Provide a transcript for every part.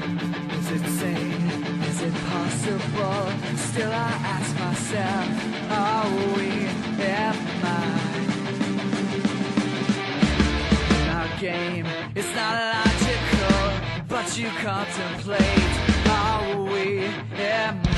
Is it sane? Is it possible? Still I ask myself, are we, am I? In our game, it's not logical, but you contemplate, are we, am I?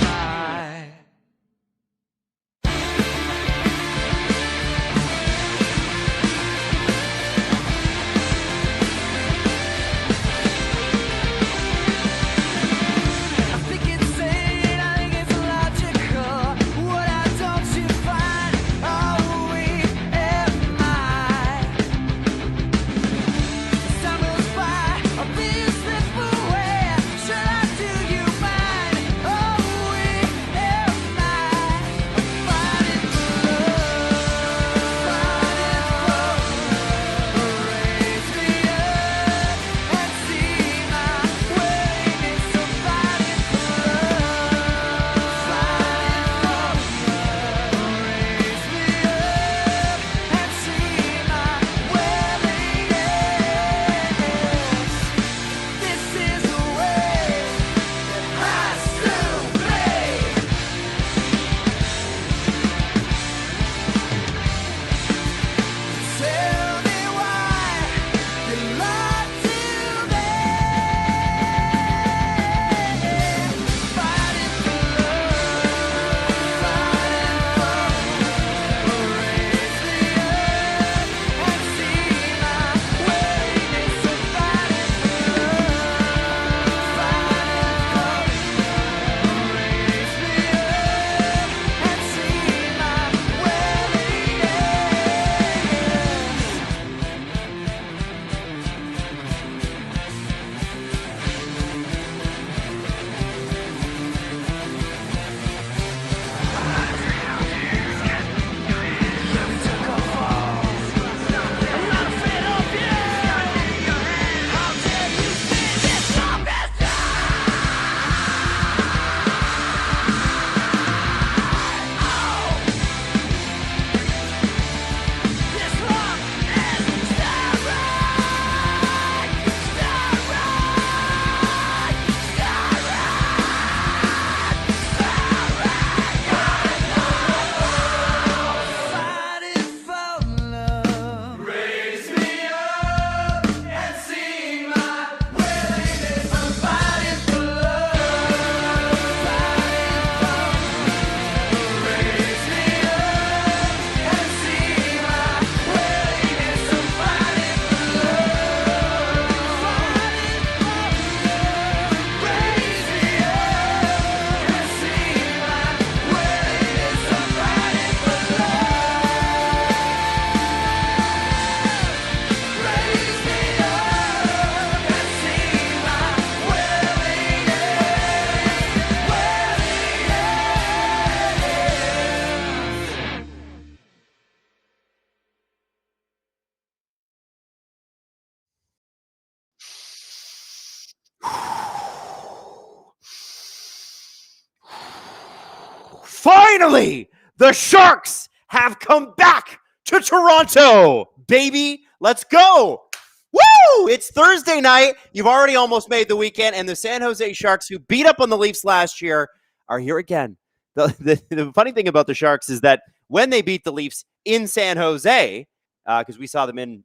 Finally, the Sharks have come back to Toronto, baby. Let's go. Woo! It's Thursday night. You've already almost made the weekend, and the San Jose Sharks, who beat up on the Leafs last year, are here again. The funny thing about the Sharks is that when they beat the Leafs in San Jose, because we saw them in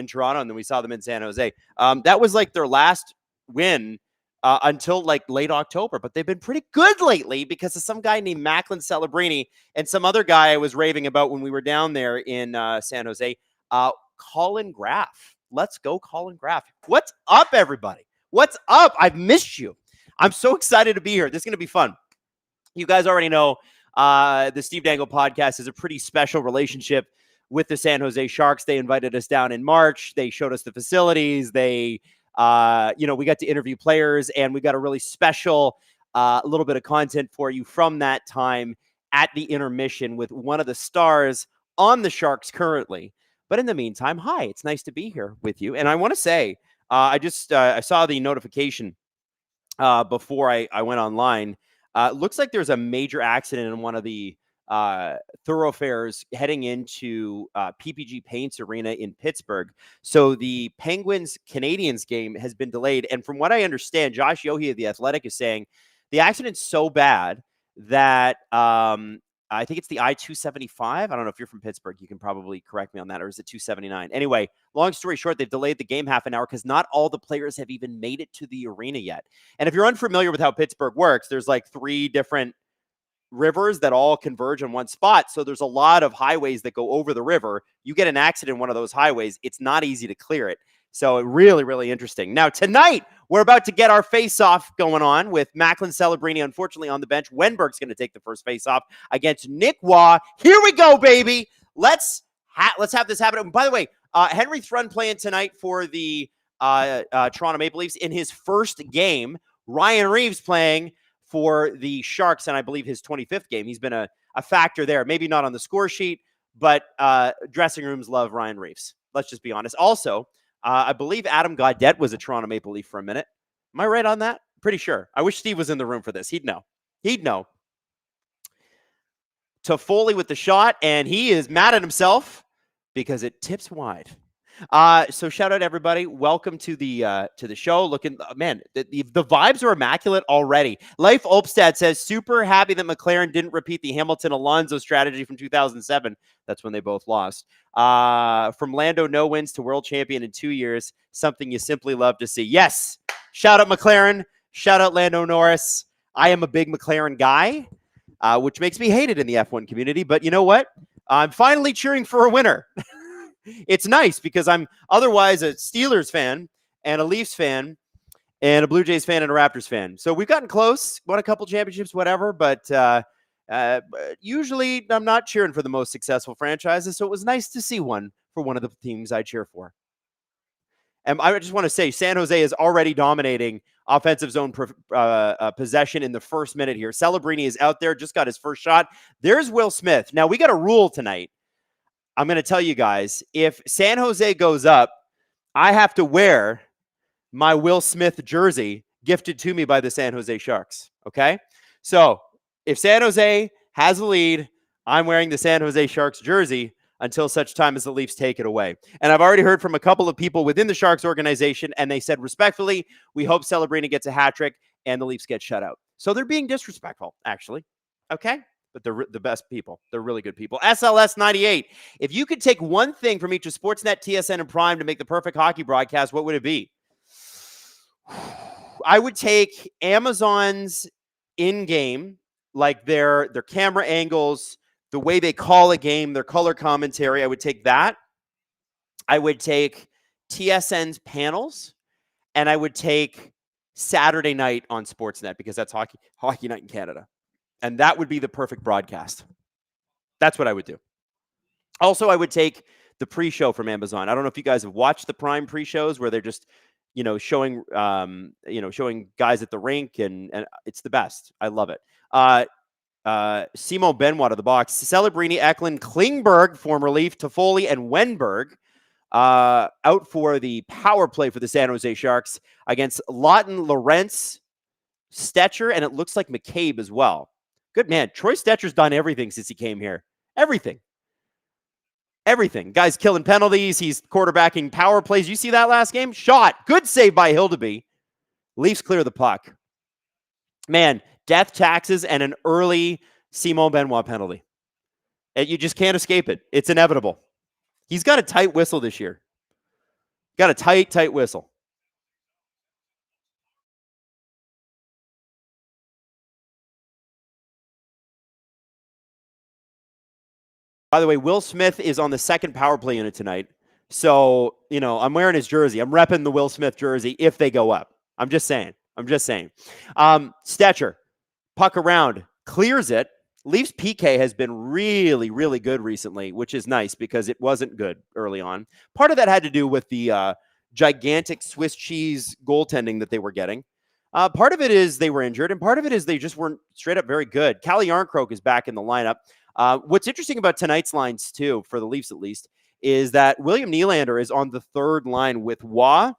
Toronto and then we saw them in San Jose, that was like their last win until like late October. But they've been pretty good lately because of some guy named Macklin Celebrini and some other guy I was raving about when we were down there in San Jose, Colin Graff. Let's go, Colin Graff. What's up, everybody? What's up? I've missed you. I'm so excited to be here. This is going to be fun. You guys already know the Steve Dangle podcast is a pretty special relationship with the San Jose Sharks. They invited us down in March. They showed us the facilities. They, we got to interview players, and we got a really special little bit of content for you from that time at the intermission with one of the stars on the Sharks currently. But in the meantime, hi, it's nice to be here with you. And I want to say, I saw the notification before I went online. Looks like there's a major accident in one of the thoroughfares heading into PPG Paints Arena in Pittsburgh. So the Penguins-Canadiens game has been delayed. And from what I understand, Josh Yohe of The Athletic is saying the accident's so bad that I think it's the I-275. I don't know if you're from Pittsburgh. You can probably correct me on that. Or is it 279? Anyway, long story short, they've delayed the game half an hour because not all the players have even made it to the arena yet. And if you're unfamiliar with how Pittsburgh works, there's like 3 different rivers that all converge in one spot. So there's a lot of highways that go over the river. You get an accident in one of those highways, it's not easy to clear it. So really, really interesting. Now, tonight, we're about to get our face-off going on with Macklin Celebrini, unfortunately, on the bench. Wenberg's going to take the first face-off against Nick Waugh. Here we go, baby. Let's have this happen. And by the way, Henry Thrun playing tonight for the Toronto Maple Leafs in his first game. Ryan Reaves playing for the Sharks, and I believe his 25th game. He's been a factor there. Maybe not on the score sheet, but dressing rooms love Ryan Reaves. Let's just be honest. Also, I believe Adam Gaudette was a Toronto Maple Leaf for a minute. Am I right on that? Pretty sure. I wish Steve was in the room for this. He'd know. He'd know. Toffoli with the shot, and he is mad at himself because it tips wide. So shout out everybody. Welcome to the show. Looking, man, the vibes are immaculate already. Life Olpstad says, super happy that McLaren didn't repeat the Hamilton-Alonso strategy from 2007. That's when they both lost. From Lando no wins to world champion in 2 years, something you simply love to see. Yes. Shout out McLaren. Shout out Lando Norris. I am a big McLaren guy, which makes me hated in the F1 community. But you know what? I'm finally cheering for a winner. It's nice because I'm otherwise a Steelers fan and a Leafs fan and a Blue Jays fan and a Raptors fan. So we've gotten close, won a couple championships, whatever. But usually I'm not cheering for the most successful franchises. So it was nice to see one for one of the teams I cheer for. And I just want to say San Jose is already dominating offensive zone possession in the first minute here. Celebrini is out there, just got his first shot. There's Will Smith. Now, we got a rule tonight. I'm going to tell you guys, if San Jose goes up, I have to wear my Will Smith jersey gifted to me by the San Jose Sharks, okay? So if San Jose has a lead, I'm wearing the San Jose Sharks jersey until such time as the Leafs take it away. And I've already heard from a couple of people within the Sharks organization, and they said, respectfully, we hope Celebrini gets a hat trick and the Leafs get shut out. So they're being disrespectful, actually, okay? But they're the best people. They're really good people. SLS 98. If you could take one thing from each of Sportsnet, TSN, and Prime to make the perfect hockey broadcast, what would it be? I would take Amazon's in-game, like their camera angles, the way they call a game, their color commentary. I would take that. I would take TSN's panels, and I would take Saturday night on Sportsnet because that's hockey night in Canada. And that would be the perfect broadcast. That's what I would do. Also, I would take the pre-show from Amazon. I don't know if you guys have watched the Prime pre-shows where they're just, showing guys at the rink, and it's the best. I love it. Simo Benoit of the box. Celebrini, Eklund, Klingberg, former Leaf, Toffoli, and Wenberg out for the power play for the San Jose Sharks against Lawton, Lorentz, Stetcher, and it looks like McCabe as well. Good man. Troy Stetcher's done everything since he came here. Everything. Guy's killing penalties. He's quarterbacking power plays. You see that last game? Shot. Good save by Hildeby. Leafs clear the puck. Man, death taxes and an early Simon Benoit penalty. You just can't escape it. It's inevitable. He's got a tight whistle this year. Got a tight whistle. By the way, Will Smith is on the second power play unit tonight. So, I'm wearing his jersey. I'm repping the Will Smith jersey if they go up. I'm just saying. Stetcher, puck around, clears it. Leafs PK has been really, really good recently, which is nice because it wasn't good early on. Part of that had to do with the gigantic Swiss cheese goaltending that they were getting. Part of it is they were injured, and part of it is they just weren't straight up very good. Calle Yarncroke is back in the lineup. What's interesting about tonight's lines, too, for the Leafs at least, is that William Nylander is on the third line with Waugh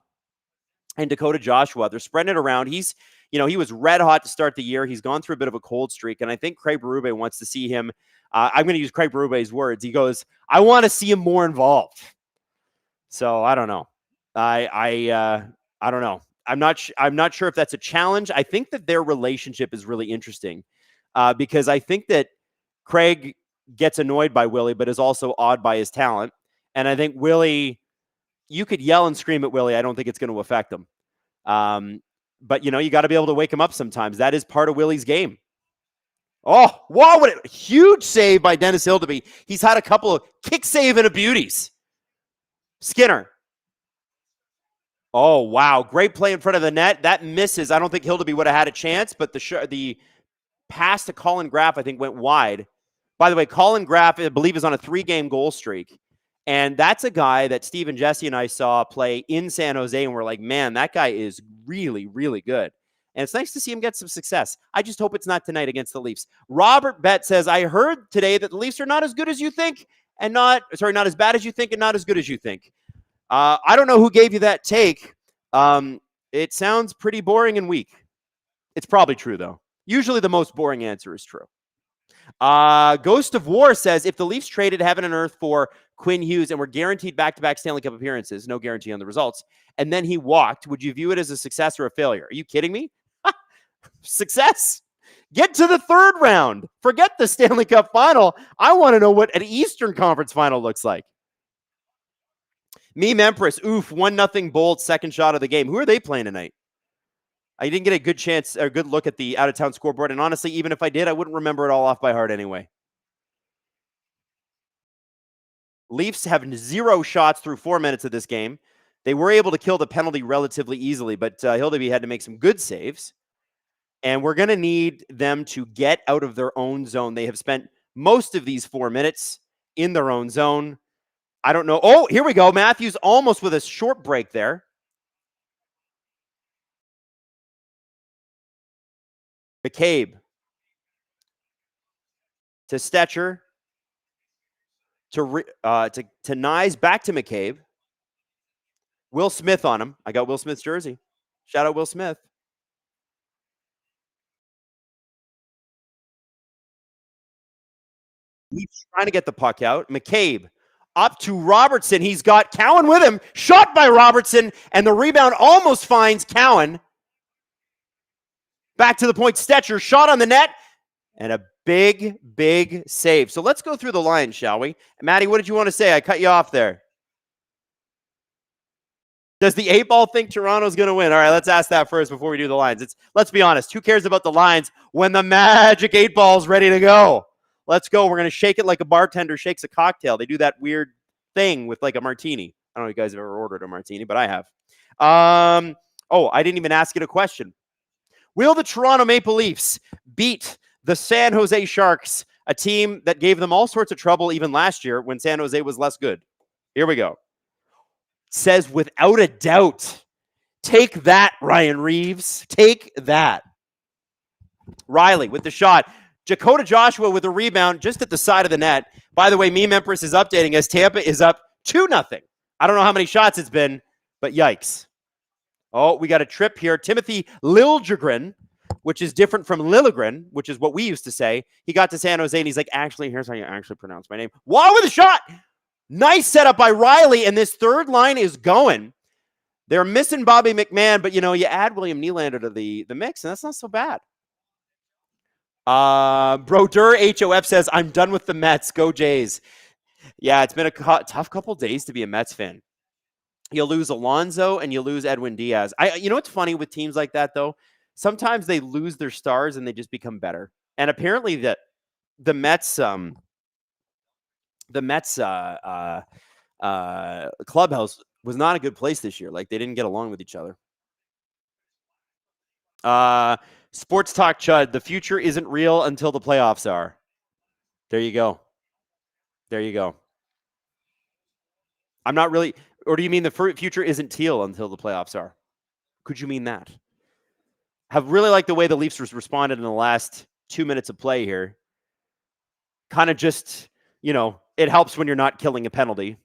and Dakota Joshua. They're spreading it around. He's he was red hot to start the year. He's gone through a bit of a cold streak, and I think Craig Berube wants to see him. I'm going to use Craig Berube's words. He goes, "I want to see him more involved." So I don't know. I don't know. I'm not sure if that's a challenge. I think that their relationship is really interesting because I think that Craig gets annoyed by Willie, but is also awed by his talent. And I think Willie, you could yell and scream at Willie. I don't think it's going to affect him. But you got to be able to wake him up sometimes. That is part of Willie's game. Oh, wow, what a huge save by Dennis Hildeby. He's had a couple of kick save and a beauties. Skinner. Oh, wow. Great play in front of the net. That misses. I don't think Hildeby would have had a chance, but the pass to Colin Graff, I think, went wide. By the way, Colin Graff, I believe, is on a 3-game goal streak. And that's a guy that Steve and Jesse and I saw play in San Jose, and we're like, man, that guy is really, really good. And it's nice to see him get some success. I just hope it's not tonight against the Leafs. Robert Bett says, I heard today that the Leafs are not as good as you think and not as bad as you think and not as good as you think. I don't know who gave you that take. It sounds pretty boring and weak. It's probably true, though. Usually the most boring answer is true. Ghost of War says, if the Leafs traded heaven and earth for Quinn Hughes and were guaranteed back-to-back Stanley Cup appearances, no guarantee on the results, and then he walked, would you view it as a success or a failure? Are you kidding me? Success. Get to the third round. Forget the Stanley Cup final. I want to know what an Eastern Conference final looks like. Meme Empress, 1-0 Bold, second shot of the game. Who are they playing tonight? I didn't get a good chance or good look at the out-of-town scoreboard, and honestly, even if I did, I wouldn't remember it all off by heart anyway. Leafs have 0 shots through 4 minutes of this game. They were able to kill the penalty relatively easily, but Hildeby had to make some good saves. And we're going to need them to get out of their own zone. They have spent most of these 4 minutes in their own zone. I don't know. Oh, here we go. Matthews almost with a short break there. McCabe to Stetcher to Nyes, back to McCabe. Will Smith on him. I got Will Smith's jersey. Shout out Will Smith. He's trying to get the puck out. McCabe up to Robertson. He's got Cowan with him. Shot by Robertson, and the rebound almost finds Cowan. Back to the point. Stetcher, shot on the net, and a big, big save. So let's go through the line, shall we? Maddie, what did you want to say? I cut you off there. Does the 8-ball think Toronto's going to win? All right, let's ask that first before we do the lines. Let's be honest. Who cares about the lines when the magic 8-ball's ready to go? Let's go. We're going to shake it like a bartender shakes a cocktail. They do that weird thing with like a martini. I don't know if you guys have ever ordered a martini, but I have. I didn't even ask it a question. Will the Toronto Maple Leafs beat the San Jose Sharks, a team that gave them all sorts of trouble even last year when San Jose was less good? Here we go. Says without a doubt. Take that, Ryan Reaves. Take that. Riley with the shot. Dakota Joshua with a rebound just at the side of the net. By the way, Meme Empress is updating us. Tampa is up 2-0. I don't know how many shots it's been, but yikes. Oh, we got a trip here. Timothy Liljegren, which is different from Liljegren, which is what we used to say. He got to San Jose, and he's like, actually, here's how you actually pronounce my name. Wow, with a shot. Nice setup by Riley, and this third line is going. They're missing Bobby McMahon, but, you add William Nylander to the mix, and that's not so bad. Broder HOF says, I'm done with the Mets. Go Jays. Yeah, it's been a tough couple days to be a Mets fan. You lose Alonso and you lose Edwin Diaz. You know what's funny with teams like that, though? Sometimes they lose their stars and they just become better. And apparently the Mets clubhouse was not a good place this year. Like, they didn't get along with each other. Sports Talk Chud, the future isn't real until the playoffs are. There you go. There you go. I'm not really, or do you mean the future isn't teal until the playoffs are? Could you mean that? Have really liked the way the Leafs responded in the last 2 minutes of play here. Kind of just, it helps when you're not killing a penalty.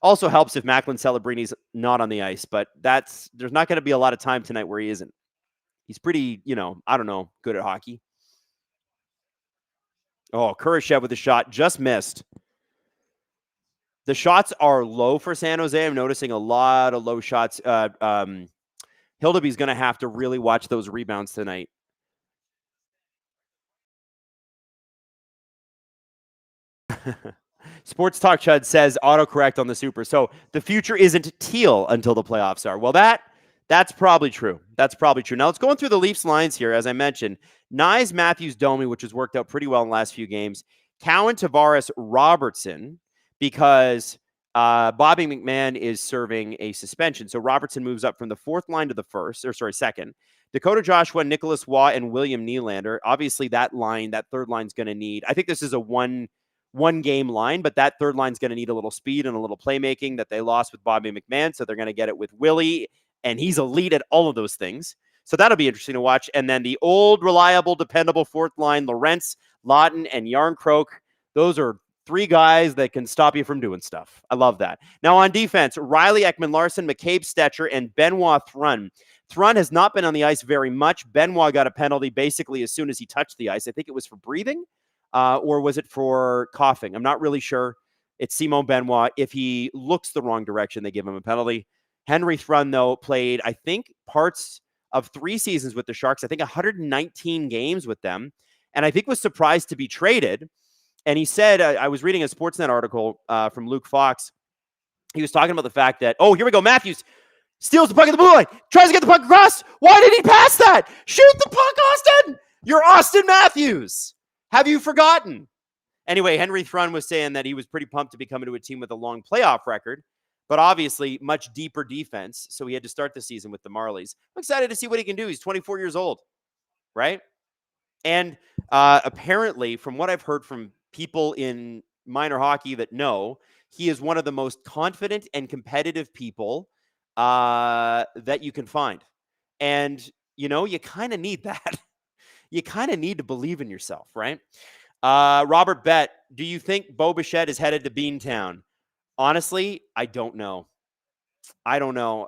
Also helps if Macklin Celebrini's not on the ice, but there's not going to be a lot of time tonight where he isn't. He's pretty, I don't know, good at hockey. Oh, Kurashev with a shot, just missed. The shots are low for San Jose. I'm noticing a lot of low shots. Hildeby's going to have to really watch those rebounds tonight. Sports Talk Chud says autocorrect on the Super. So the future isn't teal until the playoffs are. Well, that's probably true. That's probably true. Now let's go through the Leafs lines here. As I mentioned, Nyes, Matthews, Domi, which has worked out pretty well in the last few games. Cowan, Tavares, Robertson, because Bobby McMahon is serving a suspension. So Robertson moves up from the fourth line to the second. Dakota Joshua, Nicholas Waugh, and William Nylander. Obviously, that third line's going to need. I think this is a one game line, but that third line's going to need a little speed and a little playmaking that they lost with Bobby McMahon. So they're going to get it with Willie, and he's elite at all of those things. So that'll be interesting to watch. And then the old, reliable, dependable fourth line, Lorentz, Lawton, and Yarncroke. Those are three guys that can stop you from doing stuff. I love that. Now on defense, Riley, Ekman-Larsson, McCabe, Stetcher, and Benoit Thrun. Thrun has not been on the ice very much. Benoit got a penalty basically as soon as he touched the ice. I think it was for breathing. Or was it for coughing? I'm not really sure. It's Simon Benoit. If he looks the wrong direction, they give him a penalty. Henry Thrun, though, played, I think, parts of 3 seasons with the Sharks. I think 119 games with them. And I think was surprised to be traded. And he said, I was reading a Sportsnet article from Luke Fox. He was talking about the fact that, here we go, Matthews steals the puck at the blue line, tries to get the puck across. Why did he pass that? Shoot the puck, Austin! You're Austin Matthews. Have you forgotten? Anyway, Henry Thrun was saying that he was pretty pumped to be coming to a team with a long playoff record, but obviously much deeper defense, so he had to start the season with the Marlies. I'm excited to see what he can do. He's 24 years old, right? And apparently, from what I've heard from people in minor hockey that know, he is one of the most confident and competitive people that you can find. And, you kind of need that. You kind of need to believe in yourself, right? Robert Bett, do you think Bo Bichette is headed to Beantown? Honestly, I don't know. The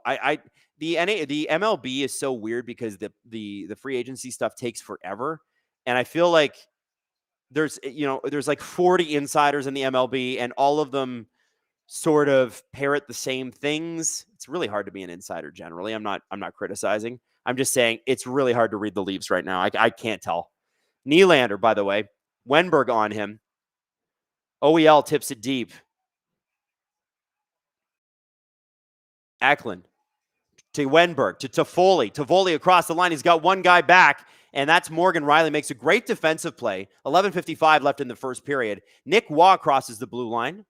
MLB is so weird because the free agency stuff takes forever, and I feel like there's like 40 insiders in the MLB, and all of them sort of parrot the same things. It's really hard to be an insider generally. I'm not criticizing. I'm just saying it's really hard to read the Leafs right now. I can't tell. Nylander, by the way, Wenberg on him. OEL tips it deep. Eklund to Wenberg to Toffoli. Toffoli across the line. He's got one guy back, and that's Morgan Riley. Makes a great defensive play. 11:55 left in the first period. Nick Waugh crosses the blue line.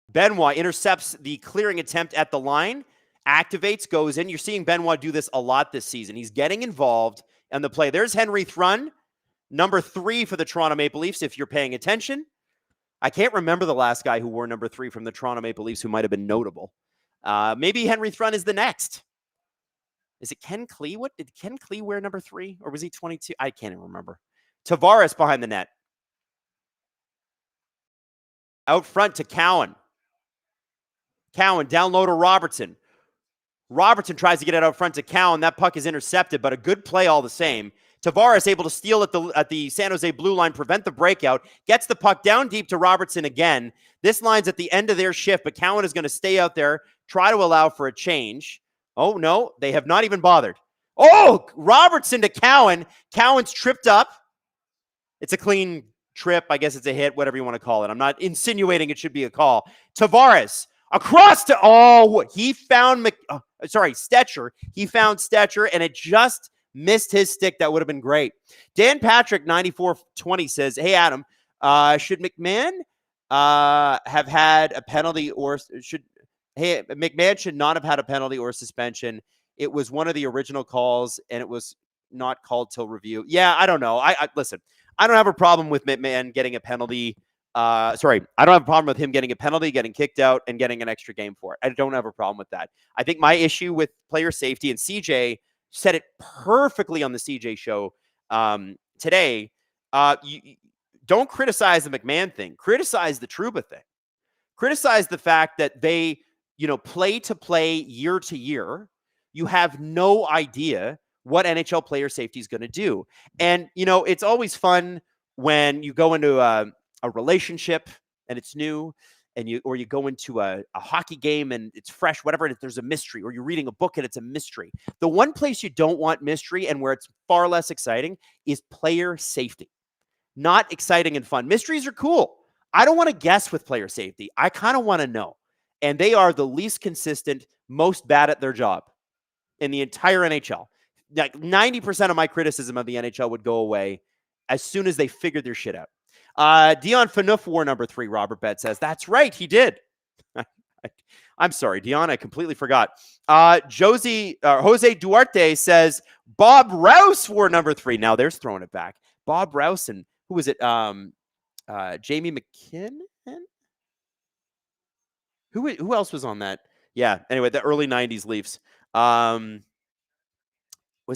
Benoit intercepts the clearing attempt at the line, activates, goes in. You're seeing Benoit do this a lot this season. He's getting involved in the play. There's Henry Thrun, number 3 for the Toronto Maple Leafs, if you're paying attention. I can't remember the last guy who wore number 3 from the Toronto Maple Leafs who might have been notable. Maybe Henry Thrun is the next. Is it Ken Klee? What did Ken Klee wear number 3? Or was he 22? I can't even remember. Tavares behind the net. Out front to Cowan. Cowan down low to Robertson. Robertson tries to get it out front to Cowan. That puck is intercepted, but a good play all the same. Tavares able to steal at the San Jose blue line, prevent the breakout, gets the puck down deep to Robertson again. This line's at the end of their shift, but Cowan is going to stay out there, try to allow for a change. Oh, no, they have not even bothered. Oh, Robertson to Cowan. Cowan's tripped up. It's a clean trip. I guess it's a hit, whatever you want to call it. I'm not insinuating it should be a call. Tavares. Across to, he found, Stetcher. He found Stetcher, and it just missed his stick. That would have been great. Dan Patrick, 9420, says, hey, Adam, should McMahon have had a penalty McMahon should not have had a penalty or suspension. It was one of the original calls, and it was not called till review. Yeah, I don't know. Listen, I don't have a problem with McMahon getting a penalty. I don't have a problem with him getting a penalty, getting kicked out, and getting an extra game for it. I don't have a problem with that. I think my issue with player safety, and CJ said it perfectly on the CJ show today, you don't criticize the McMahon thing. Criticize the Trouba thing. Criticize the fact that they play to play, year to year, you have no idea what NHL player safety is going to do. And, it's always fun when you go into a relationship and it's new, and you go into a hockey game and it's fresh, whatever, and there's a mystery, or you're reading a book and it's a mystery. The one place you don't want mystery, and where it's far less exciting, is player safety. Not exciting and fun. Mysteries are cool. I don't want to guess with player safety. I kind of want to know. And they are the least consistent, most bad at their job in the entire NHL. Like 90% of my criticism of the NHL would go away as soon as they figured their shit out. Dion Phaneuf wore number 3, Robert Bett says. That's right, he did. I'm sorry, Dion, I completely forgot. Jose Duarte says Bob Rouse wore number 3. Now there's throwing it back. Bob Rouse and who was it? Jamie McKinnon? Who else was on that? Yeah, anyway, the early 90s Leafs. Was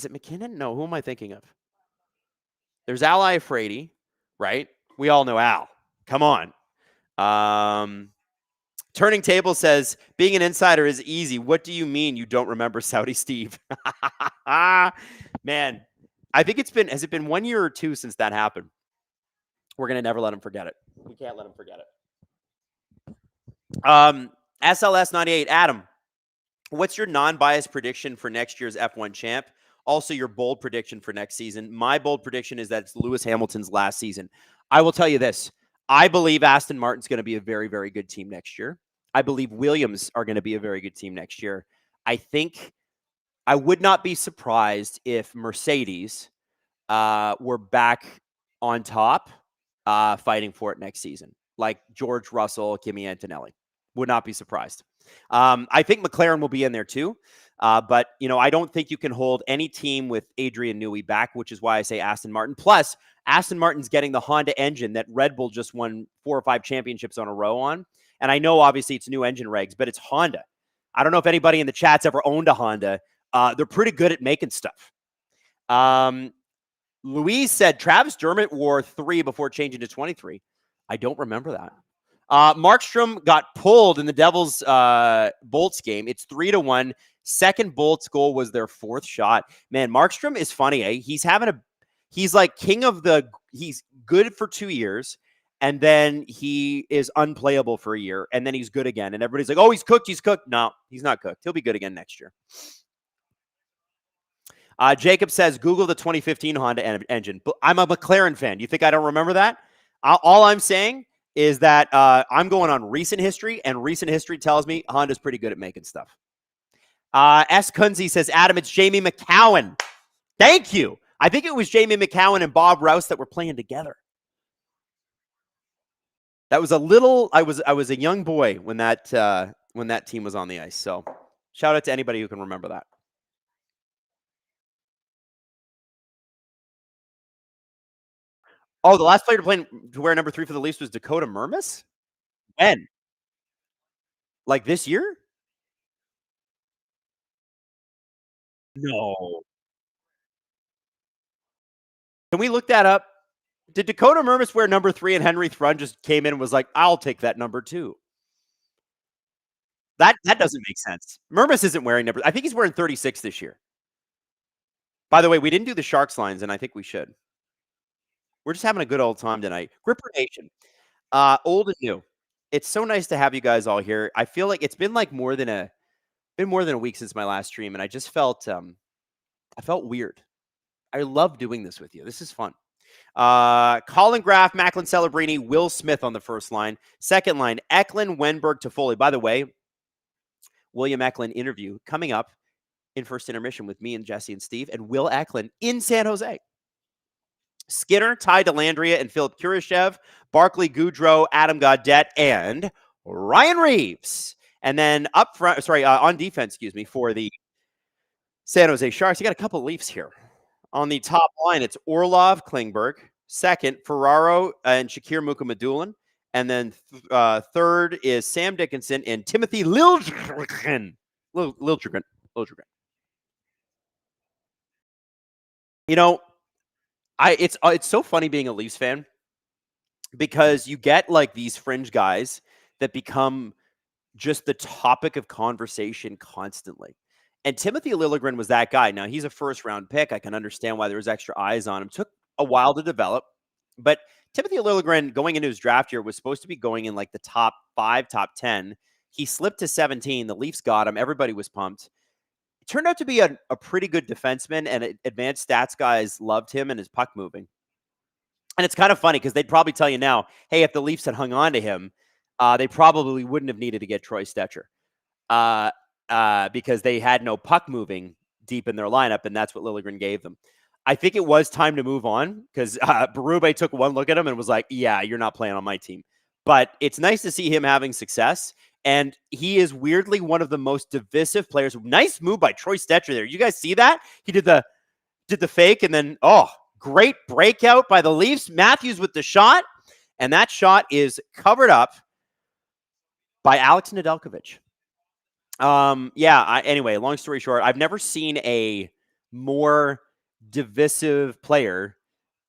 it McKinnon? No, who am I thinking of? There's Al Iafrate, right? We all know Al. Come on. Turning Table says, being an insider is easy. What do you mean you don't remember Saudi Steve? Man, I think has it been 1 year or 2 since that happened? We're going to never let him forget it. We can't let him forget it. SLS 98, Adam, what's your non-biased prediction for next year's F1 champ? Also, your bold prediction for next season. My bold prediction is that it's Lewis Hamilton's last season. I will tell you this. I believe Aston Martin's going to be a very, very good team next year. I believe Williams are going to be a very good team next year. I think I would not be surprised if Mercedes were back on top fighting for it next season, like George Russell, Kimi Antonelli. Would not be surprised. I think McLaren will be in there too. But, I don't think you can hold any team with Adrian Newey back, which is why I say Aston Martin. Plus, Aston Martin's getting the Honda engine that Red Bull just won 4 or 5 championships on a row on. And I know, obviously, it's new engine regs, but it's Honda. I don't know if anybody in the chat's ever owned a Honda. They're pretty good at making stuff. Louise said Travis Dermott wore 3 before changing to 23. I don't remember that. Markstrom got pulled in the Devils Bolts game. It's 3-1. Second Bolts goal was their 4th shot. Man, Markstrom is funny. Eh? He's like king of he's good for 2 years, and then he is unplayable for a year, and then he's good again. And everybody's like, oh, he's cooked. No, he's not cooked. He'll be good again next year. Jacob says, Google the 2015 Honda engine. I'm a McLaren fan. You think I don't remember that? All I'm saying is that I'm going on recent history, and recent history tells me Honda's pretty good at making stuff. S. Kunze says, Adam, it's Jamie McCowan. Thank you. I think it was Jamie McCowan and Bob Rouse that were playing together. That was I was a young boy when that team was on the ice. So shout out to anybody who can remember that. Oh, the last player to wear number 3 for the Leafs was Dakota Mermis? When? Like this year? No. Can we look that up? Did Dakota Mermis wear number 3 and Henry Thrun just came in and was like, I'll take that number 2? That doesn't make sense. Mermis isn't wearing number. I think he's wearing 36 this year. By the way, we didn't do the Sharks lines, and I think we should. We're just having a good old time tonight. Gripper Nation, old and new. It's so nice to have you guys all here. I feel like it's been like more than a week since my last stream, and I just felt I felt weird. I love doing this with you. This is fun. Colin Graff, Macklin Celebrini, Will Smith on the first line. Second line, Eklund, Wenberg, Toffoli. By the way, William Eklund interview coming up in first intermission with me and Jesse and Steve, and Will Eklund in San Jose. Skinner, Ty Dellandrea, and Philip Kurashev, Barclay Goudreau, Adam Gaudette, and Ryan Reaves. And then up front, on defense, for the San Jose Sharks, you got a couple of Leafs here. On the top line, it's Orlov, Klingberg. Second, Ferraro and Shakir Mukhamadullin. And then third is Sam Dickinson and Timothy Liljegren. Liljegren. It's so funny being a Leafs fan because you get like these fringe guys that become just the topic of conversation constantly. And Timothy Liljegren was that guy. Now, he's a first-round pick. I can understand why there was extra eyes on him. Took a while to develop. But Timothy Liljegren, going into his draft year, was supposed to be going in like the top 5, top 10. He slipped to 17. The Leafs got him. Everybody was pumped. It turned out to be a pretty good defenseman, and advanced stats guys loved him and his puck moving. And it's kind of funny because they'd probably tell you now, hey, if the Leafs had hung on to him, they probably wouldn't have needed to get Troy Stecher because they had no puck moving deep in their lineup, and that's what Liljegren gave them. I think it was time to move on because Berube took one look at him and was like, yeah, you're not playing on my team. But it's nice to see him having success, and he is weirdly one of the most divisive players. Nice move by Troy Stecher there. You guys see that? He did the fake, and then, great breakout by the Leafs. Matthews with the shot, and that shot is covered up by Alex Nedeljkovic. Anyway, long story short, I've never seen a more divisive player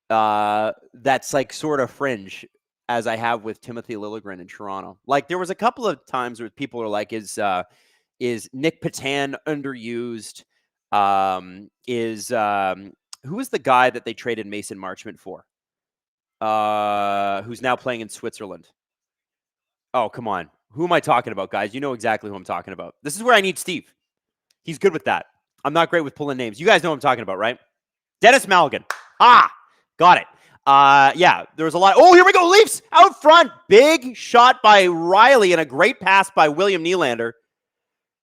that's like sort of fringe as I have with Timothy Liljegren in Toronto. Like, there was a couple of times where people are like, is Nick Petan underused? Who is the guy that they traded Mason Marchment for? Who's now playing in Switzerland? Oh, come on. Who am I talking about, guys? You know exactly who I'm talking about. This is where I need Steve. He's good with that. I'm not great with pulling names. You guys know what I'm talking about, right? Dennis Malgin. Got it. There was a lot. Oh, here we go. Leafs out front. Big shot by Riley and a great pass by William Nylander.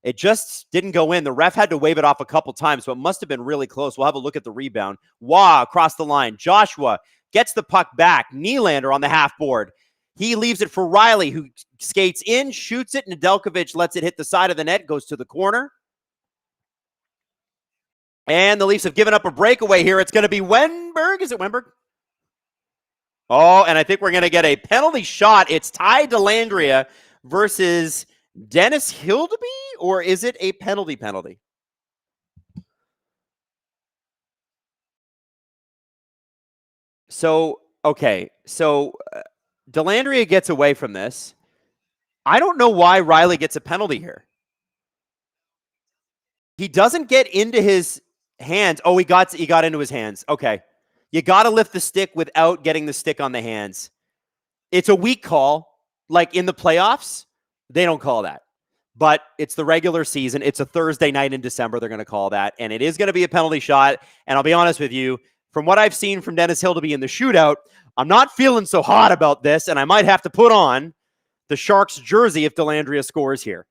It just didn't go in. The ref had to wave it off a couple times, so it must have been really close. We'll have a look at the rebound. Across the line. Joshua gets the puck back. Nylander on the half board. He leaves it for Riley, who skates in, shoots it. Nedeljkovic lets it hit the side of the net, goes to the corner. And the Leafs have given up a breakaway here. It's going to be Wenberg. Is it Wenberg? Oh, and I think we're going to get a penalty shot. It's Ty Dellandrea versus Dennis Hildeby, or is it a penalty? So Dellandrea gets away from this. I don't know why Riley gets a penalty here. He doesn't get into his hands. Oh, he got into his hands. Okay. You got to lift the stick without getting the stick on the hands. It's a weak call. Like in the playoffs, they don't call that. But it's the regular season. It's a Thursday night in December. They're going to call that. And it is going to be a penalty shot. And I'll be honest with you, from what I've seen from Dennis Hildeby in the shootout, I'm not feeling so hot about this. And I might have to put on the Sharks jersey if Dellandrea scores here.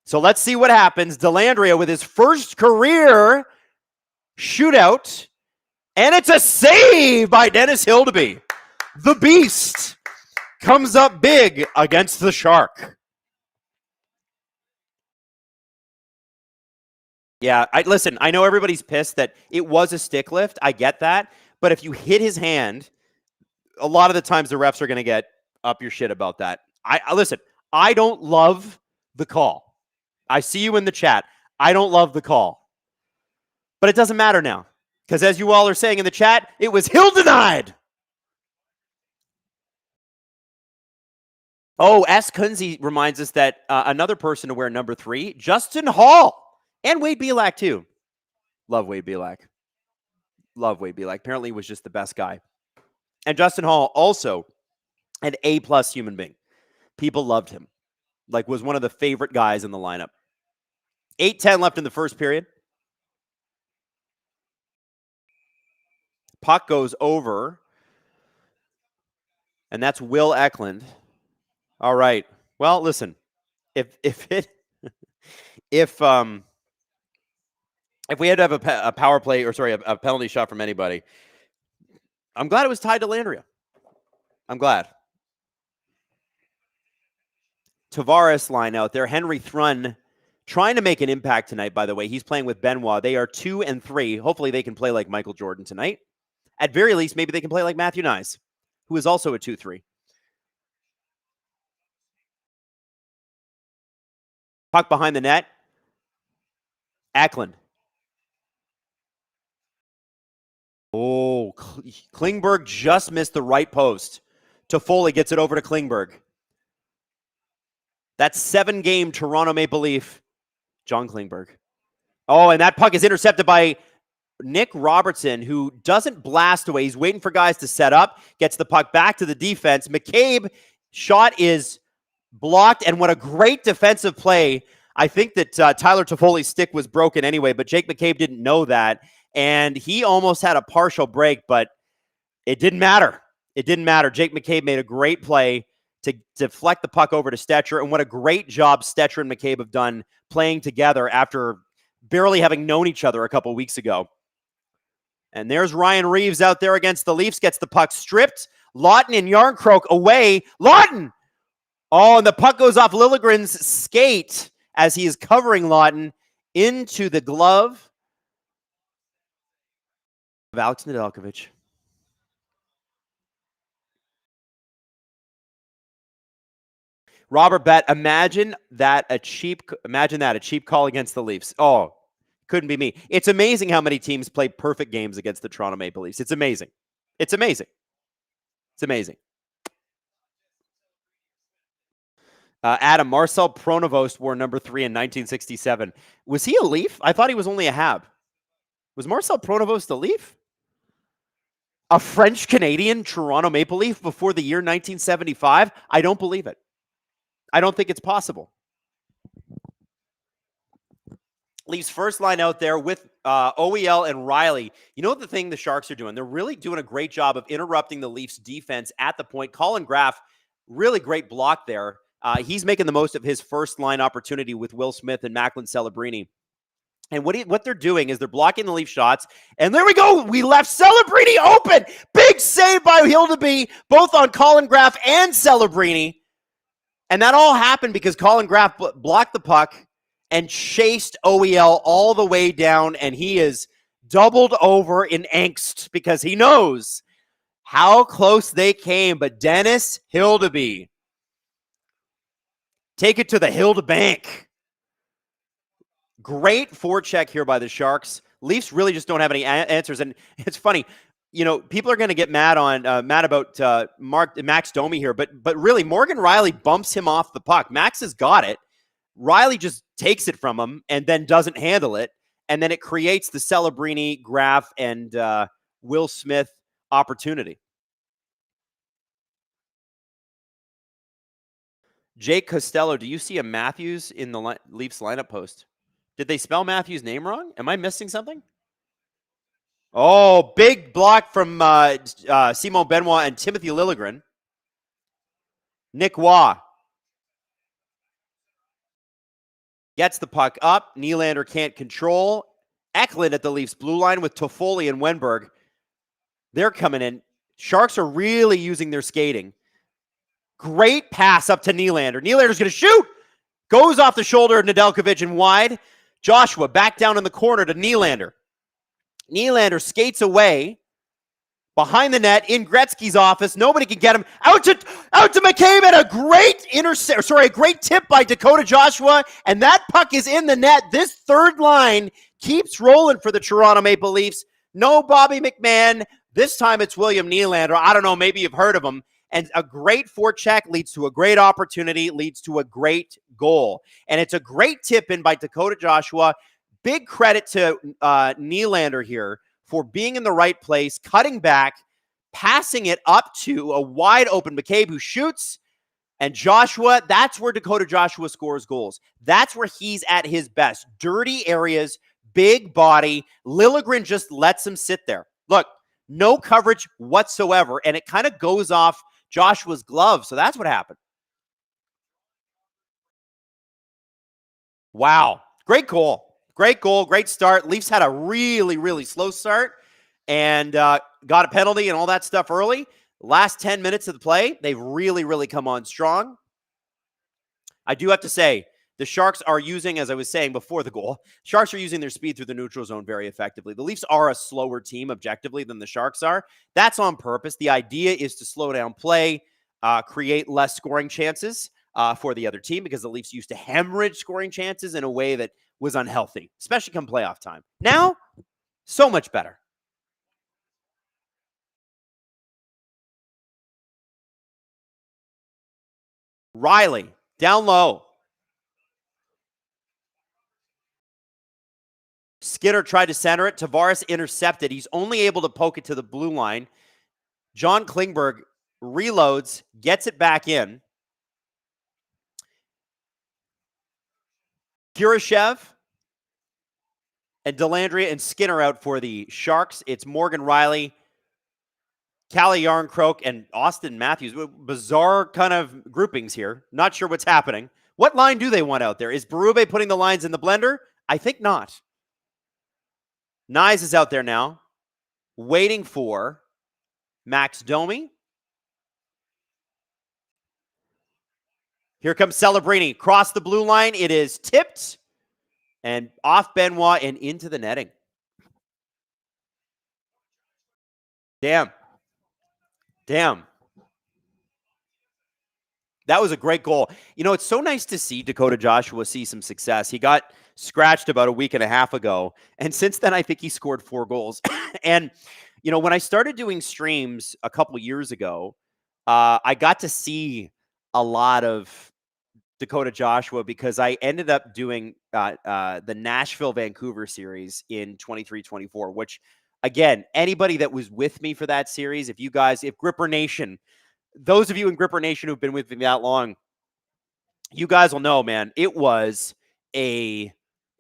So let's see what happens. Dellandrea with his first career shootout. And it's a save by Dennis Hildeby. The Beast comes up big against the Shark. Yeah, listen, I know everybody's pissed that it was a stick lift. I get that. But if you hit his hand, a lot of the times the refs are going to get up your shit about that. Listen, I don't love the call. I see you in the chat. I don't love the call. But it doesn't matter now. Because as you all are saying in the chat, it was Hill denied. Oh, S. Kunze reminds us that another person to wear number 3, Justin Hall. And Wade Belak, too. Love Wade Belak. Apparently he was just the best guy. And Justin Hall, also an A-plus human being. People loved him. Like, was one of the favorite guys in the lineup. 8:10 left in the first period. Puck goes over. And that's William Eklund. All right. Well, listen. If we had to have a power play, or sorry, a penalty shot from anybody, I'm glad it was Ty Dellandrea. I'm glad. Tavares line out there. Henry Thrun trying to make an impact tonight, by the way. He's playing with Benoit. They are 2 and 3. Hopefully they can play like Michael Jordan tonight. At very least, maybe they can play like Matthew Nyes, who is also a 2-3. Puck behind the net. Eklund. Oh, Klingberg just missed the right post. Toffoli gets it over to Klingberg. That 7-game Toronto Maple Leaf, John Klingberg. Oh, and that puck is intercepted by Nick Robertson, who doesn't blast away. He's waiting for guys to set up, gets the puck back to the defense. McCabe shot is blocked, and what a great defensive play. I think that Tyler Toffoli's stick was broken anyway, but Jake McCabe didn't know that, and he almost had a partial break, but it didn't matter. It didn't matter. Jake McCabe made a great play to deflect the puck over to Stetcher, and what a great job Stetcher and McCabe have done playing together after barely having known each other a couple weeks ago. And there's Ryan Reaves out there against the Leafs, gets the puck stripped. Lawton and Yarncroke away. Lawton! Oh, and the puck goes off Liljegren's skate as he is covering Lawton into the glove of Alex Nedeljkovic. Robert Bet, imagine that a cheap call against the Leafs. Oh, couldn't be me. It's amazing how many teams play perfect games against the Toronto Maple Leafs. It's amazing. It's amazing. It's amazing. Adam, Marcel Pronovost wore number 3 in 1967. Was he a Leaf? I thought he was only a Hab. Was Marcel Pronovost a Leaf? A French-Canadian Toronto Maple Leaf before the year 1975? I don't believe it. I don't think it's possible. Leafs first line out there with OEL and Riley. You know what the thing the Sharks are doing? They're really doing a great job of interrupting the Leafs defense at the point. Colin Graff, really great block there. He's making the most of his first line opportunity with Will Smith and Macklin Celebrini. And what they're doing is they're blocking the Leaf shots. And there we go. We left Celebrini open. Big save by Hildeby, both on Colin Graff and Celebrini. And that all happened because Colin Graff blocked the puck and chased OEL all the way down. And he is doubled over in angst because he knows how close they came. But Dennis Hildeby, take it to the Hilda Bank. Great forecheck here by the Sharks. Leafs really just don't have any answers. And it's funny, you know, people are going to get mad about Max Domi here, but really Morgan Riley bumps him off the puck. Max has got it. Riley just takes it from him and then doesn't handle it. And then it creates the Celebrini, Graff, and Will Smith opportunity. Jake Costello, do you see a Matthews in the Leafs lineup post? Did they spell Matthews' name wrong? Am I missing something? Oh, big block from Simon Benoit and Timothy Liljegren. Nick Waugh gets the puck up. Nylander can't control. Eklund at the Leafs blue line with Toffoli and Wenberg. They're coming in. Sharks are really using their skating. Great pass up to Nylander. Nylander's going to shoot. Goes off the shoulder of Nedeljkovic and wide. Joshua back down in the corner to Nylander. Nylander skates away behind the net in Gretzky's office. Nobody can get him. Out to McCabe and a great tip by Dakota Joshua, and that puck is in the net. This third line keeps rolling for the Toronto Maple Leafs. No Bobby McMahon. This time it's William Nylander. I don't know, maybe you've heard of him. And a great forecheck leads to a great opportunity, leads to a great goal. And it's a great tip in by Dakota Joshua. Big credit to Nylander here for being in the right place, cutting back, passing it up to a wide open McCabe who shoots. And Joshua, that's where Dakota Joshua scores goals. That's where he's at his best. Dirty areas, big body. Liljegren just lets him sit there. Look, no coverage whatsoever. And it kind of goes off Joshua's glove. So that's what happened. Wow. Great goal. Great goal. Great start. Leafs had a really, really slow start and got a penalty and all that stuff early. Last 10 minutes of the play, they've really, really come on strong. I do have to say, the Sharks are using, as I was saying before the goal, Sharks are using their speed through the neutral zone very effectively. The Leafs are a slower team objectively than the Sharks are. That's on purpose. The idea is to slow down play, create less scoring chances for the other team because the Leafs used to hemorrhage scoring chances in a way that was unhealthy, especially come playoff time. Now, so much better. Riley, down low. Skinner tried to center it. Tavares intercepted. He's only able to poke it to the blue line. John Klingberg reloads, gets it back in. Kurashev and Delandria and Skinner out for the Sharks. It's Morgan Riley, Calle Yarncroke, and Austin Matthews. Bizarre kind of groupings here. Not sure what's happening. What line do they want out there? Is Berube putting the lines in the blender? I think not. Nyes is out there now, waiting for Max Domi. Here comes Celebrini. Cross the blue line. It is tipped and off Benoit and into the netting. Damn. That was a great goal. You know, it's so nice to see Dakota Joshua see some success. He got scratched about a week and a half ago, and since then, I think he scored 4 goals. And, you know, when I started doing streams a couple years ago, I got to see a lot of Dakota Joshua because I ended up doing the Nashville-Vancouver series in 23-24, which, again, anybody that was with me for that series, if Gripper Nation, those of you in Gripper Nation who've been with me that long, you guys will know, man, it was a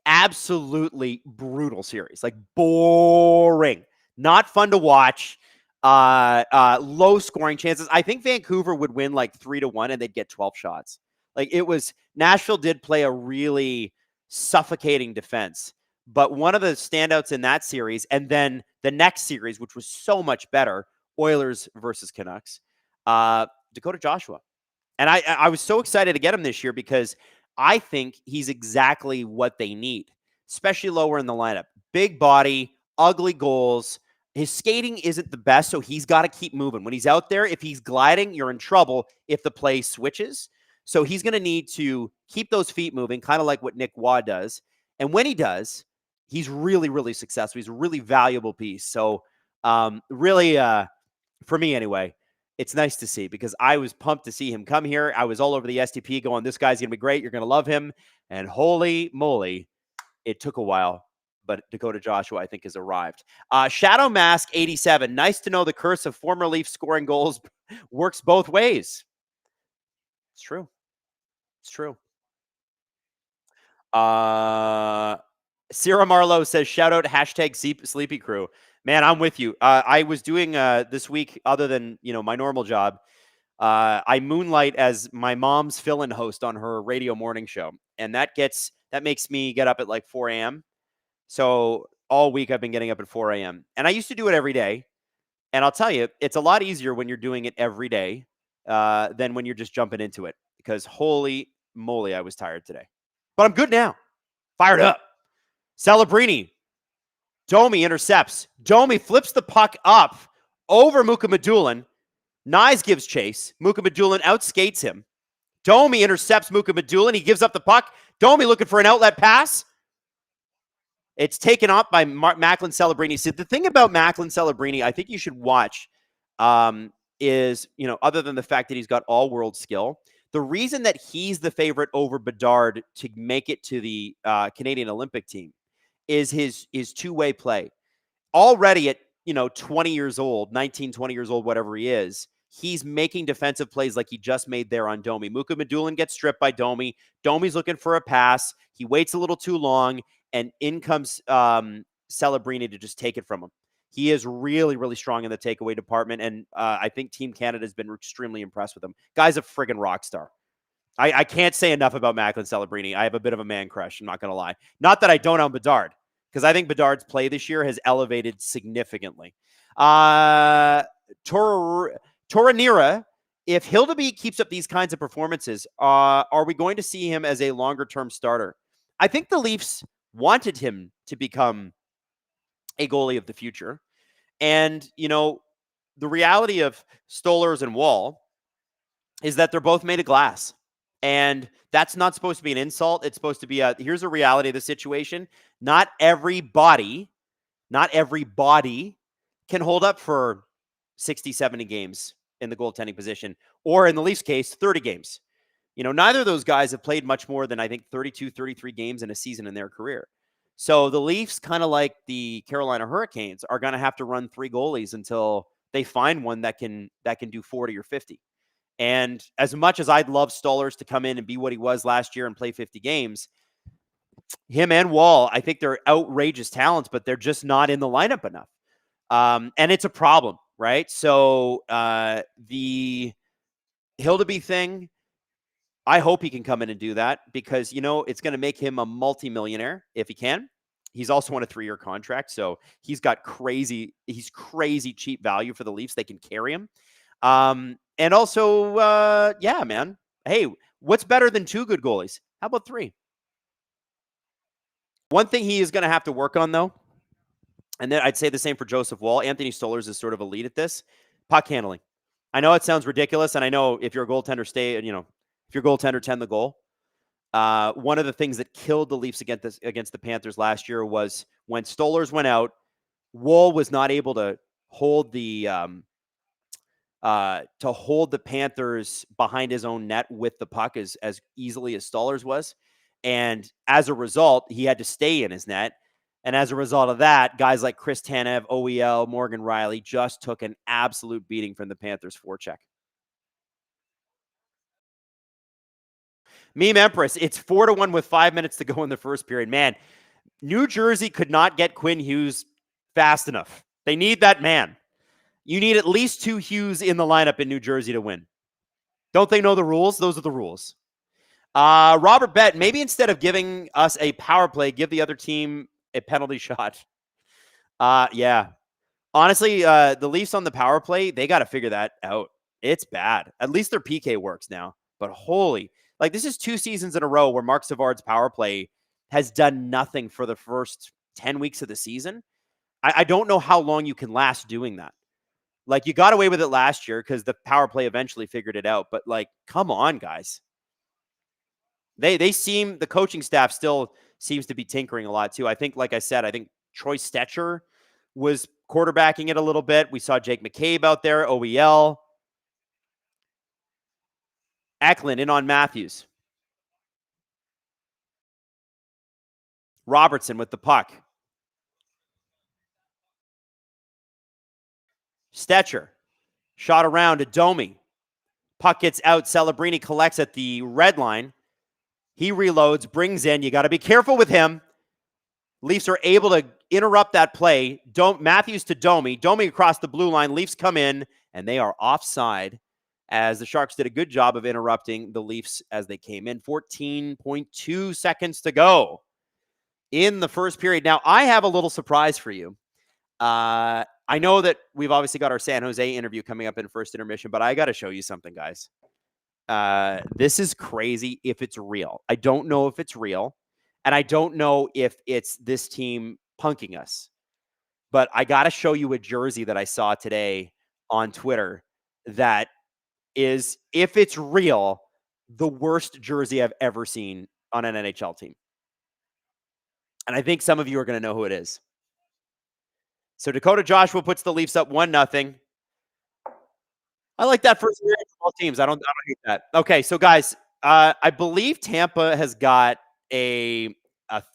absolutely brutal series. Like, boring. Not fun to watch. Low scoring chances. I think Vancouver would win like 3-1 and they'd get 12 shots. Like, it was, Nashville did play a really suffocating defense. But one of the standouts in that series, and then the next series, which was so much better, Oilers versus Canucks, Dakota Joshua. And I was so excited to get him this year because I think he's exactly what they need, especially lower in the lineup. Big body, ugly goals. His skating isn't the best, so he's got to keep moving. When he's out there, if he's gliding, you're in trouble if the play switches. So he's going to need to keep those feet moving, kind of like what Nick Waugh does. And when he does, he's really, really successful. He's a really valuable piece. So really, for me anyway, it's nice to see because I was pumped to see him come here. I was all over the STP going, this guy's going to be great. You're going to love him. And holy moly, it took a while, but Dakota Joshua, I think, has arrived. Shadow Mask 87. Nice to know the curse of former Leaf scoring goals works both ways. It's true. It's true. Sarah Marlowe says, shout out hashtag Sleepy Crew. Man, I'm with you. I was doing this week, other than, you know, my normal job, I moonlight as my mom's fill-in host on her radio morning show. And that makes me get up at like 4 a.m. So all week I've been getting up at 4 a.m. And I used to do it every day. And I'll tell you, it's a lot easier when you're doing it every day than when you're just jumping into it. Because holy moly, I was tired today. But I'm good now. Fired up. Celebrini. Domi intercepts. Domi flips the puck up over Mukhamadullin. Nyes gives chase. Mukhamadullin outskates him. Domi intercepts Mukhamadullin. He gives up the puck. Domi looking for an outlet pass. It's taken up by Macklin Celebrini. So the thing about Macklin Celebrini, I think you should watch, is, you know, other than the fact that he's got all-world skill, the reason that he's the favorite over Bedard to make it to the Canadian Olympic team is his two-way play. Already at, 20 years old, 19, 20 years old, whatever he is, he's making defensive plays like he just made there on Domi. Mukhamadullin gets stripped by Domi. Domi's looking for a pass. He waits a little too long, and in comes Celebrini to just take it from him. He is really, really strong in the takeaway department, and I think Team Canada has been extremely impressed with him. Guy's a friggin' rock star. I can't say enough about Macklin Celebrini. I have a bit of a man crush, I'm not going to lie. Not that I don't on Bedard, because I think Bedard's play this year has elevated significantly. Toranira, if Hildeby keeps up these kinds of performances, are we going to see him as a longer-term starter? I think the Leafs wanted him to become a goalie of the future. And, the reality of Stolarz and Wall is that they're both made of glass. And that's not supposed to be an insult. It's supposed to be here's a reality of the situation. Not everybody can hold up for 60, 70 games in the goaltending position, or in the Leafs case, 30 games. Neither of those guys have played much more than, I think, 32, 33 games in a season in their career. So the Leafs, kind of like the Carolina Hurricanes, are going to have to run 3 goalies until they find one that can do 40 or 50. And as much as I'd love Stolarz to come in and be what he was last year and play 50 games, him and Wall, I think they're outrageous talents, but they're just not in the lineup enough. And it's a problem, right? So the Hildeby thing, I hope he can come in and do that because, it's going to make him a multimillionaire if he can. He's also on a 3-year contract, so he's crazy cheap value for the Leafs. They can carry him. And also, yeah, man. Hey, what's better than 2 good goalies? How about 3? One thing he is going to have to work on, though, and then I'd say the same for Joseph Wall. Anthony Stolarz is sort of a lead at this. Puck handling. I know it sounds ridiculous, and I know if you're a goaltender, if your goaltender tend the goal. One of the things that killed the Leafs against the Panthers last year was when Stolarz went out, Wall was not able to hold the Panthers behind his own net with the puck as easily as Stolarz was. And as a result, he had to stay in his net. And as a result of that, guys like Chris Tanev, OEL, Morgan Riley just took an absolute beating from the Panthers forecheck. Meme Empress, it's 4-1 with 5 minutes to go in the first period. Man, New Jersey could not get Quinn Hughes fast enough. They need that man. You need at least 2 Hughes in the lineup in New Jersey to win. Don't they know the rules? Those are the rules. Robert Bett, maybe instead of giving us a power play, give the other team a penalty shot. Yeah. Honestly, the Leafs on the power play, they got to figure that out. It's bad. At least their PK works now. But this is 2 seasons in a row where Mark Savard's power play has done nothing for the first 10 weeks of the season. I don't know how long you can last doing that. You got away with it last year because the power play eventually figured it out. But, come on, guys. The coaching staff still seems to be tinkering a lot, too. I think, like I said, Troy Stetcher was quarterbacking it a little bit. We saw Jake McCabe out there, OEL. Eklund in on Matthews. Robertson with the puck. Stetcher. Shot around to Domi. Puck gets out. Celebrini collects at the red line. He reloads, brings in. You got to be careful with him. Leafs are able to interrupt that play. Matthews to Domi. Domi across the blue line. Leafs come in, and they are offside as the Sharks did a good job of interrupting the Leafs as they came in. 14.2 seconds to go in the first period. Now, I have a little surprise for you. I know that we've obviously got our San Jose interview coming up in first intermission, but I got to show you something, guys. This is crazy if it's real. I don't know if it's real, and I don't know if it's this team punking us. But I got to show you a jersey that I saw today on Twitter that is, if it's real, the worst jersey I've ever seen on an NHL team. And I think some of you are going to know who it is. So Dakota Joshua puts the Leafs up 1-0. I like that first year for all teams. I don't hate that. Okay, so guys, I believe Tampa has got a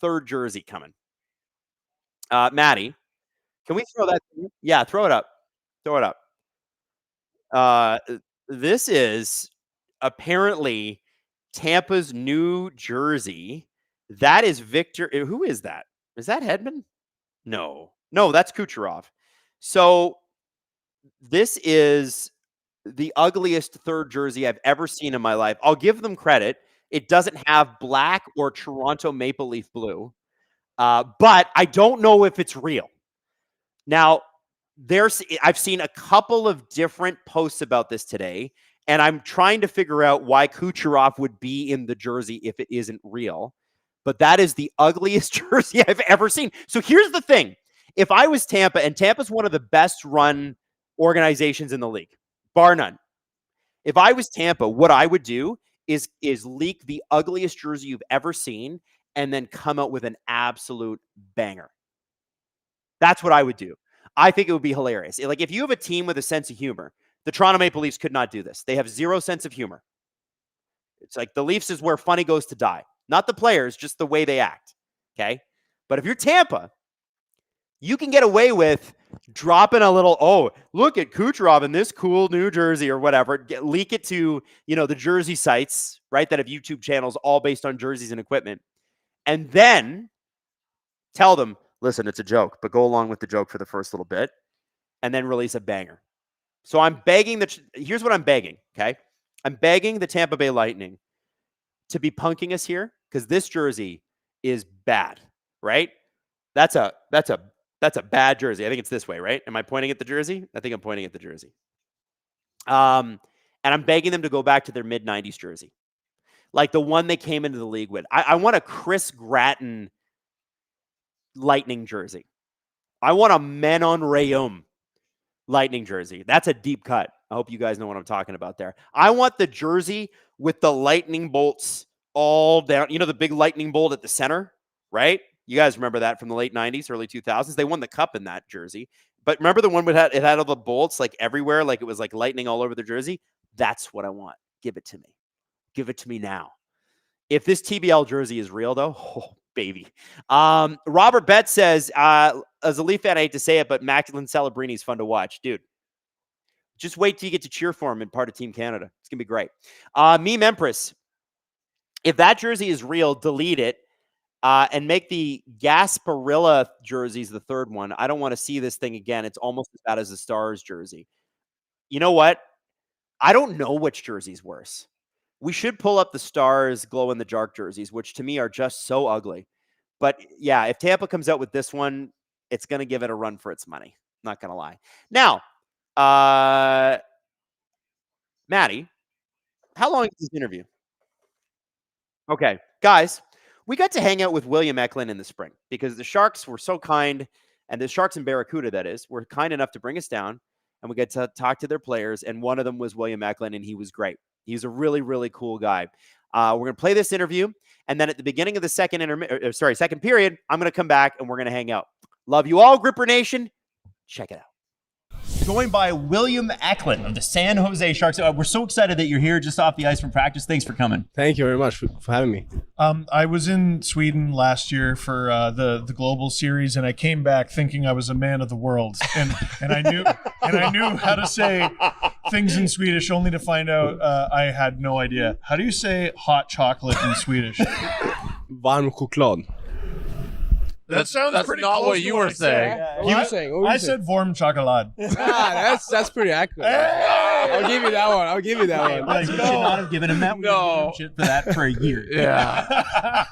third jersey coming. Maddie, can we throw that? Yeah, throw it up. Throw it up. This is apparently Tampa's new jersey. That is Victor. Who is that? Is that Hedman? No, that's Kucherov. So this is the ugliest third jersey I've ever seen in my life. I'll give them credit. It doesn't have black or Toronto Maple Leaf blue, but I don't know if it's real. Now, I've seen a couple of different posts about this today, and I'm trying to figure out why Kucherov would be in the jersey if it isn't real. But that is the ugliest jersey I've ever seen. So here's the thing. If I was Tampa, and Tampa's one of the best run organizations in the league, bar none. If I was Tampa, what I would do is leak the ugliest jersey you've ever seen and then come out with an absolute banger. That's what I would do. I think it would be hilarious. If you have a team with a sense of humor, the Toronto Maple Leafs could not do this. They have zero sense of humor. It's like the Leafs is where funny goes to die. Not the players, just the way they act. Okay? But if you're Tampa, you can get away with dropping a little, oh, look at Kucherov in this cool new jersey or whatever. Leak it to, the jersey sites, right, that have YouTube channels all based on jerseys and equipment. And then tell them, listen, it's a joke, but go along with the joke for the first little bit and then release a banger. So I'm begging here's what I'm begging, okay? I'm begging the Tampa Bay Lightning to be punking us here because this jersey is bad, right? That's a bad jersey. I think it's this way, right? Am I pointing at the jersey? I think I'm pointing at the jersey. And I'm begging them to go back to their mid-90s jersey, like the one they came into the league with. I want a Chris Gratton Lightning jersey. I want a Menon Rayum Lightning jersey. That's a deep cut. I hope you guys know what I'm talking about there. I want the jersey with the lightning bolts all down. The big lightning bolt at the center, right? You guys remember that from the late 90s, early 2000s. They won the cup in that jersey. But remember the one it had all the bolts like everywhere, like it was like lightning all over the jersey? That's what I want. Give it to me. Give it to me now. If this TBL jersey is real, though, oh, baby. Robert Betts says, as a Leaf fan, I hate to say it, but Macklin Celebrini is fun to watch. Dude, just wait till you get to cheer for him in part of Team Canada. It's going to be great. Meme Empress, if that jersey is real, delete it and make the Gasparilla jerseys the third one. I don't want to see this thing again. It's almost as bad as the Stars jersey. You know what? I don't know which jersey's worse. We should pull up the Stars glow-in-the-dark jerseys, which to me are just so ugly. But yeah, if Tampa comes out with this one, it's going to give it a run for its money. Not going to lie. Now, Maddie, how long is this interview? Okay, guys, we got to hang out with William Eklund in the spring because the Sharks were so kind, and the Sharks and Barracuda, that is, were kind enough to bring us down, and we got to talk to their players, and one of them was William Eklund, and he was great. He's a really, really cool guy. We're going to play this interview, and then at the beginning of the second period, I'm going to come back, and we're going to hang out. Love you all, Gripper Nation. Check it out. Joined by William Eklund of the San Jose Sharks. We're so excited that you're here just off the ice from practice. Thanks for coming. Thank you very much for having me. I was in Sweden last year for the Global Series, and I came back thinking I was a man of the world, and I knew how to say things in Swedish, only to find out I had no idea. How do you say hot chocolate in Swedish? Varm choklad. That sounds pretty not close what to you were saying. What were you saying? I said warm chocolate. That's pretty accurate. I'll give you that one. You should not have given him that. No. Shit for that for a year. Yeah.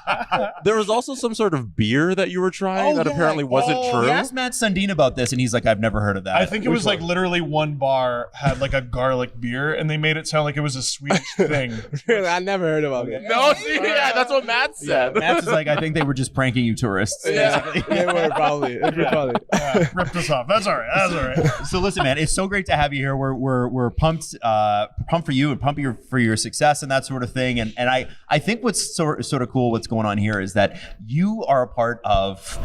There was also some sort of beer that you were trying that apparently wasn't true. We asked Matt Sundin about this, and he's like, I've never heard of that. I think it was like literally one bar had like a garlic beer, and they made it sound like it was a Swedish thing. I never heard about it. No, yeah, that's what Matt said. Matt's is like, I think they were just pranking you tourists. Yeah. They were probably. Yeah, ripped us off. That's all right. So listen, man, it's so great to have you here. We're pumped for you and pumped for your success and that sort of thing. And I think what's sort of cool what's going on here is that you are a part of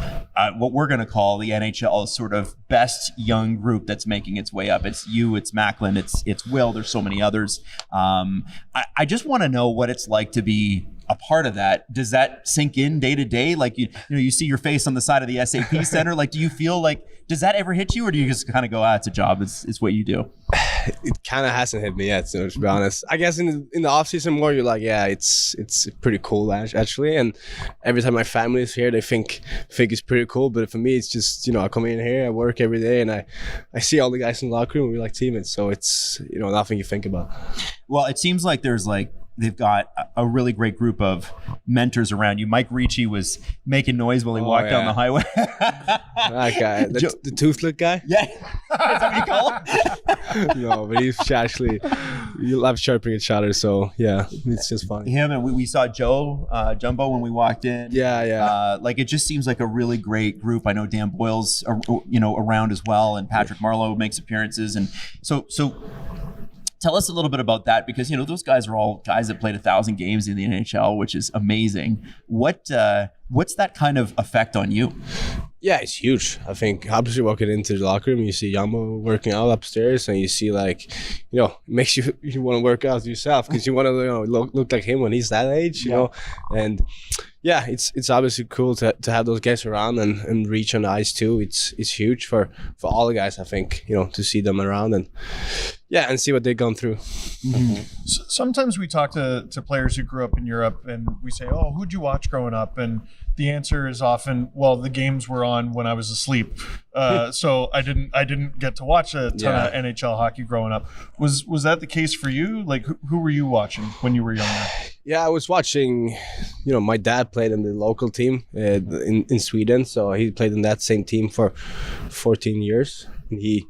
what we're going to call the NHL sort of best young group that's making its way up. It's you, it's Macklin, it's Will. There's so many others. I just want to know what it's like to be a part of that. Does that sink in day to day? Like you see your face on the side of the SAP center. Like, do you feel like, does that ever hit you, or do you just kind of go, it's a job, it's what you do? It kind of hasn't hit me yet, so to be honest. I guess in the off season more, you're like, yeah, it's pretty cool actually. And every time my family is here, they think it's pretty cool. But for me, it's just I come in here, I work every day, and I see all the guys in the locker room. And we're like teammates, so it's nothing you think about. Well, it seems like they've got a really great group of mentors around you. Mike Ricci was making noise while he walked down the highway. That guy, the toothless guy? Yeah. Is that what you call him? No, but he's actually, you love sharpening each other, so yeah, it's just funny. Him, and we saw Jumbo when we walked in. Yeah. Like, it just seems like a really great group. I know Dan Boyle's around as well, and Patrick Marleau makes appearances, and so tell us a little bit about that, because those guys are all guys that played 1,000 games in the NHL, which is amazing. What's that kind of effect on you? Yeah, it's huge. I think obviously walking into the locker room, you see Yamo working out upstairs, and you see it makes you want to work out yourself, because you want to look like him when he's that age, you know. And yeah, it's obviously cool to have those guys around and reach on the ice too. It's huge for all the guys, I think, to see them around and see what they've gone through. Mm-hmm. Sometimes we talk to players who grew up in Europe, and we say, "Oh, who'd you watch growing up?" And the answer is often, "Well, the games were on when I was asleep, so I didn't get to watch a ton of NHL hockey growing up." Was that the case for you? Like, who were you watching when you were younger? Yeah, I was watching. My dad played in the local team in Sweden, so he played in that same team for 14 years. And he,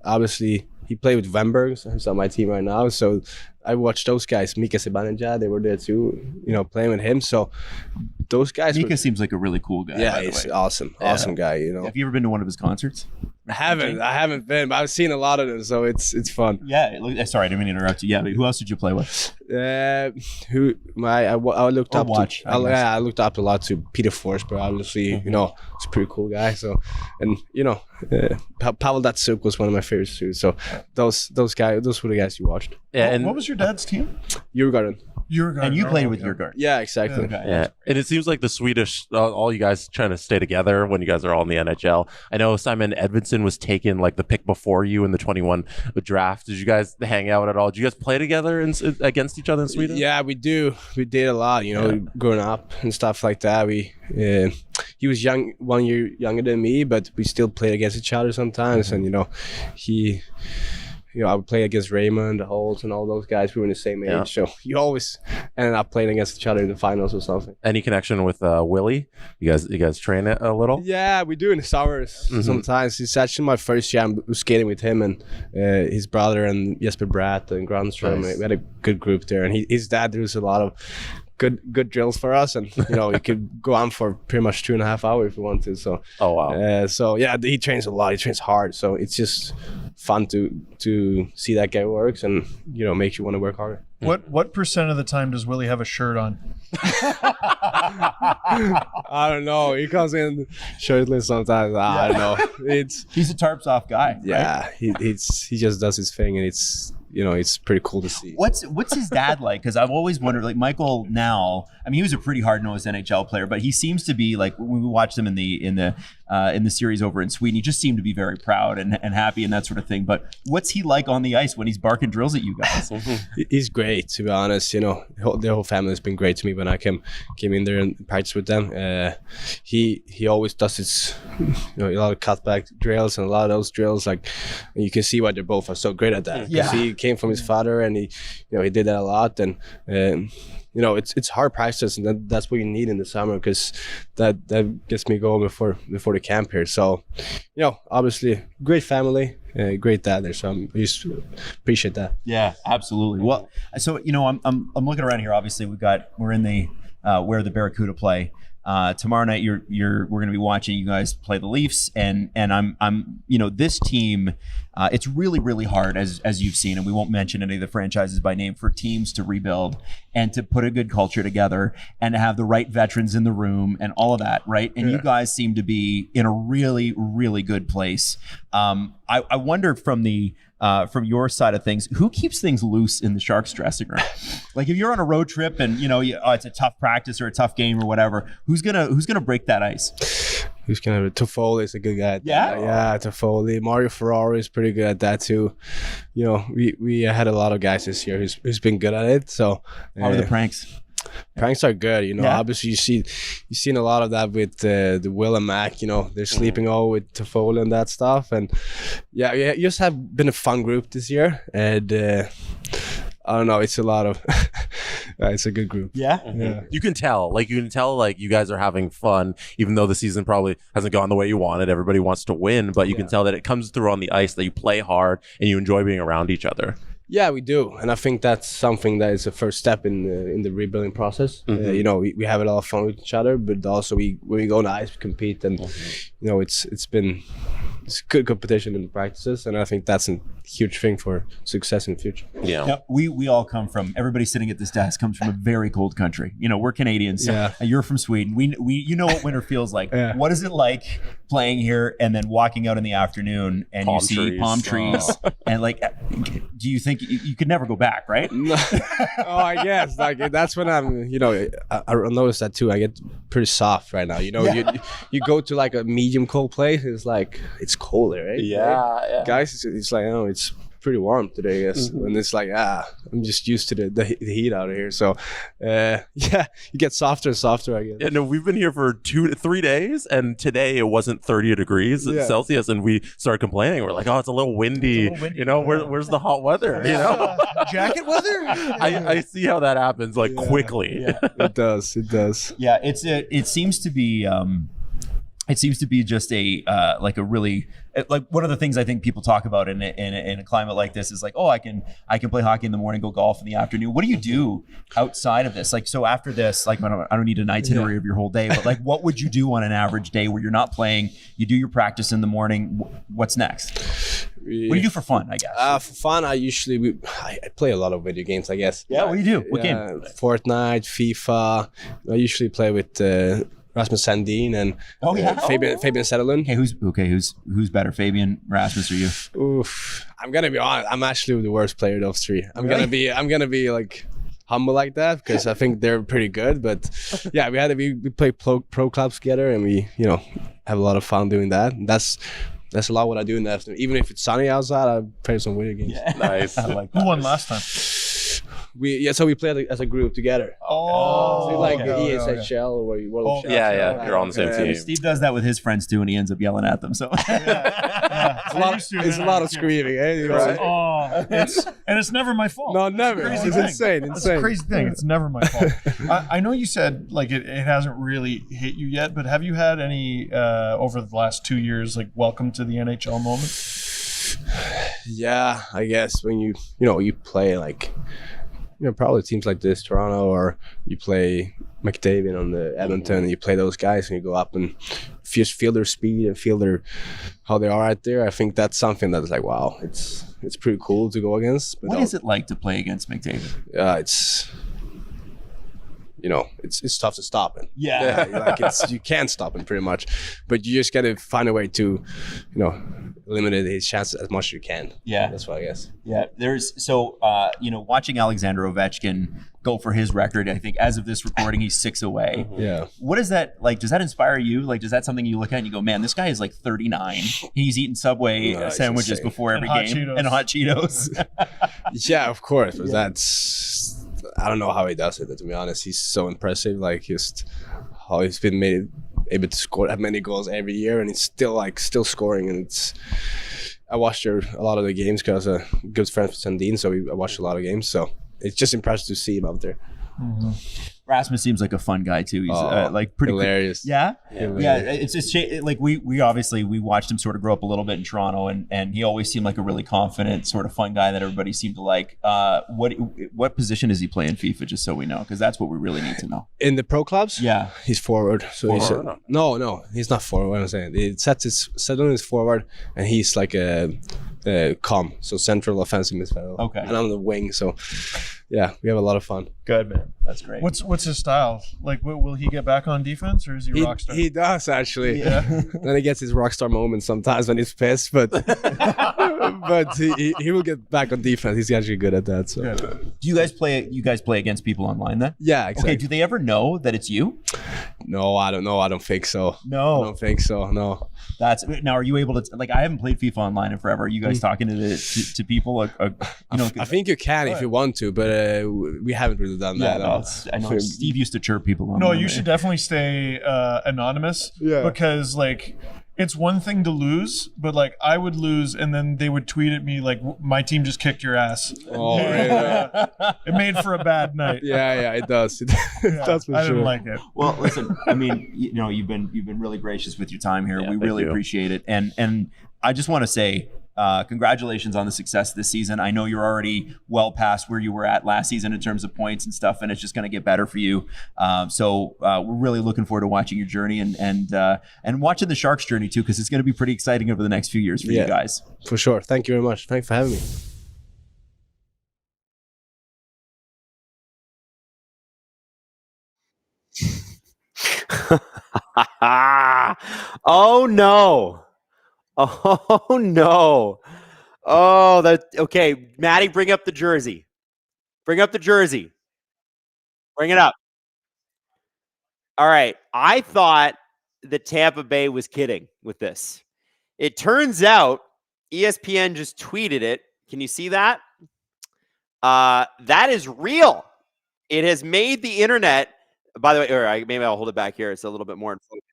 obviously he played with Vemberg, who's on my team right now. So I watched those guys. Mika Zibanejad, they were there too, playing with him. So those guys. Mika seems like a really cool guy. Yeah, he's awesome guy. Have you ever been to one of his concerts? I haven't been, but I've seen a lot of them, so it's fun. Yeah. Sorry, I didn't mean to interrupt you. Yeah, but who else did you play with? I looked up watch, to. I looked up a lot to Peter Forsberg. Obviously, he's a pretty cool guy. So, and Pavel Datsyuk was one of my favorites too. So those guys, those were the guys you watched. Yeah. And what was your dad's team? Djurgården. And you played with Djurgården. Yeah, exactly. Okay. Yeah, and it seems like the Swedish, all you guys trying to stay together when you guys are all in the NHL. I know Simon Edvinsson was taken like the pick before you in the 21 draft. Did you guys hang out at all? Did you guys play together against each other in Sweden? Yeah, we do. We did a lot, growing up and stuff like that. He was 1 year younger than me, but we still played against each other sometimes. And I would play against Raymond, Holt, and all those guys. We were in the same age, so you always ended up playing against each other in the finals or something. Any connection with Willie? You guys train it a little? Yeah, we do in the summers sometimes. It's actually my first year I'm skating with him and his brother and Jesper Bratt and Granström. Nice. We had a good group there, and his dad does a lot of good drills for us, and you could go on for pretty much 2.5 hours if you want to. So so yeah, he trains a lot. He trains hard, so it's just fun to see that guy works, and makes you want to work harder. What percent of the time does Willie have a shirt on? I don't know. He comes in shirtless sometimes. I don't know. He's a tarps off guy. Yeah, right? he just does his thing, and it's pretty cool to see. What's his dad like? Because I've always wondered, like Michael now, I mean, he was a pretty hard-nosed NHL player, but he seems to be like, when we watched him in the series over in Sweden, he just seemed to be very proud and happy and that sort of thing. But what's he like on the ice when he's barking drills at you guys? He's great, to be honest. The whole family has been great to me when I came in there and practice with them. He always does his a lot of cutback drills, and a lot of those drills, like, you can see why they both are so great at that. Yeah. He came from his father, and he did that a lot, and it's hard practice, and that's what you need in the summer, because that gets me going before the camp here. So obviously great family, great dad there, so I just appreciate that. Yeah, absolutely. Well, so I'm looking around here. Obviously we're in the where the Barracuda play. Tomorrow night we're going to be watching you guys play the Leafs, and I'm this team, it's really, really hard, as you've seen, and we won't mention any of the franchises by name, for teams to rebuild and to put a good culture together and to have the right veterans in the room and all of that, right? And you guys seem to be in a really, really good place. I wonder from your side of things, who keeps things loose in the Sharks dressing room? Like, if you're on a road trip and it's a tough practice or a tough game or whatever, who's gonna break that ice? Who's gonna? Toffoli is a good guy. Yeah, Toffoli. Mario Ferrari is pretty good at that too. We had a lot of guys this year who's been good at it. So how are the pranks? Pranks are good, Obviously, you've seen a lot of that with the Will and Mac. They're sleeping all with Toffoli and that stuff, and you just have been a fun group this year, and I don't know, it's a lot of it's a good group. Yeah. You can tell you guys are having fun, even though the season probably hasn't gone the way you wanted. Everybody wants to win, but you can tell that it comes through on the ice, that you play hard and you enjoy being around each other. Yeah, we do, and I think that's something that is the first step in the rebuilding process. We have a lot of fun with each other, but also when we go on the ice, we compete, and it's been it's good competition in the practices, and I think that's a huge thing for success in the future. Yeah. Now, we all come from, everybody sitting at this desk comes from a very cold country. You know, we're Canadians. Yeah. You're from Sweden. We you know what winter feels like. Yeah. What is it like playing here and then walking out in the afternoon and Palm you see trees. palm trees and like, do you think you could never go back, right? No. Oh, I guess like that's when I'm, I noticed that too. I get pretty soft right now. You go to like a medium cold place, it's like it's colder, right? Yeah. Guys, it's like, it's pretty warm today, I guess. And it's like, I'm just used to the heat out of here. So, you get softer and softer, I guess. Yeah, no, we've been here for 2 to 3 days, and today it wasn't 30 degrees Celsius, and we started complaining. We're like, oh, it's a little windy. Where's the hot weather? Jacket weather? I see how that happens quickly. Yeah. It does. Yeah, it seems to be just a really like one of the things I think people talk about in a climate like this is like, oh, I can play hockey in the morning, go golf in the afternoon. What do you do outside of this? Like, so after this, like, I don't need an itinerary of your whole day, but like, what would you do on an average day where you're not playing? You do your practice in the morning. What's next? What do you do for fun, I guess? For fun, I play a lot of video games, I guess. Yeah, what do you do? What game? Fortnite, FIFA. I usually play with Rasmus Sandin and Fabian Zetterlund. Who's better, Fabian, Rasmus, or you? Oof, I'm gonna be honest. I'm actually the worst player of those three. I'm gonna be like humble like that because I think they're pretty good. But yeah, we play pro clubs together and we have a lot of fun doing that. And that's a lot what I do in the afternoon. Even if it's sunny outside, I play some video games. Yeah. Nice. I like Who won last time? So we played as a group together. Oh, So like okay. ESHL or World of Yeah, you're on the same team. Steve does that with his friends too, and he ends up yelling at them. So It's a lot of screaming, eh? Oh, it's never my fault. No, never. Crazy It's thing. insane. That's a crazy thing. It's never my fault. I know you said like it hasn't really hit you yet, but have you had any over the last 2 years like welcome to the NHL moment? Yeah, I guess when you play like probably teams like this, Toronto, or you play McDavid on the Edmonton, and you play those guys, and you go up and just feel their speed and feel how they are out there. I think that's something that's like, wow, it's pretty cool to go against. But what is it like to play against McDavid? It's tough to stop him. Yeah. You can't stop him pretty much, but you just got to find a way to, eliminate his chances as much as you can. Yeah. That's what I guess. Yeah. Watching Alexander Ovechkin go for his record, I think as of this recording, he's 6 away. Yeah. What is that like? Does that inspire you? Like, is that something you look at and you go, man, this guy is like 39. He's eating Subway sandwiches insane. before every And hot game Cheetos. and hot Cheetos. Yeah, of course. But I don't know how he does it, to be honest. He's so impressive. Like, just how he's been able to score that many goals every year, and he's still scoring. And I watched a lot of the games because I'm good friends with Sandin, so I watched a lot of games. So it's just impressive to see him out there. Mm-hmm. Rasmus seems like a fun guy too. He's like pretty hilarious. Yeah. It's just like we obviously watched him sort of grow up a little bit in Toronto, and he always seemed like a really confident, sort of fun guy that everybody seemed to like. What position does he play in FIFA? Just so we know, because that's what we really need to know. In the pro clubs, Yeah. he's forward. So no, he's not forward. What I'm saying, it Sedlund is forward, and he's like a so central offensive midfielder. Okay. And I'm on the wing, so yeah, we have a lot of fun. Good, man. That's great. What's his style? Like, will he get back on defense, or is he rock star? He does actually. Yeah. Then he gets his rock star moments sometimes when he's pissed, but but he will get back on defense. He's actually good at that. So Do you guys play against people online then? yeah, exactly. Okay. Do they ever know that it's you? No, I don't know. I don't think so. No. I don't think so. No. Now, are you able to like? I haven't played FIFA online in forever. Are you guys talking to people? I think you can if you want to, but we haven't really done that. I know Steve used to chirp people. No, online, you right? should definitely stay anonymous. Yeah. Because like, it's one thing to lose, but like I would lose, and then they would tweet at me like, "My team just kicked your ass." Oh, really? It made for a bad night. Yeah, it does. Yeah, That's for I sure. didn't like it. Well, listen. I mean, you've been really gracious with your time here. Yeah, we thank really you. appreciate it, and I just want to say. congratulations on the success this season. I know you're already well past where you were at last season in terms of points and stuff, and it's just going to get better for you. So we're really looking forward to watching your journey and watching the Sharks' journey too, because it's going to be pretty exciting over the next few years for you guys. For sure. Thank you very much. Thanks for having me. Oh no. Oh no. Oh, that okay. Maddie, bring up the jersey. Bring up the jersey. Bring it up. All right. I thought that Tampa Bay was kidding with this. It turns out ESPN just tweeted it. Can you see that? That is real. It has made the internet. By the way, or maybe I'll hold it back here. It's a little bit more in focus.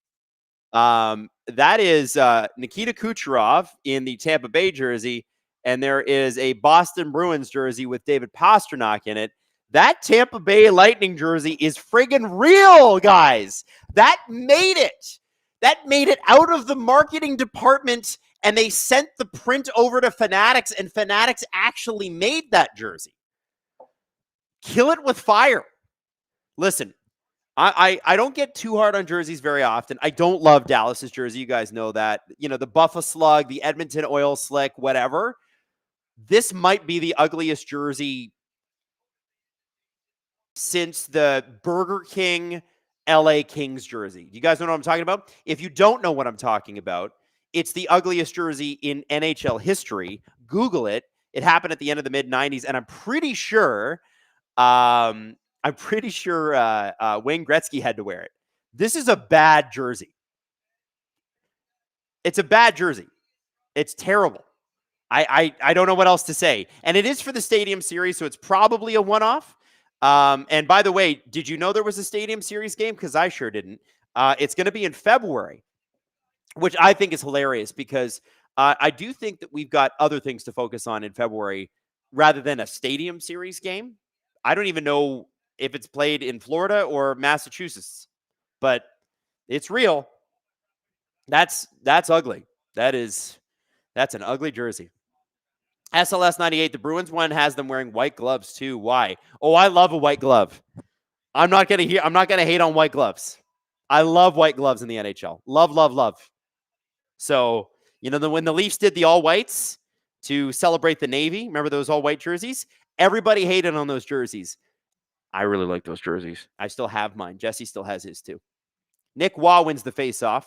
That is Nikita Kucherov in the Tampa Bay jersey, and there is a Boston Bruins jersey with David Pastrnak in it. That Tampa Bay Lightning jersey is friggin' real, guys. That made it. That made it out of the marketing department, and they sent the print over to Fanatics, and Fanatics actually made that jersey. Kill it with fire. Listen, I don't get too hard on jerseys very often. I don't love Dallas's jersey. You guys know that. You know, the Buffalo Slug, the Edmonton Oil Slick, whatever. This might be the ugliest jersey since the Burger King LA Kings jersey. Do you guys know what I'm talking about? If you don't know what I'm talking about, it's the ugliest jersey in NHL history. Google it. It happened at the end of the mid-90s, and I'm pretty sure Wayne Gretzky had to wear it. This is a bad jersey. It's a bad jersey. It's terrible. I don't know what else to say. And it is for the Stadium Series, so it's probably a one-off. And by the way, did you know there was a Stadium Series game? Because I sure didn't. It's going to be in February, which I think is hilarious because I do think that we've got other things to focus on in February rather than a Stadium Series game. I don't even know if it's played in Florida or Massachusetts, but it's real. That's ugly. That's an ugly jersey. SLS 98, the Bruins one has them wearing white gloves too. Why? Oh, I love a white glove. I'm not gonna hate on white gloves. I love white gloves in the NHL. Love, love, love. So, you know, when the Leafs did the all whites to celebrate the Navy, remember those all white jerseys? Everybody hated on those jerseys. I really like those jerseys. I still have mine. Jesse still has his too. Nick Waugh wins the faceoff.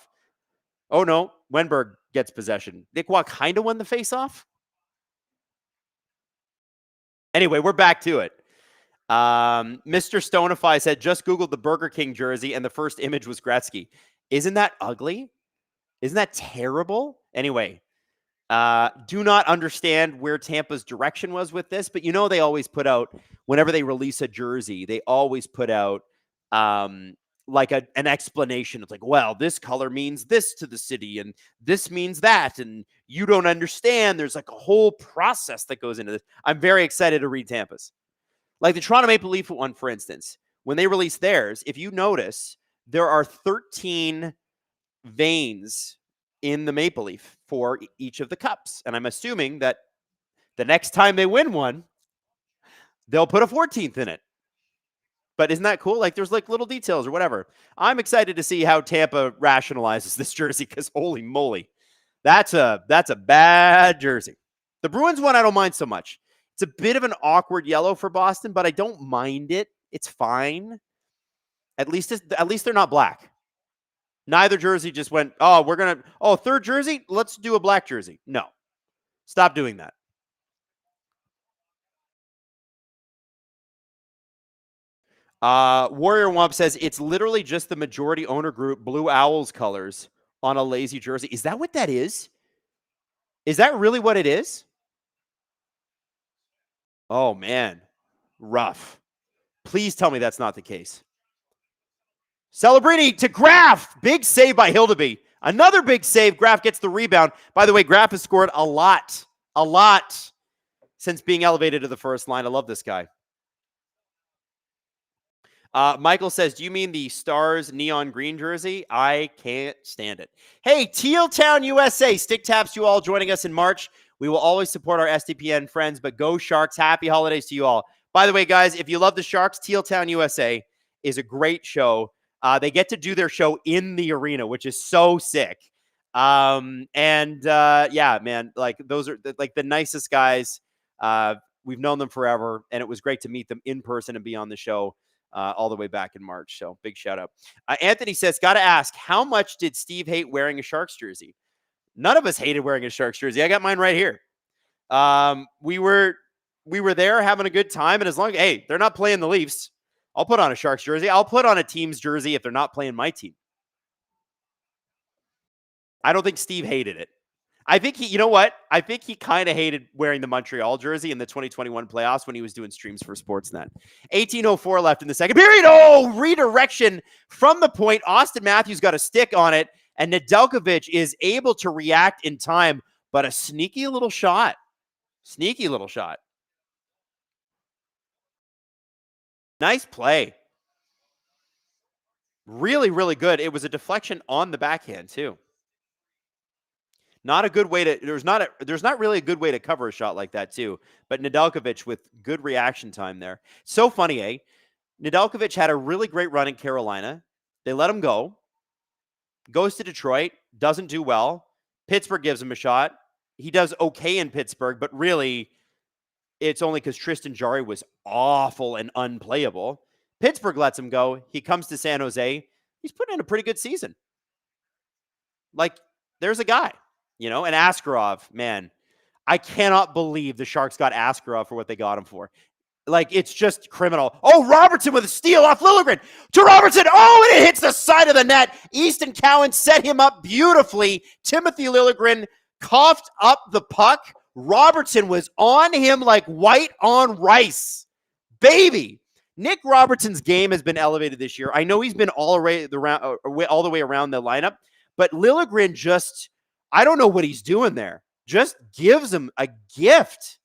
Oh no, Wenberg gets possession. Nick Waugh kind of won the faceoff. Anyway, we're back to it. Mr. Stonify said, just Googled the Burger King jersey and the first image was Gretzky. Isn't that ugly? Isn't that terrible? Anyway, do not understand where Tampa's direction was with this, but you know they always put out, whenever they release a jersey, they always put out like an explanation. It's like, well, this color means this to the city, and this means that, and you don't understand. There's like a whole process that goes into this. I'm very excited to read Tampa's. Like the Toronto Maple Leaf one, for instance, when they released theirs, if you notice, there are 13 veins in the Maple Leaf for each of the cups. And I'm assuming that the next time they win one, they'll put a 14th in it. But isn't that cool? Like there's like little details or whatever. I'm excited to see how Tampa rationalizes this jersey because holy moly, that's a bad jersey. The Bruins one I don't mind so much. It's a bit of an awkward yellow for Boston, but I don't mind it. It's fine. At least they're not black. Neither jersey just went, third jersey, let's do a black jersey. No. Stop doing that. Warrior Wump says it's literally just the majority owner group Blue Owls colors on a lazy jersey. Is that what that is? Is that really what it is? Oh, man. Rough. Please tell me that's not the case. Celebrini to Graf. Big save by Hildeby. Another big save. Graf gets the rebound. By the way, Graf has scored a lot since being elevated to the first line. I love this guy. Michael says, do you mean the Stars neon green jersey? I can't stand it. Hey, Teal Town, USA. Stick taps, you all joining us in March. We will always support our SDPN friends, but go Sharks. Happy holidays to you all. By the way, guys, if you love the Sharks, Teal Town USA is a great show. They get to do their show in the arena, which is so sick. Yeah, man, like those are like the nicest guys. We've known them forever, and it was great to meet them in person and be on the show all the way back in March. So big shout out. Anthony says, got to ask, how much did Steve hate wearing a Sharks jersey? None of us hated wearing a Sharks jersey. I got mine right here. We were there having a good time, and as long as, hey, they're not playing the Leafs, I'll put on a Sharks jersey. I'll put on a team's jersey if they're not playing my team. I don't think Steve hated it. I think he, you know what? I think he kind of hated wearing the Montreal jersey in the 2021 playoffs when he was doing streams for Sportsnet. 18:04 left in the second period. Oh, redirection from the point. Austin Matthews got a stick on it, and Nedeljkovic is able to react in time, but a sneaky little shot. Sneaky little shot. Nice play. Really, really good. It was a deflection on the backhand, too. Not a good way to, there's not really a good way to cover a shot like that, too. But Nedeljkovic with good reaction time there. So funny, eh? Nedeljkovic had a really great run in Carolina. They let him go. Goes to Detroit. Doesn't do well. Pittsburgh gives him a shot. He does okay in Pittsburgh, but really, it's only because Tristan Jarry was awful and unplayable. Pittsburgh lets him go. He comes to San Jose. He's putting in a pretty good season. Like, there's a guy. You know, and Askarov, man, I cannot believe the Sharks got Askarov for what they got him for. Like, it's just criminal. Oh, Robertson with a steal off Liljegren to Robertson. Oh, and it hits the side of the net. Easton Cowan set him up beautifully. Timothy Liljegren coughed up the puck. Robertson was on him like white on rice. Baby. Nick Robertson's game has been elevated this year. I know he's been all the way around the lineup, but Liljegren just, I don't know what he's doing there. Just gives him a gift.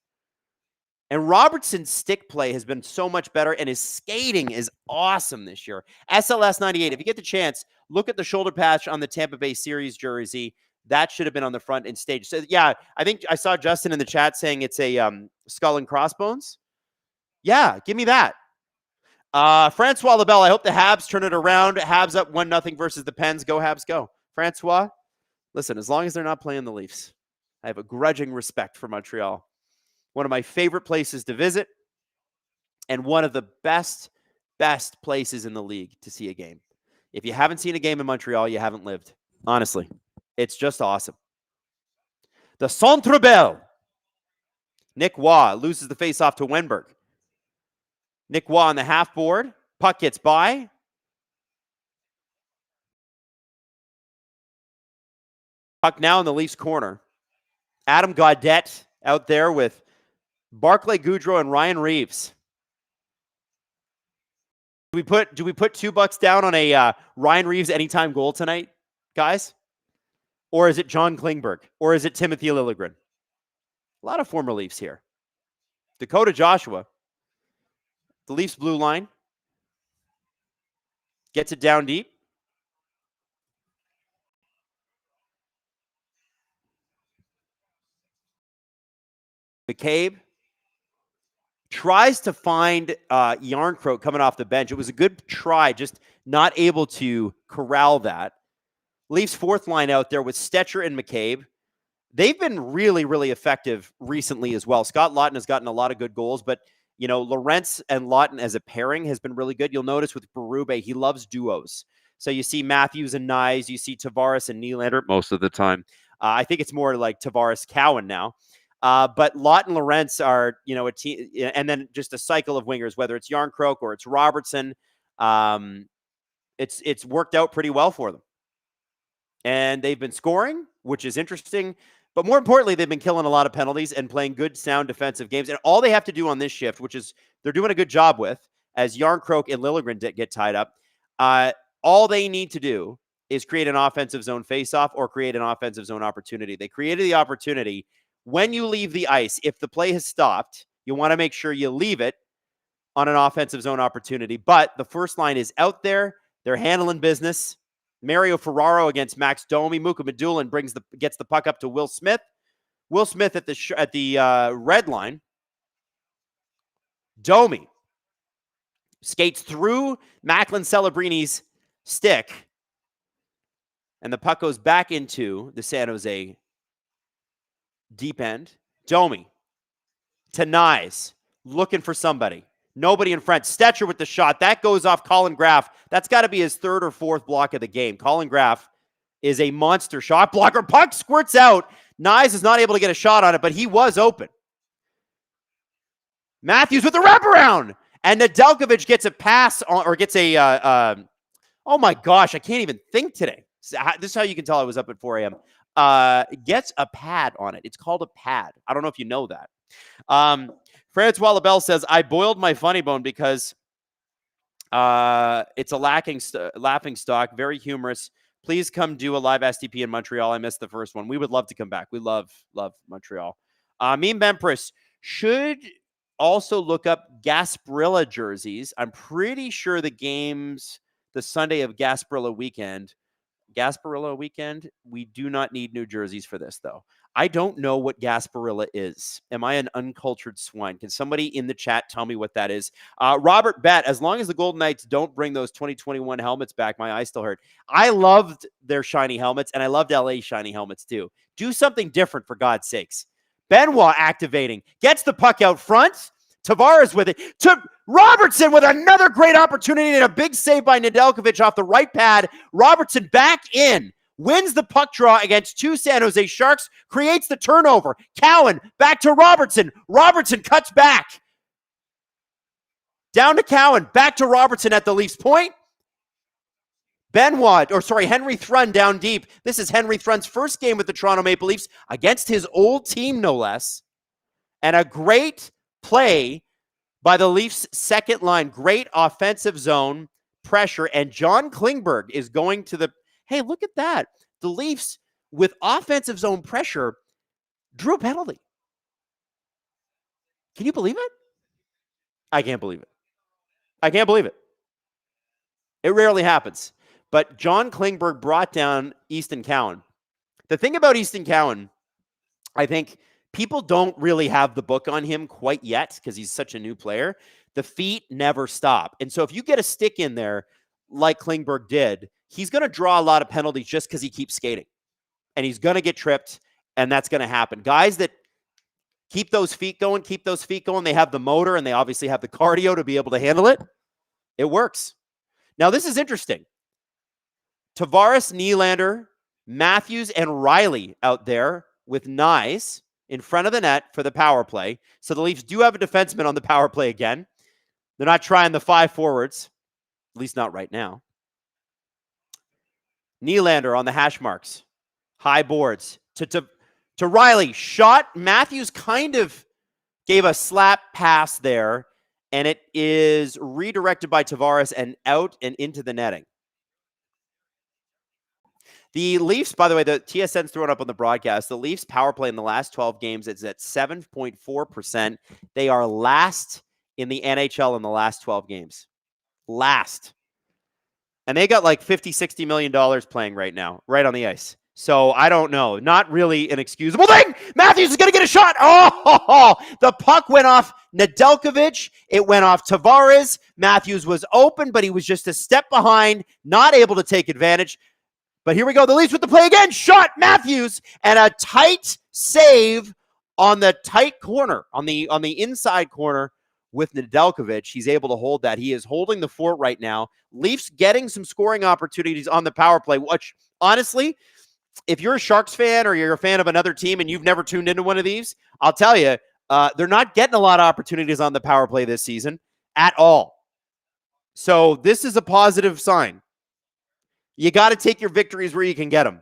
And Robertson's stick play has been so much better, and his skating is awesome this year. SLS 98, if you get the chance, look at the shoulder patch on the Tampa Bay Series jersey. That should have been on the front and stage. So, yeah, I think I saw Justin in the chat saying it's a skull and crossbones. Yeah, give me that. Francois Labelle, I hope the Habs turn it around. Habs up 1-0 versus the Pens. Go Habs, go. Francois, listen, as long as they're not playing the Leafs, I have a grudging respect for Montreal. One of my favorite places to visit and one of the best places in the league to see a game. If you haven't seen a game in Montreal, you haven't lived. Honestly, it's just awesome. The Centre Bell. Nick Waugh loses the faceoff to Wenberg. Nick Waugh on the half board. Puck gets by. Puck now in the Leafs corner. Adam Gaudette out there with Barclay Goodrow and Ryan Reaves. Do we put $2 down on a Ryan Reaves anytime goal tonight, guys? Or is it John Klingberg? Or is it Timothy Liljegren? A lot of former Leafs here. Dakota Joshua. The Leafs blue line. Gets it down deep. McCabe tries to find Yarncroke coming off the bench. It was a good try, just not able to corral that. Leafs fourth line out there with Stetcher and McCabe. They've been really, really effective recently as well. Scott Laughton has gotten a lot of good goals, but you know, Lorentz and Laughton as a pairing has been really good. You'll notice with Berube, he loves duos. So you see Matthews and Nyes, you see Tavares and Nylander most of the time. I think it's more like Tavares Cowan now. But Lott and Lorentz are, you know, a team, and then just a cycle of wingers, whether it's Yarncroke or it's Robertson. It's worked out pretty well for them. And they've been scoring, which is interesting. But more importantly, they've been killing a lot of penalties and playing good, sound defensive games. And all they have to do on this shift, which is they're doing a good job with, as Yarncroke and Liljegren get tied up, all they need to do is create an offensive zone faceoff or create an offensive zone opportunity. They created the opportunity. When you leave the ice, if the play has stopped, you want to make sure you leave it on an offensive zone opportunity. But the first line is out there. They're handling business. Mario Ferraro against Max Domi. Muka Medulin gets the puck up to Will Smith. Will Smith at the red line. Domi skates through Macklin Celebrini's stick, and the puck goes back into the San Jose deep end. Domi to Nyes, looking for somebody. Nobody in front. Stetcher with the shot. That goes off Colin Graff. That's got to be his third or fourth block of the game. Colin Graff is a monster shot blocker. Puck squirts out. Nyes is not able to get a shot on it, but he was open. Matthews with the wraparound. And Nedeljkovic gets a pass on, or gets a, oh my gosh, I can't even think today. This is how you can tell I was up at 4 a.m. Gets a pad on it. It's called a pad. I don't know if you know that. Francois Labelle says, I boiled my funny bone because it's a laughing stock. Very humorous. Please come do a live STP in Montreal. I missed the first one. We would love to come back. We love Montreal. Meme Empress should also look up Gasparilla jerseys. I'm pretty sure the Sunday of Gasparilla weekend, we do not need new jerseys for this, though. I don't know what Gasparilla is. Am I an uncultured swine? Can somebody in the chat tell me what that is? Robert Bet, as long as the Golden Knights don't bring those 2021 helmets back, my eye still hurt. I loved their shiny helmets, and I loved LA's shiny helmets too. Do something different, for God's sakes. Benoit activating. Gets the puck out front. Tavares with it. To Robertson with another great opportunity and a big save by Nedeljkovic off the right pad. Robertson back in. Wins the puck draw against two San Jose Sharks. Creates the turnover. Cowan back to Robertson. Robertson cuts back. Down to Cowan. Back to Robertson at the Leafs point. Henry Thrun down deep. This is Henry Thrun's first game with the Toronto Maple Leafs against his old team, no less. And a great play by the Leafs' second line. Great offensive zone pressure. And John Klingberg is going to the... Hey, look at that. The Leafs, with offensive zone pressure, drew a penalty. Can you believe it? I can't believe it. I can't believe it. It rarely happens. But John Klingberg brought down Easton Cowan. The thing about Easton Cowan, I think people don't really have the book on him quite yet because he's such a new player. The feet never stop. And so if you get a stick in there like Klingberg did, he's going to draw a lot of penalties just because he keeps skating. And he's going to get tripped, and that's going to happen. Guys that keep those feet going, they have the motor, and they obviously have the cardio to be able to handle it. It works. Now, this is interesting. Tavares, Nylander, Matthews, and Riley out there with Nyes in front of the net for the power play. So the Leafs do have a defenseman on the power play again. They're not trying the 5 forwards, at least not right now. Nylander on the hash marks. High boards. To Riley. Shot. Matthews kind of gave a slap pass there, and it is redirected by Tavares and out and into the netting. The Leafs, by the way, the TSN's thrown up on the broadcast. The Leafs power play in the last 12 games is at 7.4%. They are last in the NHL in the last 12 games. Last. And they got like $50-60 million playing right now, right on the ice. So I don't know. Not really an excusable thing. Matthews is going to get a shot. Oh, the puck went off Nedeljkovic. It went off Tavares. Matthews was open, but he was just a step behind, not able to take advantage. But here we go. The Leafs with the play again. Shot Matthews and a tight save on the tight corner, on the inside corner with Nedeljkovic. He's able to hold that. He is holding the fort right now. Leafs getting some scoring opportunities on the power play, which honestly, if you're a Sharks fan or you're a fan of another team and you've never tuned into one of these, I'll tell you, they're not getting a lot of opportunities on the power play this season at all. So this is a positive sign. You got to take your victories where you can get them.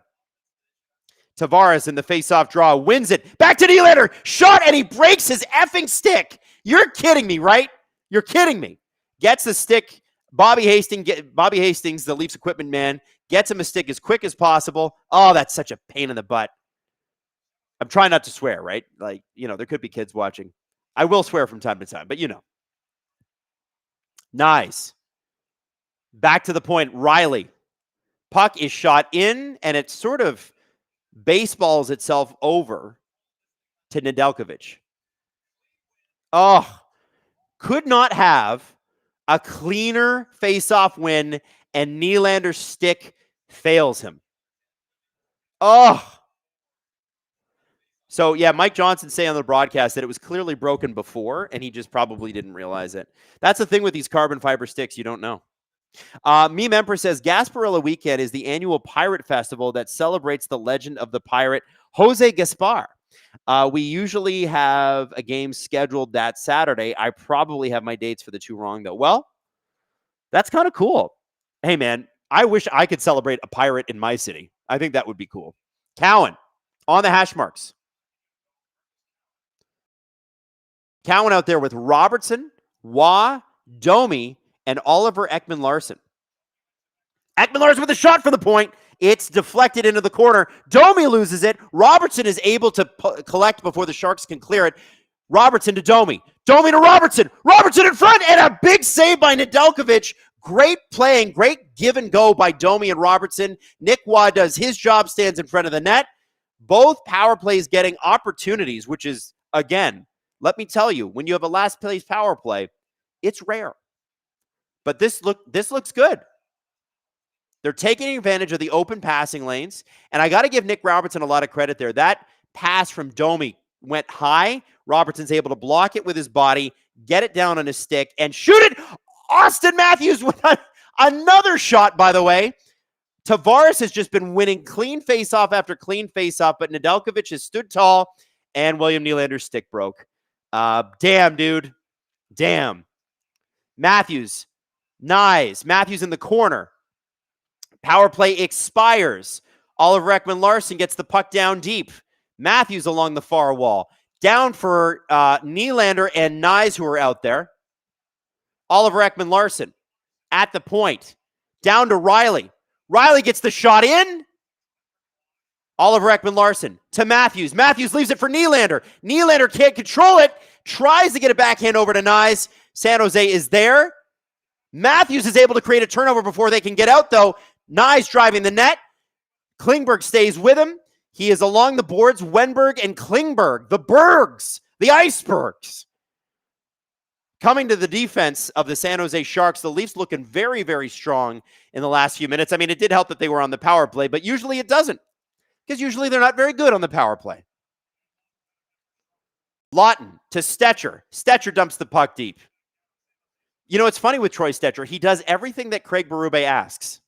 Tavares in the face-off draw wins it. Back to Nylander. Shot, and he breaks his effing stick. You're kidding me, right? You're kidding me. Gets the stick. Bobby Hastings, the Leafs equipment man, gets him a stick as quick as possible. Oh, that's such a pain in the butt. I'm trying not to swear, right? Like, there could be kids watching. I will swear from time to time, but Nice. Back to the point. Riley. Puck is shot in, and it sort of baseballs itself over to Nedeljkovic. Oh, could not have a cleaner face-off win, and Nylander's stick fails him. Oh. So, yeah, Mike Johnson saying on the broadcast that it was clearly broken before, and he just probably didn't realize it. That's the thing with these carbon fiber sticks. You don't know. Meme Emperor says, Gasparilla Weekend is the annual pirate festival that celebrates the legend of the pirate Jose Gaspar. We usually have a game scheduled that Saturday. I probably have my dates for the two wrong, though. Well, that's kind of cool. Hey, man, I wish I could celebrate a pirate in my city. I think that would be cool. Cowan, on the hash marks. Cowan out there with Robertson, Waugh, Domi, and Oliver Ekman-Larsson. Ekman-Larsson with a shot for the point. It's deflected into the corner. Domi loses it. Robertson is able to collect before the Sharks can clear it. Robertson to Domi. Domi to Robertson. Robertson in front, and a big save by Nedeljkovic. Great playing, great give and go by Domi and Robertson. Nick Waugh does his job, stands in front of the net. Both power plays getting opportunities, which is, again, let me tell you, when you have a last place power play, it's rare. But this looks good. They're taking advantage of the open passing lanes. And I got to give Nick Robertson a lot of credit there. That pass from Domi went high. Robertson's able to block it with his body, get it down on his stick, and shoot it. Austin Matthews with another shot, by the way. Tavares has just been winning clean face-off after clean face-off, but Nedeljkovic has stood tall, and William Nylander's stick broke. Damn, dude. Damn. Matthews. Nyes. Matthews in the corner. Power play expires. Oliver Ekman-Larsson gets the puck down deep. Matthews along the far wall. Down for Nylander and Nyes, who are out there. Oliver Ekman-Larsson at the point. Down to Riley. Riley gets the shot in. Oliver Ekman-Larsson to Matthews. Matthews leaves it for Nylander. Nylander can't control it. Tries to get a backhand over to Nyes. San Jose is there. Matthews is able to create a turnover before they can get out, though. Nyes driving the net. Klingberg stays with him. He is along the boards. Wenberg and Klingberg. The Bergs. The Icebergs. Coming to the defense of the San Jose Sharks, the Leafs looking very, very strong in the last few minutes. I mean, it did help that they were on the power play, but usually it doesn't. Because usually they're not very good on the power play. Lawton to Stetcher. Stetcher dumps the puck deep. You know, it's funny with Troy Stetcher. He does everything that Craig Berube asks.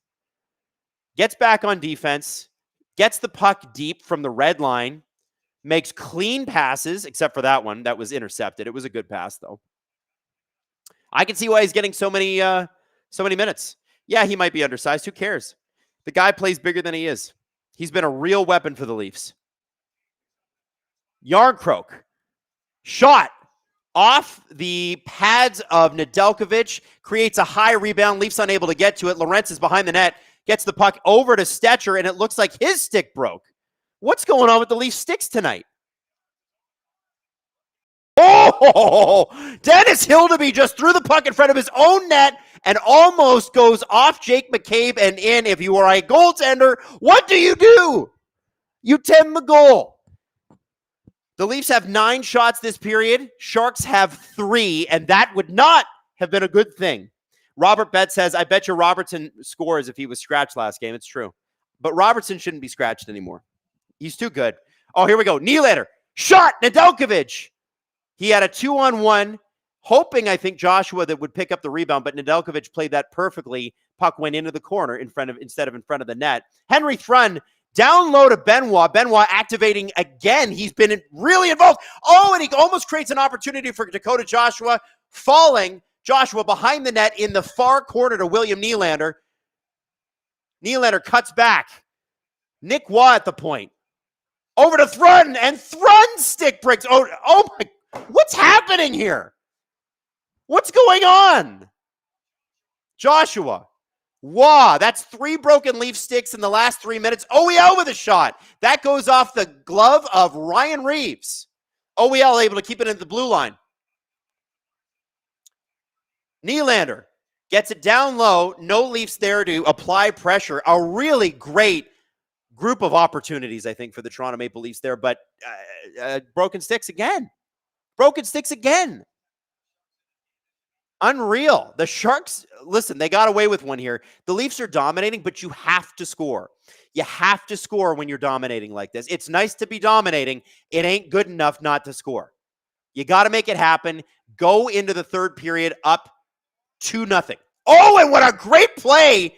Gets back on defense. Gets the puck deep from the red line. Makes clean passes, except for that one. That was intercepted. It was a good pass, though. I can see why he's getting so many minutes. Yeah, he might be undersized. Who cares? The guy plays bigger than he is. He's been a real weapon for the Leafs. Yarncroke. Shot off the pads of Nedeljkovic. Creates a high rebound. Leafs unable to get to it. Lorentz is behind the net. Gets the puck over to Stetcher, and it looks like his stick broke. What's going on with the Leafs sticks tonight? Oh, Dennis Hildeby just threw the puck in front of his own net and almost goes off Jake McCabe and in. If you are a goaltender, what do? You tend the goal. The Leafs have 9 shots this period. Sharks have 3, and that would not have been a good thing. Robert Betts says, I bet you Robertson scores if he was scratched last game. It's true. But Robertson shouldn't be scratched anymore. He's too good. Oh, here we go. Nylander. Shot. Nedeljkovic. He had a 2-on-1, hoping, I think, Joshua that would pick up the rebound, but Nedeljkovic played that perfectly. Puck went into the corner instead of in front of the net. Henry Thrun down low to Benoit. Benoit activating again. He's been really involved. Oh, and he almost creates an opportunity for Dakota Joshua. Falling. Joshua behind the net in the far corner to William Nylander. Nylander cuts back. Nick Waugh at the point. Over to Thrun, and Thrun's stick breaks. Oh my. What's happening here? What's going on? Joshua. Waugh. That's 3 broken Leaf sticks in the last 3 minutes. OEL with a shot. That goes off the glove of Ryan Reaves. OEL able to keep it in the blue line. Nylander gets it down low. No Leafs there to apply pressure. A really great group of opportunities, I think, for the Toronto Maple Leafs there. But broken sticks again. Broken sticks again. Unreal. The Sharks, listen, they got away with one here. The Leafs are dominating, but you have to score. You have to score when you're dominating like this. It's nice to be dominating. It ain't good enough not to score. You got to make it happen. Go into the third period up 2-0. Oh, and what a great play.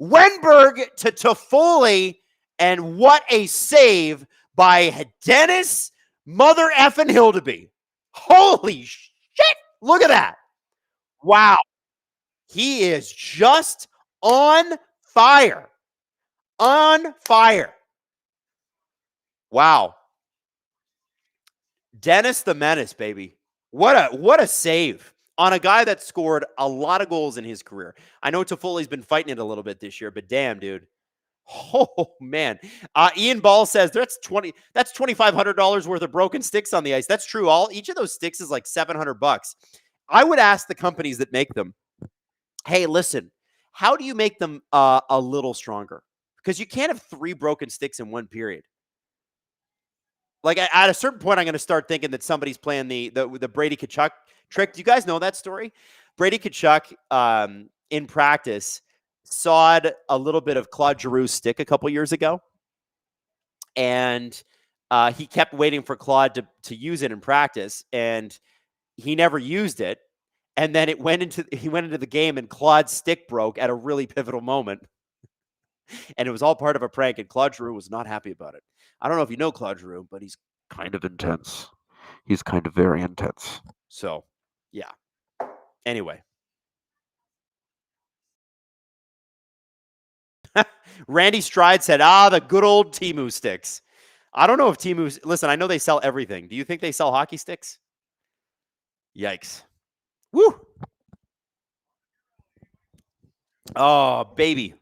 Wenberg to Toffoli, and what a save by Dennis Mother effing Hildeby. Holy shit. Look at that. Wow. He is just on fire. On fire. Wow. Dennis the Menace, baby. What a save on a guy that scored a lot of goals in his career. I know Toffoli's been fighting it a little bit this year, but damn, dude. Oh man. Ian Ball says that's $2,500 worth of broken sticks on the ice. That's true. Each of those sticks is like $700. I would ask the companies that make them, hey, listen, how do you make them a little stronger? Because you can't have 3 broken sticks in one period. Like at a certain point, I'm going to start thinking that somebody's playing the Brady Tkachuk trick. Do you guys know that story? Brady Tkachuk in practice sawed a little bit of Claude Giroux's stick a couple years ago, and he kept waiting for Claude to use it in practice, and he never used it. And then he went into the game, and Claude's stick broke at a really pivotal moment. And it was all part of a prank, and Claude Giroux was not happy about it. I don't know if you know Claude Giroux, but he's kind of intense. He's kind of very intense. So, yeah. Anyway. Randy Stride said, the good old Temu sticks. I don't know if Temu... Listen, I know they sell everything. Do you think they sell hockey sticks? Yikes. Woo! Oh, baby.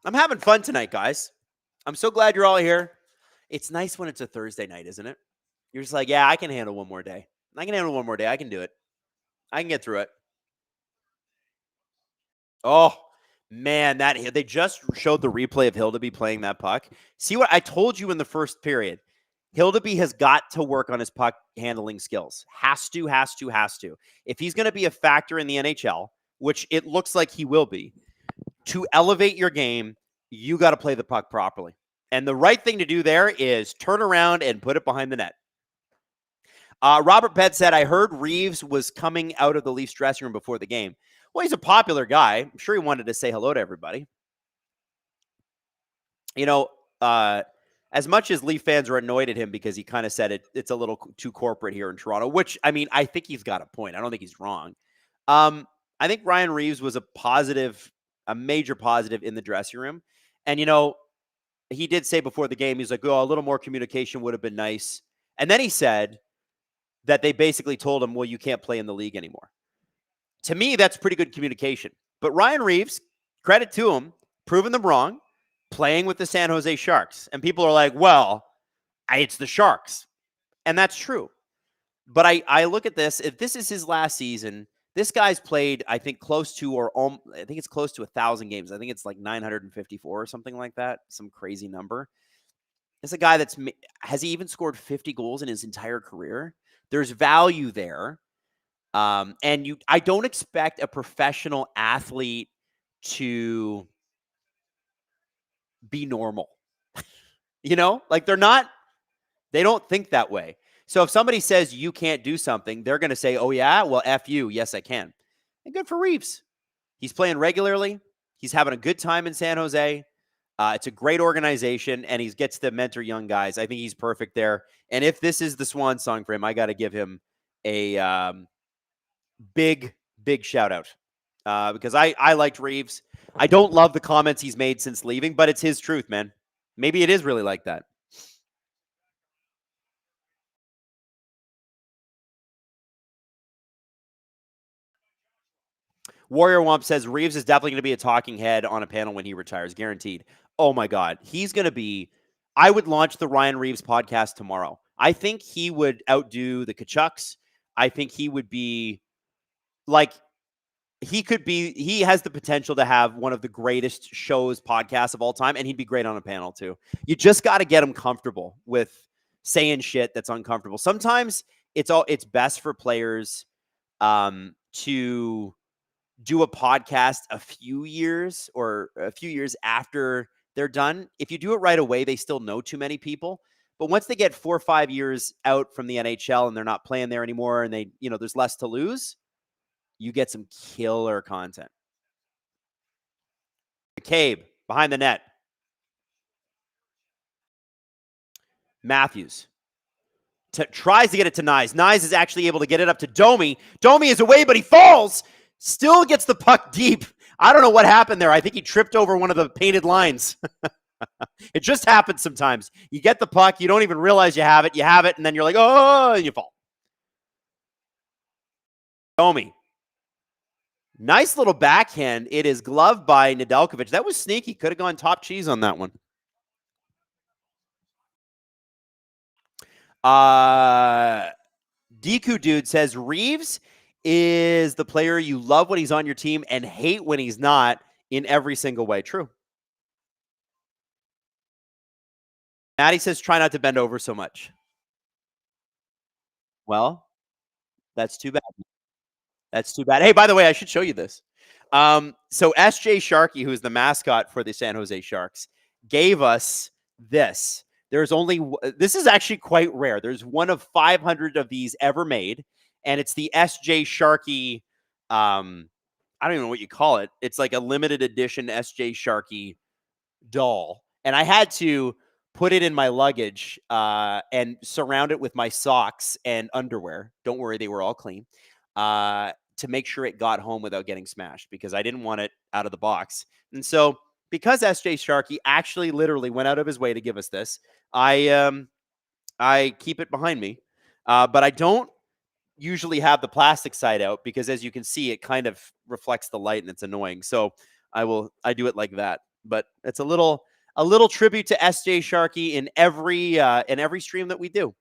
I'm having fun tonight, guys. I'm so glad you're all here. It's nice when it's a Thursday night, isn't it? You're just like, yeah, I can handle one more day. I can handle one more day. I can do it. I can get through it. Oh, man, they just showed the replay of Hildeby playing that puck. See what I told you in the first period? Hildeby has got to work on his puck handling skills. Has to. If he's going to be a factor in the NHL, which it looks like he will be, to elevate your game, you got to play the puck properly. And the right thing to do there is turn around and put it behind the net. Robert Pett said, I heard Reaves was coming out of the Leafs dressing room before the game. Well, he's a popular guy. I'm sure he wanted to say hello to everybody. You know, as much as Leaf fans are annoyed at him because he kind of said it's a little too corporate here in Toronto, which, I mean, I think he's got a point. I don't think he's wrong. I think Ryan Reaves was a major positive in the dressing room. And, you know, he did say before the game, he's like, a little more communication would have been nice. And then he said that they basically told him, well, you can't play in the league anymore. To me, that's pretty good communication. But Ryan Reaves, credit to him, proving them wrong, playing with the San Jose Sharks. And people are like, well, it's the Sharks. And that's true. But I look at this. If this is his last season, this guy's played, I think, close to 1,000 games. I think it's like 954 or something like that. Some crazy number. It's a guy has he even scored 50 goals in his entire career? There's value there. I don't expect a professional athlete to be normal. You know, like they don't think that way. So if somebody says you can't do something, they're going to say, oh yeah, well, F you. Yes, I can. And good for Reaves. He's playing regularly. He's having a good time in San Jose. It's a great organization, and he gets to mentor young guys. I think he's perfect there. And if this is the swan song for him, I got to give him a big shout out because I liked Reaves. I don't love the comments he's made since leaving, but it's his truth, man. Maybe it is really like that. Warrior Womp says Reaves is definitely going to be a talking head on a panel when he retires, guaranteed. Oh my God. He's going to be, I would launch the Ryan Reaves podcast tomorrow. I think he would outdo the Tkachuks. I think he would be like, he has the potential to have one of the greatest shows, podcasts of all time, and he'd be great on a panel too. You just got to get him comfortable with saying shit that's uncomfortable. Sometimes it's best for players to do a podcast a few years after they're done. If you do it right away, they still know too many people. But once they get 4 or 5 years out from the NHL and they're not playing there anymore and there's less to lose, you get some killer content. McCabe behind the net. Matthews tries to get it to Nyes. Nyes is actually able to get it up to Domi. Domi is away, but he falls. Still gets the puck deep. I don't know what happened there. I think he tripped over one of the painted lines. It just happens sometimes. You get the puck, you don't even realize you have it. You have it, and then you're like, oh, and you fall. Domi. Nice little backhand. It is gloved by Nedeljkovic. That was sneaky. Could have gone top cheese on that one. Deku Dude says, Reaves is the player you love when he's on your team and hate when he's not in every single way. True. Maddie says, try not to bend over so much. Well, that's too bad. That's too bad. Hey, by the way, I should show you this. So SJ Sharkey, who's the mascot for the San Jose Sharks, gave us this. This is actually quite rare. There's one of 500 of these ever made, and it's the SJ Sharkey. I don't even know what you call it. It's like a limited edition SJ Sharkey doll, and I had to put it in my luggage and surround it with my socks and underwear. Don't worry, they were all clean. To make sure it got home without getting smashed, because I didn't want it out of the box. And so, because SJ Sharkey actually literally went out of his way to give us this, I keep it behind me. But I don't usually have the plastic side out because, as you can see, it kind of reflects the light and it's annoying. So I do it like that. But it's a little tribute to SJ Sharkey in every stream that we do.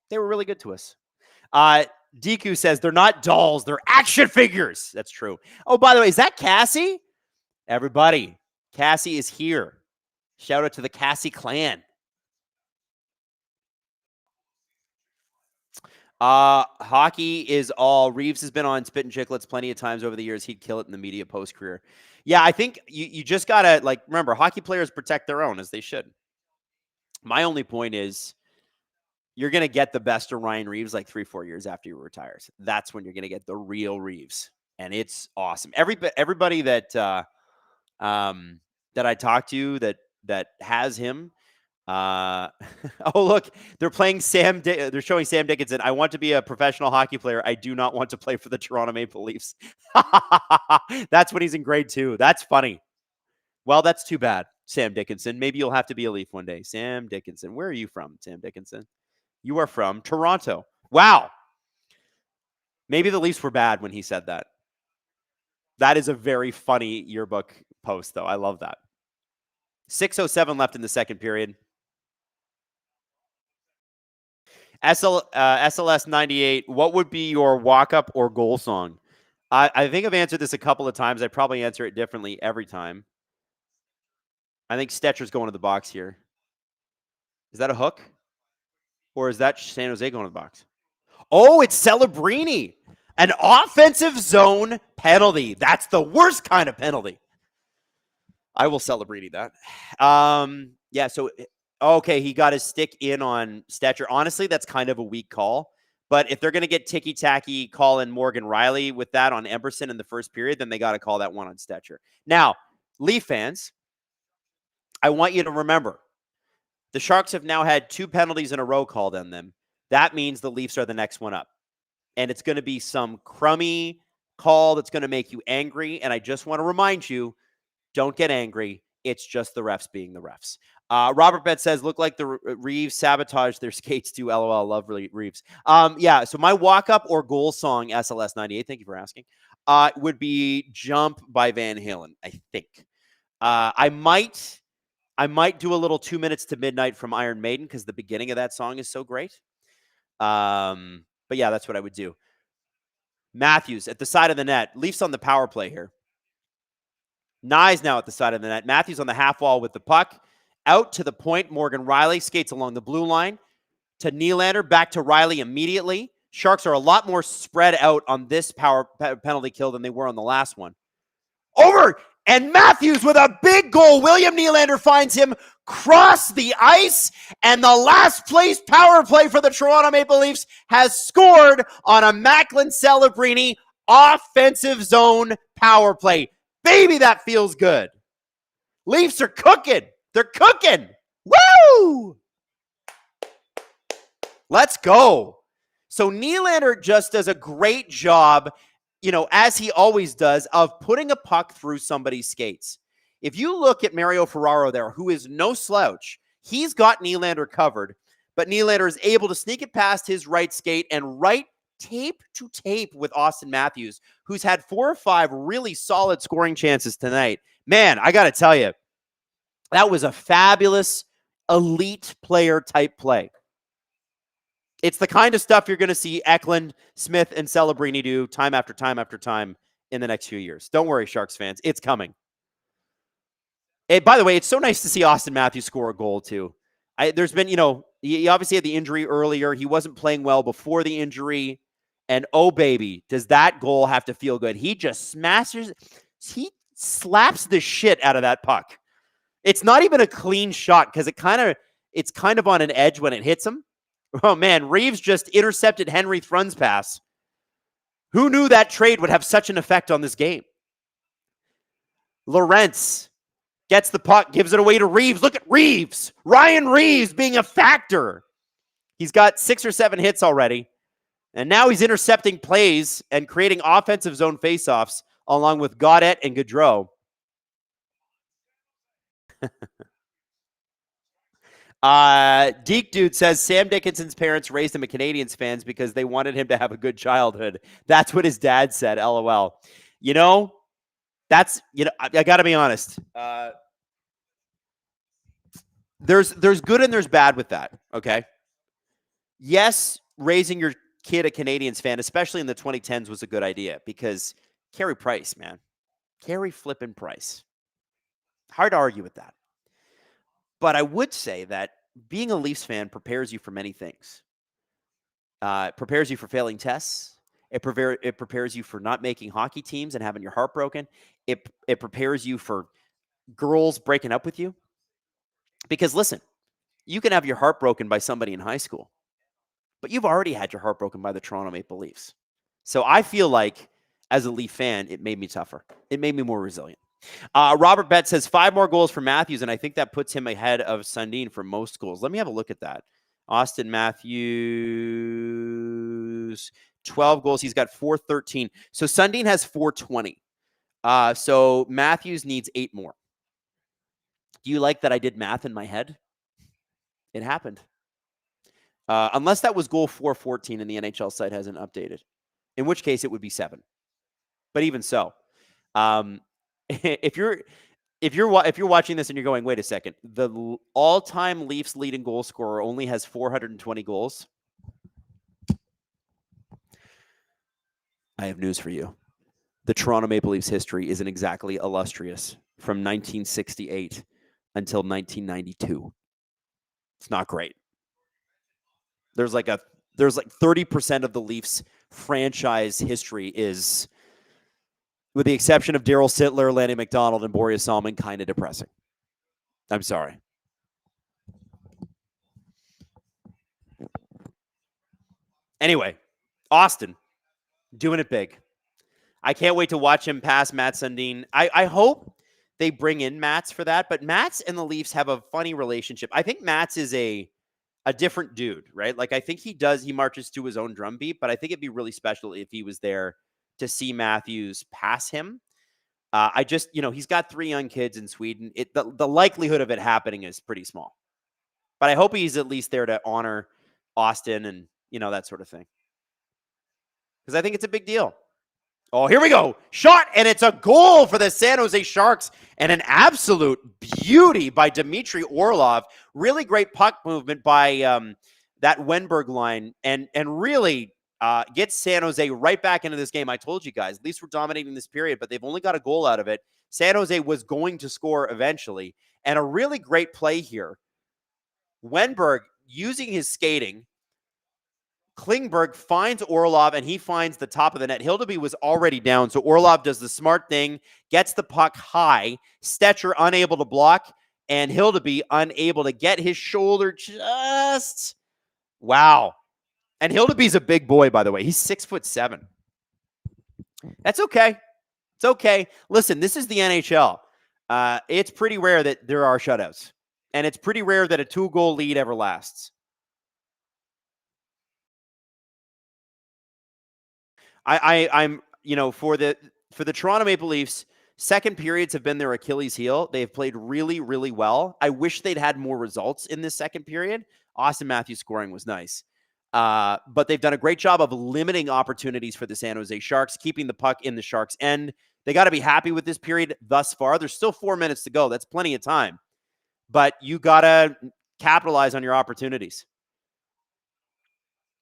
They were really good to us. Deku says they're not dolls, they're action figures. That's true. Oh, by the way, is that Cassie? Everybody, Cassie is here. Shout out to the Cassie clan. Hockey is all. Reaves has been on Spit and Chicklets plenty of times over the years. He'd kill it in the media post-career. Yeah, I think you just got to, remember, hockey players protect their own, as they should. My only point is, you're going to get the best of Ryan Reaves 3-4 years after he retires. That's when you're going to get the real Reaves. And it's awesome. Everybody that I talk to that has him. Oh, look, they're playing they're showing Sam Dickinson. I want to be a professional hockey player. I do not want to play for the Toronto Maple Leafs. That's when he's in grade 2. That's funny. Well, that's too bad, Sam Dickinson. Maybe you'll have to be a Leaf one day. Sam Dickinson. Where are you from, Sam Dickinson? You are from Toronto. Wow. Maybe the Leafs were bad when he said that. That is a very funny yearbook post, though. I love that. 6:07 left in the second period. SLS 98, what would be your walk-up or goal song? I think I've answered this a couple of times. I probably answer it differently every time. I think Stetcher's going to the box here. Is that a hook? Or is that San Jose going to the box? Oh, it's Celebrini. An offensive zone penalty. That's the worst kind of penalty. I will Celebrini that. Yeah, so, okay, he got his stick in on Stetcher. Honestly, that's kind of a weak call. But if they're going to get ticky-tacky calling Morgan Riley with that on Emberson in the first period, then they got to call that one on Stetcher. Now, Leaf fans, I want you to remember, the Sharks have now had 2 penalties in a row called on them. That means the Leafs are the next one up. And it's going to be some crummy call that's going to make you angry. And I just want to remind you, don't get angry. It's just the refs being the refs. Robert Bett says, look like the Reaves sabotaged their skates too. LOL, love Reaves. Yeah, so my walk-up or goal song, SLS 98, thank you for asking, would be Jump by Van Halen, I think. I might do a little 2 Minutes to Midnight from Iron Maiden because the beginning of that song is so great. But yeah, that's what I would do. Matthews at the side of the net. Leafs on the power play here. Nye's now at the side of the net. Matthews on the half wall with the puck. Out to the point. Morgan Riley skates along the blue line to Nylander. Back to Riley immediately. Sharks are a lot more spread out on this power penalty kill than they were on the last one. Over! And Matthews with a big goal. William Nylander finds him cross the ice. And the last place power play for the Toronto Maple Leafs has scored on a Macklin Celebrini offensive zone power play. Baby, that feels good. Leafs are cooking. They're cooking. Woo! Let's go. So Nylander just does a great job, as he always does, of putting a puck through somebody's skates. If you look at Mario Ferraro there, who is no slouch, he's got Nylander covered, but Nylander is able to sneak it past his right skate and right tape to tape with Austin Matthews, who's had 4 or 5 really solid scoring chances tonight. Man, I got to tell you, that was a fabulous elite player type play. It's the kind of stuff you're going to see Eklund, Smith, and Celebrini do time after time after time in the next few years. Don't worry, Sharks fans. It's coming. By the way, it's so nice to see Austin Matthews score a goal, too. There's been, he obviously had the injury earlier. He wasn't playing well before the injury. And, oh, baby, does that goal have to feel good. He just he slaps the shit out of that puck. It's not even a clean shot because it's kind of on an edge when it hits him. Oh, man, Reaves just intercepted Henry Thrun's pass. Who knew that trade would have such an effect on this game? Lorentz gets the puck, gives it away to Reaves. Look at Reaves. Ryan Reaves being a factor. He's got 6 or 7 hits already. And now he's intercepting plays and creating offensive zone faceoffs along with Gaudette and Gaudreau. Deke Dude says Sam Dickinson's parents raised him a Canadiens fans because they wanted him to have a good childhood. That's what his dad said. LOL. I got to be honest. There's good and there's bad with that. Okay. Yes, raising your kid a Canadiens fan, especially in the 2010s, was a good idea because Carey Price, man. Carey flippin' Price. Hard to argue with that. But I would say that being a Leafs fan prepares you for many things. It prepares you for failing tests. It prepares you for not making hockey teams and having your heart broken. It prepares you for girls breaking up with you. Because listen, you can have your heart broken by somebody in high school, but you've already had your heart broken by the Toronto Maple Leafs. So I feel like as a Leaf fan, it made me tougher. It made me more resilient. Robert Betts says 5 more goals for Matthews, and I think that puts him ahead of Sundin for most goals. Let me have a look at that. Austin Matthews, 12 goals. He's got 413. So Sundin has 420. So Matthews needs 8 more. Do you like that I did math in my head? It happened. Unless that was goal 414 and the NHL site hasn't updated, in which case it would be 7. But even so, if you're watching this and you're going, wait a second, the all-time Leafs leading goal scorer only has 420 goals. I have news for you. The Toronto Maple Leafs history isn't exactly illustrious from 1968 until 1992. It's not great. There's like 30% of the Leafs franchise history is, with the exception of Darryl Sittler, Lanny McDonald, and Boreas Salmon, kind of depressing. I'm sorry. Anyway, Austin, doing it big. I can't wait to watch him pass Matt Sundin. I hope they bring in Mats for that, but Mats and the Leafs have a funny relationship. I think Mats is a different dude, right? Like, I think he marches to his own drum beat, but I think it'd be really special if he was there to see Matthews pass him. He's got 3 young kids in Sweden. The likelihood of it happening is pretty small, but I hope he's at least there to honor Austin and, that sort of thing. Because I think it's a big deal. Oh, here we go. Shot, and it's a goal for the San Jose Sharks, and an absolute beauty by Dmitry Orlov. Really great puck movement by that Wenberg line, and really, gets San Jose right back into this game. I told you guys, at least we're dominating this period, but they've only got a goal out of it. San Jose was going to score eventually. And a really great play here. Wenberg, using his skating, Klingberg finds Orlov, and he finds the top of the net. Hildeby was already down, so Orlov does the smart thing, gets the puck high. Stetcher unable to block, and Hildeby unable to get his shoulder just... Wow. And Hildeby's a big boy, by the way. He's 6'7". That's okay. It's okay. Listen, this is the NHL. It's pretty rare that there are shutouts. And it's pretty rare that a 2-goal lead ever lasts. I'm for the Toronto Maple Leafs, second periods have been their Achilles heel. They've played really, really well. I wish they'd had more results in this second period. Austin Matthews scoring was nice. But they've done a great job of limiting opportunities for the San Jose Sharks, keeping the puck in the Sharks' end. They got to be happy with this period thus far. There's still 4 minutes to go. That's plenty of time. But you got to capitalize on your opportunities.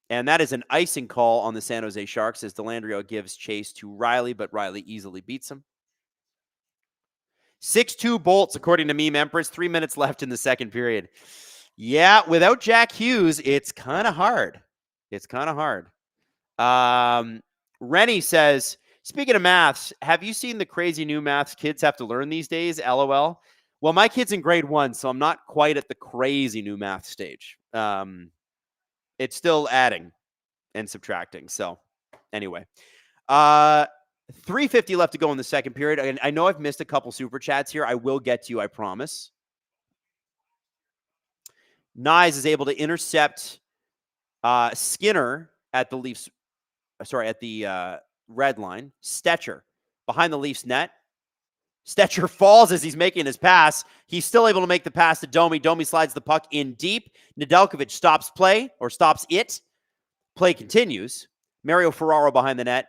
And that is an icing call on the San Jose Sharks as Delandrio gives chase to Riley, but Riley easily beats him. 6-2 Bolts, according to Meme Empress. 3 minutes left in the second period. Yeah, without Jack Hughes, it's kind of hard. It's kind of hard. Rennie says, speaking of maths, have you seen the crazy new maths kids have to learn these days? LOL. Well, my kid's in grade 1, so I'm not quite at the crazy new math stage. It's still adding and subtracting. So anyway, 3:50 left to go in the second period. And I know I've missed a couple super chats here. I will get to you, I promise. Nyes is able to intercept Skinner at the Leafs. At the red line. Stetcher behind the Leafs net. Stetcher falls as he's making his pass. He's still able to make the pass to Domi. Domi slides the puck in deep. Nedeljkovic stops play, or stops it. Play continues. Mario Ferraro behind the net.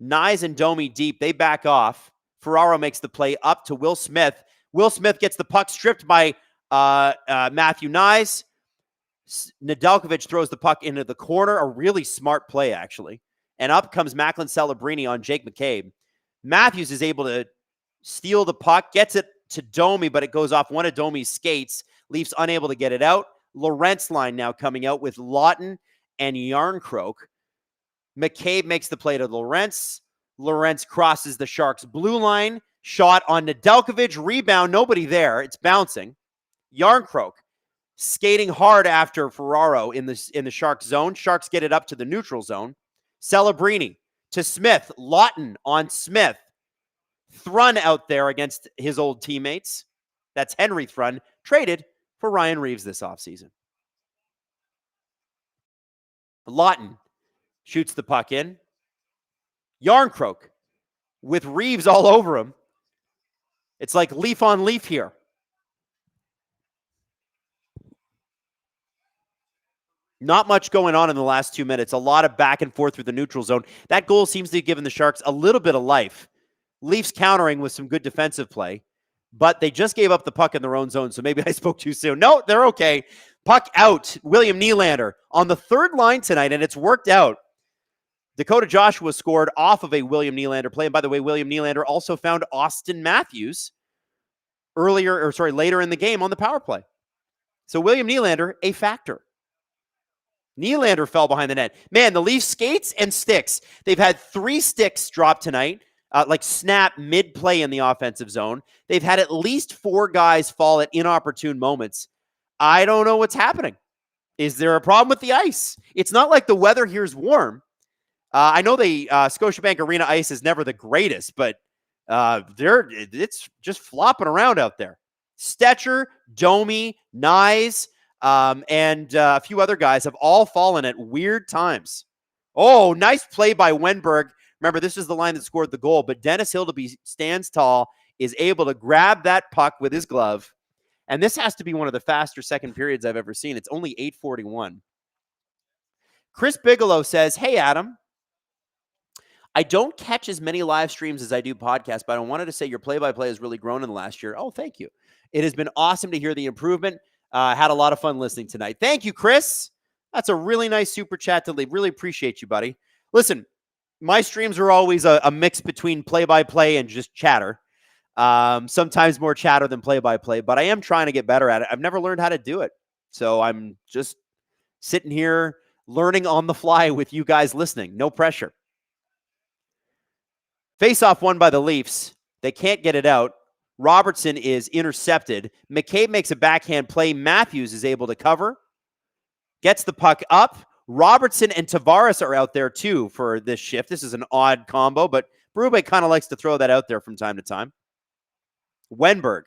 Nyes and Domi deep. They back off. Ferraro makes the play up to Will Smith. Will Smith gets the puck stripped by Matthew Nyes. Nedeljkovic throws the puck into the corner. A really smart play, actually. And up comes Macklin Celebrini on Jake McCabe. Matthews is able to steal the puck, gets it to Domi, but it goes off one of Domi's skates. Leafs unable to get it out. Lorentz line now coming out with Lawton and Yarncroke. McCabe makes the play to Lorentz. Lorentz crosses the Sharks' blue line. Shot on Nedeljkovic. Rebound. Nobody there. It's bouncing. Yarncroke skating hard after Ferraro in the Sharks zone. Sharks get it up to the neutral zone. Celebrini to Smith. Lawton on Smith. Thrun out there against his old teammates. That's Henry Thrun, traded for Ryan Reaves this offseason. Lawton shoots the puck in. Yarncroke with Reaves all over him. It's like leaf on leaf here. Not much going on in the last 2 minutes. A lot of back and forth through the neutral zone. That goal seems to have given the Sharks a little bit of life. Leafs countering with some good defensive play, but they just gave up the puck in their own zone, so maybe I spoke too soon. No, they're okay. Puck out. William Nylander on the third line tonight, and it's worked out. Dakota Joshua scored off of a William Nylander play, and by the way, William Nylander also found Austin Matthews later in the game on the power play. So William Nylander, a factor. Nylander fell behind the net. Man, the Leafs skates and sticks. They've had 3 sticks drop tonight, snap mid-play in the offensive zone. They've had at least 4 guys fall at inopportune moments. I don't know what's happening. Is there a problem with the ice? It's not like the weather here is warm. I know the Scotiabank Arena ice is never the greatest, but it's just flopping around out there. Stetcher, Domi, Nyes, and a few other guys have all fallen at weird times. Oh, nice play by Wenberg. Remember, this is the line that scored the goal, but Dennis Hildeby stands tall, is able to grab that puck with his glove, and this has to be one of the faster second periods I've ever seen. It's only 8:41. Chris Bigelow says, hey, Adam, I don't catch as many live streams as I do podcasts, but I wanted to say your play-by-play has really grown in the last year. Oh, thank you. It has been awesome to hear the improvement. Had a lot of fun listening tonight. Thank you, Chris. That's a really nice super chat to leave. Really appreciate you, buddy. Listen, my streams are always a mix between play-by-play and just chatter. Sometimes more chatter than play-by-play, but I am trying to get better at it. I've never learned how to do it. So I'm just sitting here learning on the fly with you guys listening. No pressure. Face-off won by the Leafs. They can't get it out. Robertson is intercepted. McCabe makes a backhand play. Matthews is able to cover. Gets the puck up. Robertson and Tavares are out there too for this shift. This is an odd combo, but Berube kind of likes to throw that out there from time to time. Wenberg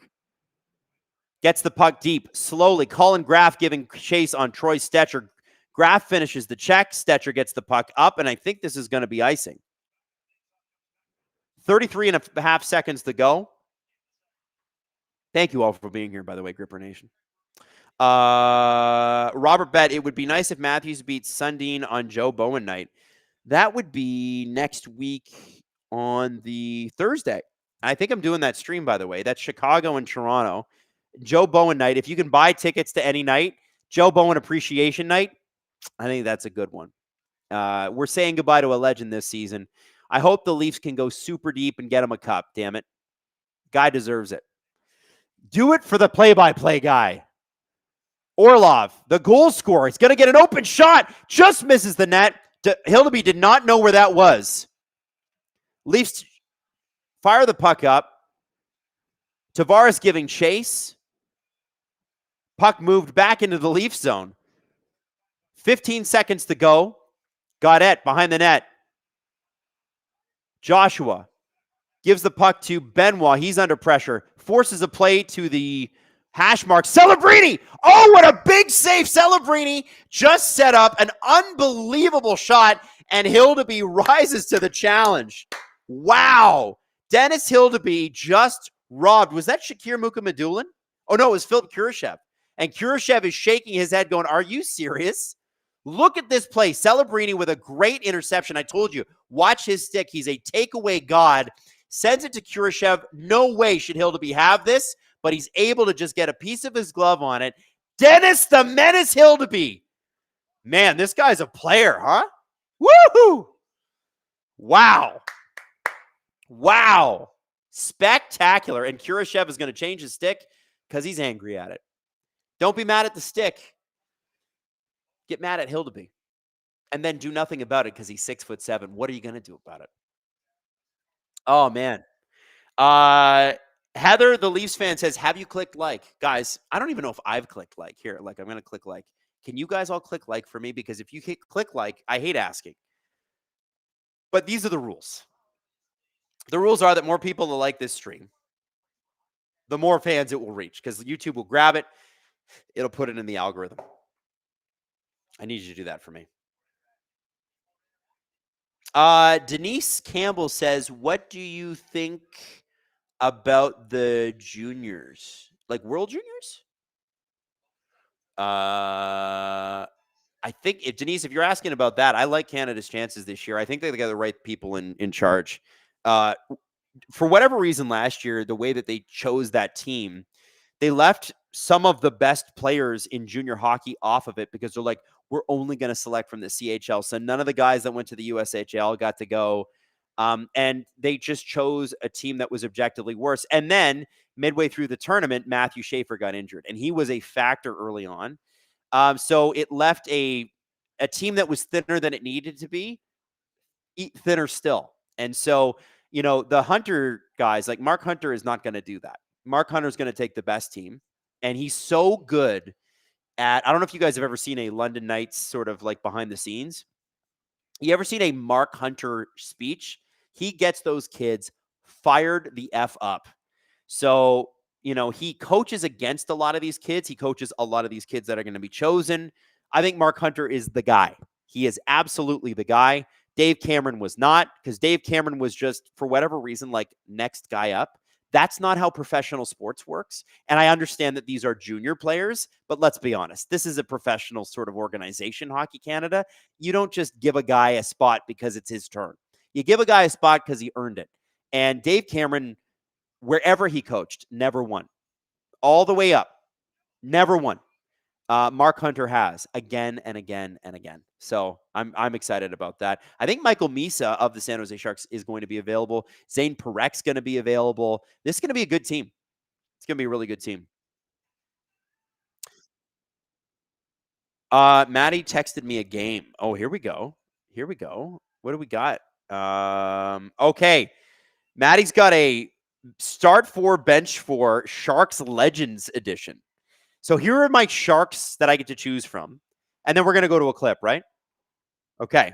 gets the puck deep, slowly. Colin Graff giving chase on Troy Stetcher. Graff finishes the check. Stetcher gets the puck up, and I think this is going to be icing. 33 and a half seconds to go. Thank you all for being here, by the way, Gripper Nation. Robert Bet, it would be nice if Matthews beats Sundin on Joe Bowen night. That would be next week on the Thursday. I think I'm doing that stream, by the way. That's Chicago and Toronto. Joe Bowen night. If you can buy tickets to any night, Joe Bowen appreciation night, I think that's a good one. We're saying goodbye to a legend this season. I hope the Leafs can go super deep and get him a cup, damn it. Guy deserves it. Do it for the play-by-play guy. Orlov, the goal scorer. He's going to get an open shot. Just misses the net. Hildeby did not know where that was. Leafs fire the puck up. Tavares giving chase. Puck moved back into the Leaf zone. 15 seconds to go. Gaudette behind the net. Joshua gives the puck to Benoit. He's under pressure. Forces a play to the hash mark. Celebrini! Oh, what a big save. Celebrini just set up an unbelievable shot, and Hildeby rises to the challenge. Wow. Dennis Hildeby just robbed. Was that Shakir Mukhamadullin? Oh, no, it was Philip Kurashev. And Kurashev is shaking his head going, are you serious? Look at this play. Celebrini with a great interception. I told you, watch his stick. He's a takeaway god. Sends it to Kurashev. No way should Hildeby have this, but he's able to just get a piece of his glove on it. Dennis the Menace Hildeby. Man, this guy's a player, huh? Woohoo! Wow. Wow. Spectacular. And Kurashev is going to change his stick because he's angry at it. Don't be mad at the stick. Get mad at Hildeby. And then do nothing about it because he's 6'7". What are you going to do about it? Oh, man. Heather, the Leafs fan, says, have you clicked like? Guys, I don't even know if I've clicked like. Here, I'm going to click like. Can you guys all click like for me? Because if you click like, I hate asking. But these are the rules. The rules are that more people will like this stream, the more fans it will reach, because YouTube will grab it. It'll put it in the algorithm. I need you to do that for me. Denise Campbell says, what do you think about the juniors? Like World Juniors? I think, Denise, if you're asking about that, I like Canada's chances this year. I think they got the right people in charge. For whatever reason last year, the way that they chose that team, they left some of the best players in junior hockey off of it because they're like, we're only going to select from the CHL. So none of the guys that went to the USHL got to go. And they just chose a team that was objectively worse. And then midway through the tournament, Matthew Schaefer got injured, and he was a factor early on. So it left a team that was thinner than it needed to be, thinner still. And so, you know, the Hunter guys, like Mark Hunter is not going to do that. Mark Hunter is going to take the best team, and he's so good at, I don't know if you guys have ever seen a London Knights sort of like behind the scenes. You ever seen a Mark Hunter speech? He gets those kids fired the F up. So, you know, he coaches against a lot of these kids. He coaches a lot of these kids that are going to be chosen. I think Mark Hunter is the guy. He is absolutely the guy. Dave Cameron was not, because Dave Cameron was just, for whatever reason, like next guy up. That's not how professional sports works. And I understand that these are junior players, but let's be honest. This is a professional sort of organization, Hockey Canada. You don't just give a guy a spot because it's his turn. You give a guy a spot because he earned it. And Dave Cameron, wherever he coached, never won. All the way up, never won. Mark Hunter has again and again and again. So I'm excited about that. I think Michael Misa of the San Jose Sharks is going to be available. Zane Parek's going to be available. This is going to be a good team. It's going to be a really good team. Maddie texted me a game. Oh, here we go. Here we go. What do we got? Okay. Maddie's got a start 4, bench 4 Sharks Legends edition. So here are my Sharks that I get to choose from. And then we're going to go to a clip, right? Okay.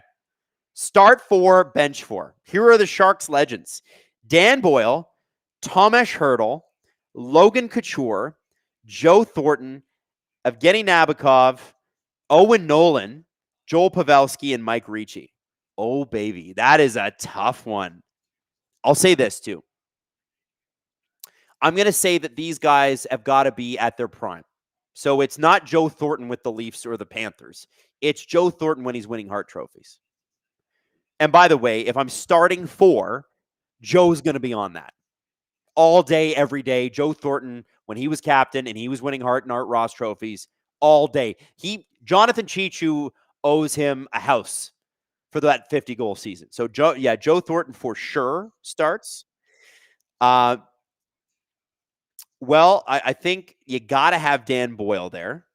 Start 4, bench 4. Here are the Sharks Legends. Dan Boyle, Tomas Hertl, Logan Couture, Joe Thornton, Evgeny Nabokov, Owen Nolan, Joel Pavelski, and Mike Ricci. Oh, baby. That is a tough one. I'll say this, too. I'm going to say that these guys have got to be at their prime. So it's not Joe Thornton with the Leafs or the Panthers. It's Joe Thornton when he's winning Hart trophies. And by the way, if I'm starting 4, Joe's going to be on that. All day, every day. Joe Thornton, when he was captain and he was winning Hart and Art Ross trophies, all day. Jonathan Chichu owes him a house for that 50-goal season. So, Joe Thornton for sure starts. Well, I think you got to have Dan Boyle there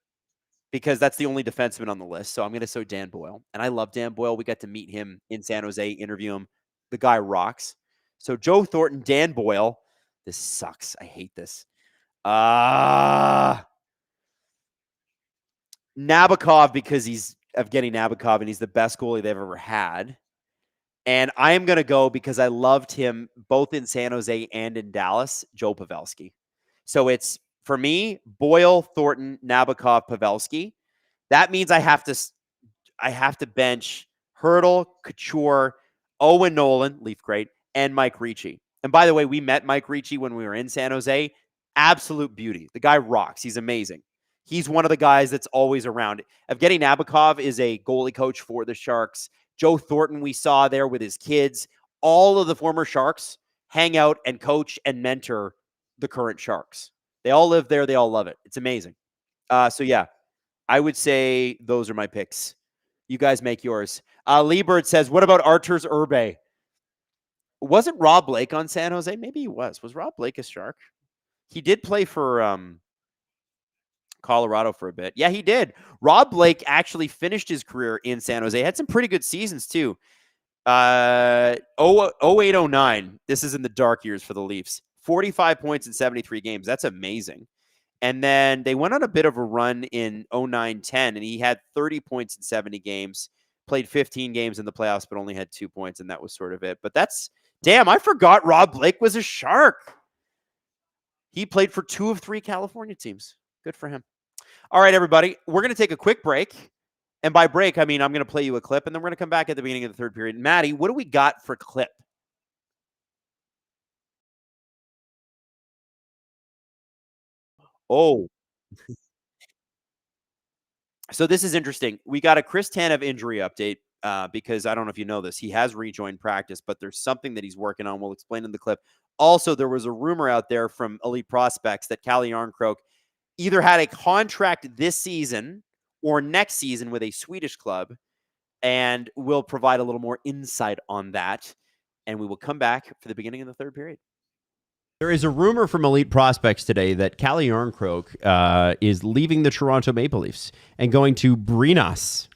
because that's the only defenseman on the list. So I'm going to say Dan Boyle. And I love Dan Boyle. We got to meet him in San Jose, interview him. The guy rocks. So Joe Thornton, Dan Boyle. This sucks. I hate this. Nabokov because he's Evgeny Nabokov and he's the best goalie they've ever had. And I am going to go because I loved him both in San Jose and in Dallas, Joe Pavelski. So it's, for me, Boyle, Thornton, Nabokov, Pavelski. That means I have to bench Hertl, Couture, Owen Nolan, Leaf great, and Mike Ricci. And by the way, we met Mike Ricci when we were in San Jose. Absolute beauty. The guy rocks. He's amazing. He's one of the guys that's always around. Evgeny Nabokov is a goalie coach for the Sharks. Joe Thornton we saw there with his kids. All of the former Sharks hang out and coach and mentor the current Sharks. They all live there. They all love it. It's amazing. So yeah, I would say those are my picks. You guys make yours. Lee Bird says, what about Arturs Urbe? Wasn't Rob Blake on San Jose? Maybe he was. Was Rob Blake a Shark? He did play for Colorado for a bit. Yeah, he did. Rob Blake actually finished his career in San Jose. Had some pretty good seasons too. 08-09. This is in the dark years for the Leafs. 45 points in 73 games. That's amazing. And then they went on a bit of a run in 09-10, and he had 30 points in 70 games. Played 15 games in the playoffs, but only had 2 points, and that was sort of it. But damn, I forgot Rob Blake was a Shark. He played for 2 of 3 California teams. Good for him. All right, everybody. We're going to take a quick break. And by break, I mean I'm going to play you a clip, and then we're going to come back at the beginning of the third period. Maddie, what do we got for clip? Oh. So this is interesting. We got a Chris Tanev injury update because I don't know if you know this. He has rejoined practice, but there's something that he's working on. We'll explain in the clip. Also, there was a rumor out there from Elite Prospects that Calle Jarnkrok either had a contract this season or next season with a Swedish club, and we'll provide a little more insight on that. And we will come back for the beginning of the third period. There is a rumor from Elite Prospects today that Calle Jarnkrok is leaving the Toronto Maple Leafs and going to Brynäs.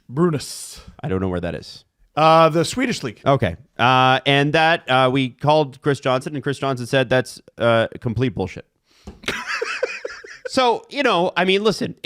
I don't know where that is. The Swedish league. Okay. And that we called Chris Johnson, and Chris Johnson said that's complete bullshit. So, I mean, listen,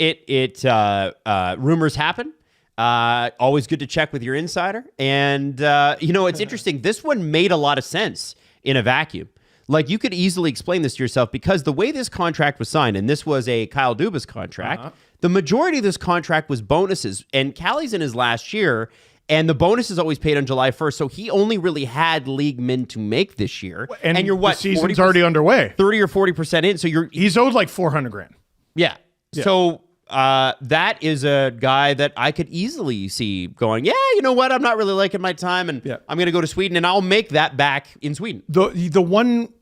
rumors happen. Always good to check with your insider. And, it's interesting. This one made a lot of sense in a vacuum. Like, you could easily explain this to yourself because the way this contract was signed, and this was a Kyle Dubas contract, the majority of this contract was bonuses. And Callie's in his last year, and the bonus is always paid on July 1st. So he only really had league min to make this year. And you're what? The season's already underway. 30 or 40% in. So he's owed like $400,000. Yeah. So that is a guy that I could easily see going, yeah, you know what? I'm not really liking my time, and I'm going to go to Sweden, and I'll make that back in Sweden. The one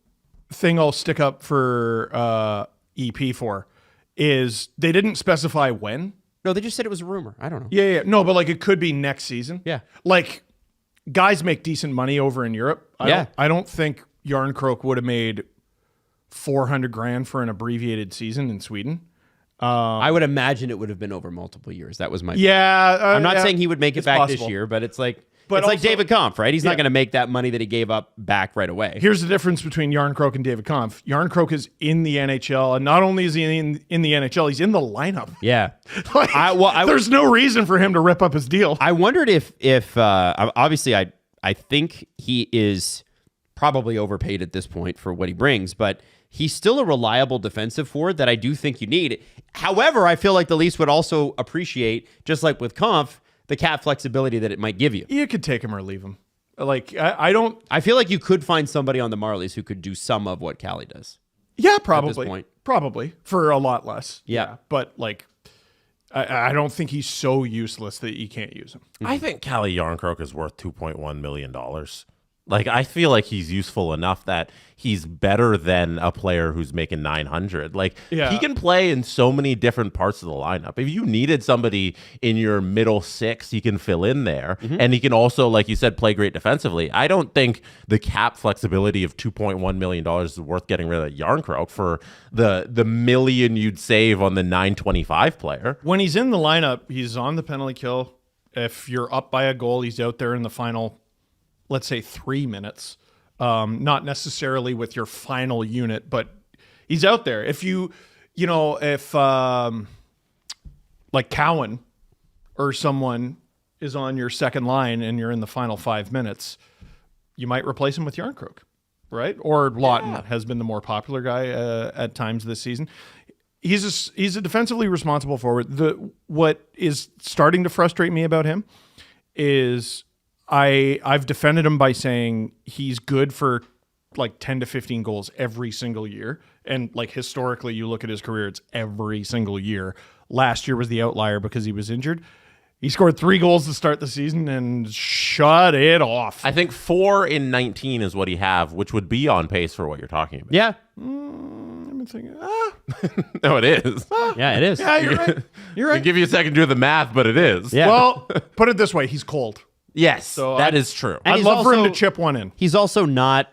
thing I'll stick up for EP for is they didn't specify when, No, they just said it was a rumor. I don't know. Yeah. No, but like it could be next season. Yeah. Like guys make decent money over in Europe. Yeah. I don't think Yarncroke would have made $400,000 for an abbreviated season in Sweden. I would imagine it would have been over multiple years. That was my. Yeah. I'm not saying he would make it It's back possible. this year, but it's like. But it's like also- David Kampf, right? He's not Yeah. going to make that money that he gave up back right away. Here's the difference between Yarncroke and David Kampf. Yarncroke is in the NHL, and not only is he in the NHL, he's in the lineup. Yeah. Like, there's no reason for him to rip up his deal. I wondered if obviously I think he is probably overpaid at this point for what he brings, but he's still a reliable defensive forward that I do think you need. However, I feel like the Leafs would also appreciate, just like with Kampf, the cap flexibility that it might give you. You could take him or leave him. Like I don't. I feel like you could find somebody on the Marlies who could do some of what Callie does. Yeah, probably. point. Probably for a lot less. Yeah. But like, I don't think he's so useless that you can't use him. I think Calle Yarncroke is worth $2.1 million. Like, I feel like he's useful enough that he's better than a player who's making 900. Like, Yeah. he can play in so many different parts of the lineup. If you needed somebody in your middle six, he can fill in there. And he can also, like you said, play great defensively. I don't think the cap flexibility of $2.1 million is worth getting rid of Yarncroke for the million you'd save on the 925 player. When he's in the lineup, he's on the penalty kill. If you're up by a goal, he's out there in the final, let's say 3 minutes, not necessarily with your final unit, but he's out there. If if like Cowan or someone is on your second line and you're in the final 5 minutes, you might replace him with Yarncroke, right? Or Lawton has been the more popular guy at times this season. He's a defensively responsible forward. What is starting to frustrate me about him is I've defended him by saying he's good for like 10 to 15 goals every single year. And like historically, you look at his career, it's every single year. Last year was the outlier because he was injured. He scored 3 goals to start the season and shut it off. I think 4 in 19 is what he have, which would be on pace for what you're talking about. Yeah. I'm thinking, No, it is. Yeah, it is. yeah, you're right. You're I'll right. give you a second to do the math, but it is. Yeah. Well, put it this way, he's cold. Yes, So that is true. And I'd he's love for him also- to chip one in. He's also not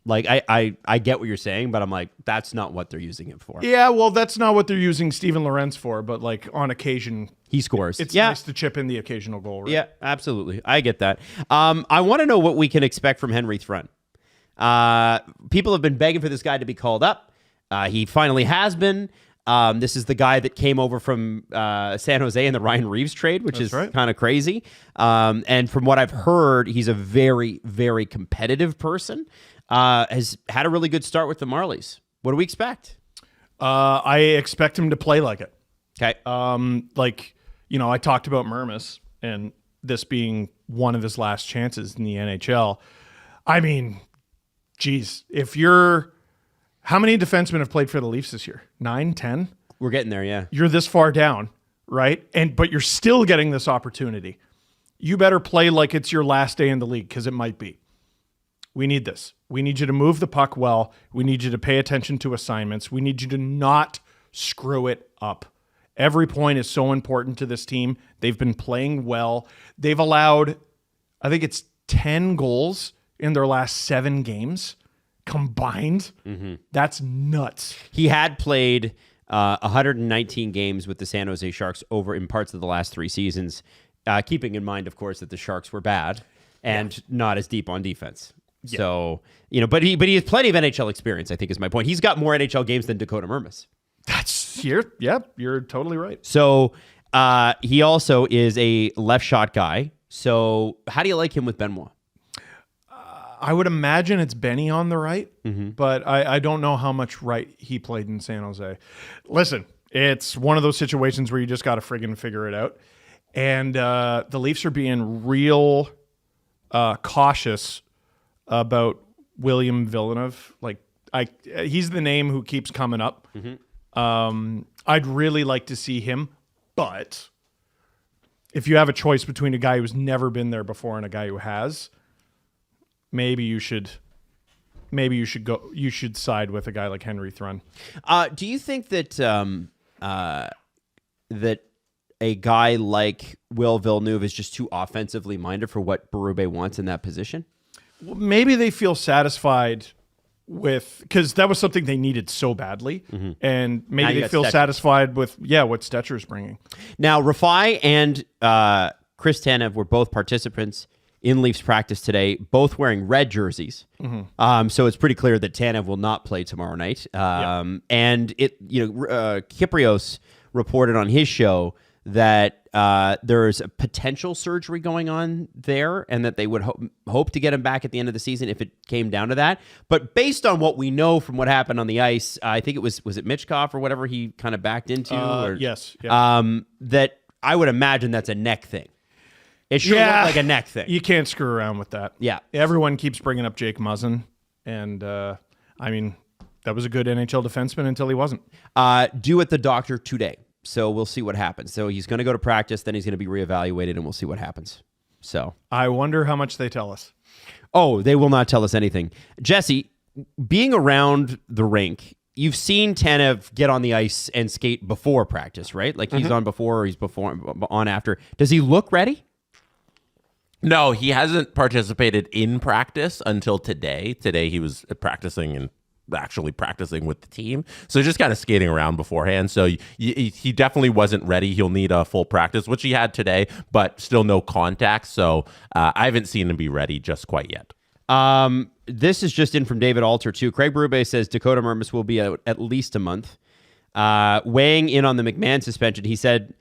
like I get what you're saying, but I'm like, that's not what they're using it for. Yeah, well, that's not what they're using Steven Lorentz for, but like on occasion, He scores. it's yeah. nice to chip in the occasional goal. Right? Yeah, absolutely. I get that. I want to know what we can expect from Henry Thrun. People have been begging for this guy to be called up. He finally has been. This is the guy that came over from San Jose in the Ryan Reaves trade, which is right. kind of crazy. And from what I've heard, he's a very, very competitive person. Has had a really good start with the Marlies. What do we expect? I expect him to play like it. Okay. I talked about Mermis and this being one of his last chances in the NHL. I mean, geez, how many defensemen have played for the Leafs this year? 9, 10? We're getting there, yeah. You're this far down, right? But you're still getting this opportunity. You better play like it's your last day in the league, because it might be. We need this. We need you to move the puck well. We need you to pay attention to assignments. We need you to not screw it up. Every point is so important to this team. They've been playing well. They've allowed, I think it's 10 goals in their last 7 games combined. That's nuts. He had played 119 games with the San Jose Sharks over in parts of the last 3 seasons, keeping in mind, of course, that the Sharks were bad and not as deep on defense. Yeah. So, but he has plenty of NHL experience, I think is my point. He's got more NHL games than Dakota Mermis. You're totally right. So he also is a left shot guy. So how do you like him with Benoit? I would imagine it's Benny on the right, but I don't know how much right he played in San Jose. Listen, it's one of those situations where you just got to friggin' figure it out. And the Leafs are being real cautious about William Villeneuve. He's the name who keeps coming up. I'd really like to see him, but if you have a choice between a guy who's never been there before and a guy who has, maybe you should side with a guy like Henry Thrun. Do you think that that a guy like Will Villeneuve is just too offensively minded for what Berube wants in that position? Well, maybe they feel satisfied with, because that was something they needed so badly, and Now maybe you they got feel Stecher. satisfied with what Stetcher's bringing. Now, Rafai and Chris Tanev were both participants in Leafs practice today, both wearing red jerseys. So it's pretty clear that Tanev will not play tomorrow night. And Kyprios reported on his show that there's a potential surgery going on there, and that they would hope to get him back at the end of the season if it came down to that. But based on what we know from what happened on the ice, I think it was it Mitchkov or whatever he kind of backed into? Yes. That I would imagine that's a neck thing. It should look like a neck thing. You can't screw around with that. Yeah. Everyone keeps bringing up Jake Muzzin, and I mean, that was a good NHL defenseman until he wasn't. Due at the doctor today. So we'll see what happens. So he's going to go to practice, then he's going to be reevaluated, and we'll see what happens. So I wonder how much they tell us. Oh, they will not tell us anything. Jesse, being around the rink, you've seen Tanev get on the ice and skate before practice, right? Like he's on before or he's on after. Does he look ready? No, he hasn't participated in practice until today. Today he was practicing and actually practicing with the team. So just kind of skating around beforehand. So he definitely wasn't ready. He'll need a full practice, which he had today, but still no contact. So I haven't seen him be ready just quite yet. This is just in from David Alter, too. Craig Berube says Dakota Mermis will be out at least a month. Weighing in on the McMahon suspension, he said,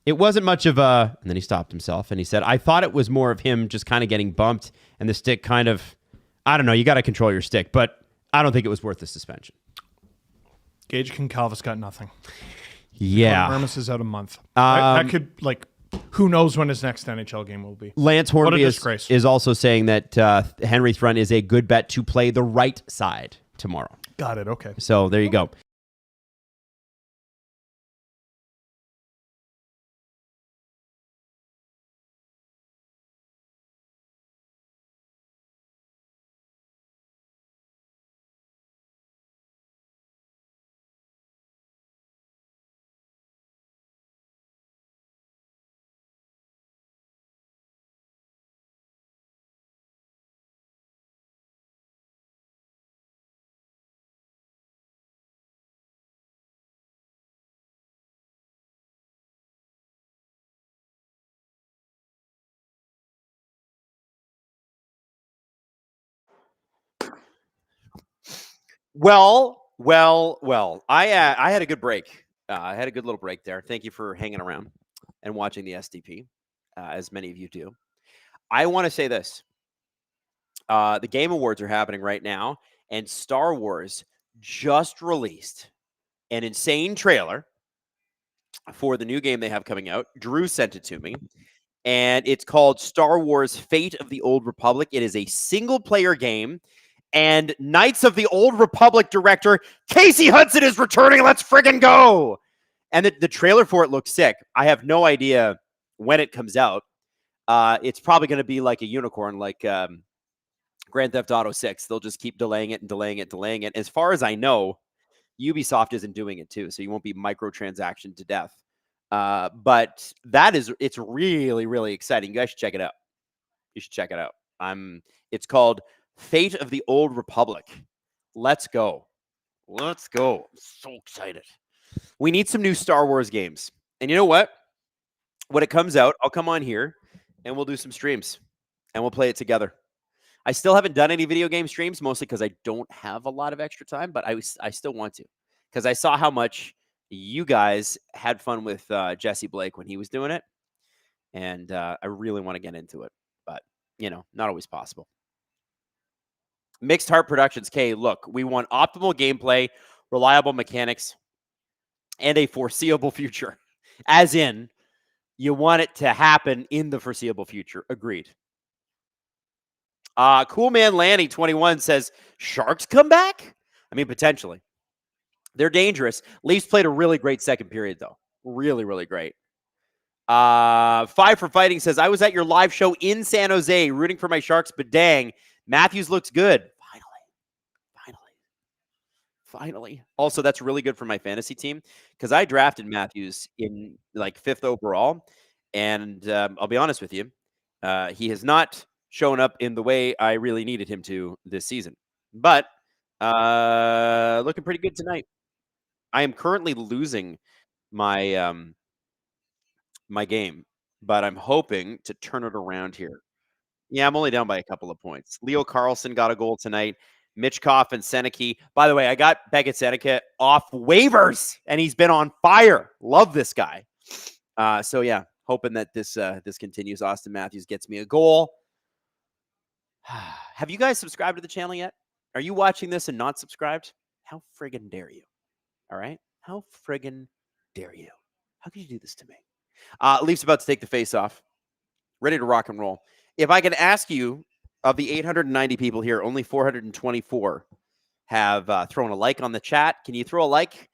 it wasn't much of a... And then he stopped himself, and he said, I thought it was more of him just kind of getting bumped, and the stick kind of... I don't know, you got to control your stick, but I don't think it was worth the suspension. Gage Concalvis got nothing. Yeah. Mermis is out a month. That could, who knows when his next NHL game will be. Lance Hornby disgrace. is also saying that Henry Thrun is a good bet to play the right side tomorrow. Got it, okay. So there you go. Well. I had a good break. I had a good little break there. Thank you for hanging around and watching the SDP, as many of you do. I want to say this. The Game Awards are happening right now, and Star Wars just released an insane trailer for the new game they have coming out. Drew sent it to me, and it's called Star Wars Fate of the Old Republic. It is a single-player game, and Knights of the Old Republic director Casey Hudson is returning. Let's friggin' go! And the trailer for it looks sick. I have no idea when it comes out. It's probably going to be like a unicorn, like Grand Theft Auto 6. They'll just keep delaying it. As far as I know, Ubisoft isn't doing it too, so you won't be microtransaction to death. But it's really, really exciting. You guys should check it out. It's called Fate of the Old Republic. Let's go. I'm so excited. We need some new Star Wars games. And you know what? When it comes out, I'll come on here and we'll do some streams and we'll play it together. I still haven't done any video game streams, mostly because I don't have a lot of extra time, but I still want to, because I saw how much you guys had fun with Jesse Blake when he was doing it. And I really want to get into it, but not always possible. Mixed Heart Productions. K, look, we want optimal gameplay, reliable mechanics, and a foreseeable future. As in, you want it to happen in the foreseeable future. Agreed. Cool Man Lanny 21 says, Sharks come back? I mean, potentially. They're dangerous. Leafs played a really great second period, though. Really, really great. Five for Fighting says, I was at your live show in San Jose rooting for my Sharks, but dang, Matthews looks good. Finally. Also, that's really good for my fantasy team because I drafted Matthews in like 5th overall. And I'll be honest with you, he has not shown up in the way I really needed him to this season. But looking pretty good tonight. I am currently losing my my game, but I'm hoping to turn it around here. Yeah, I'm only down by a couple of points. Leo Carlson got a goal tonight. Mitchkoff and Seneke. By the way, I got Beckett Seneke off waivers, and he's been on fire. Love this guy. So yeah, hoping that this continues. Austin Matthews gets me a goal. Have you guys subscribed to the channel yet? Are you watching this and not subscribed? How friggin' dare you? All right? How friggin' dare you? How could you do this to me? Leafs about to take the face off. Ready to rock and roll. If I can ask you, of the 890 people here, only 424 have thrown a like on the chat. Can you throw a like?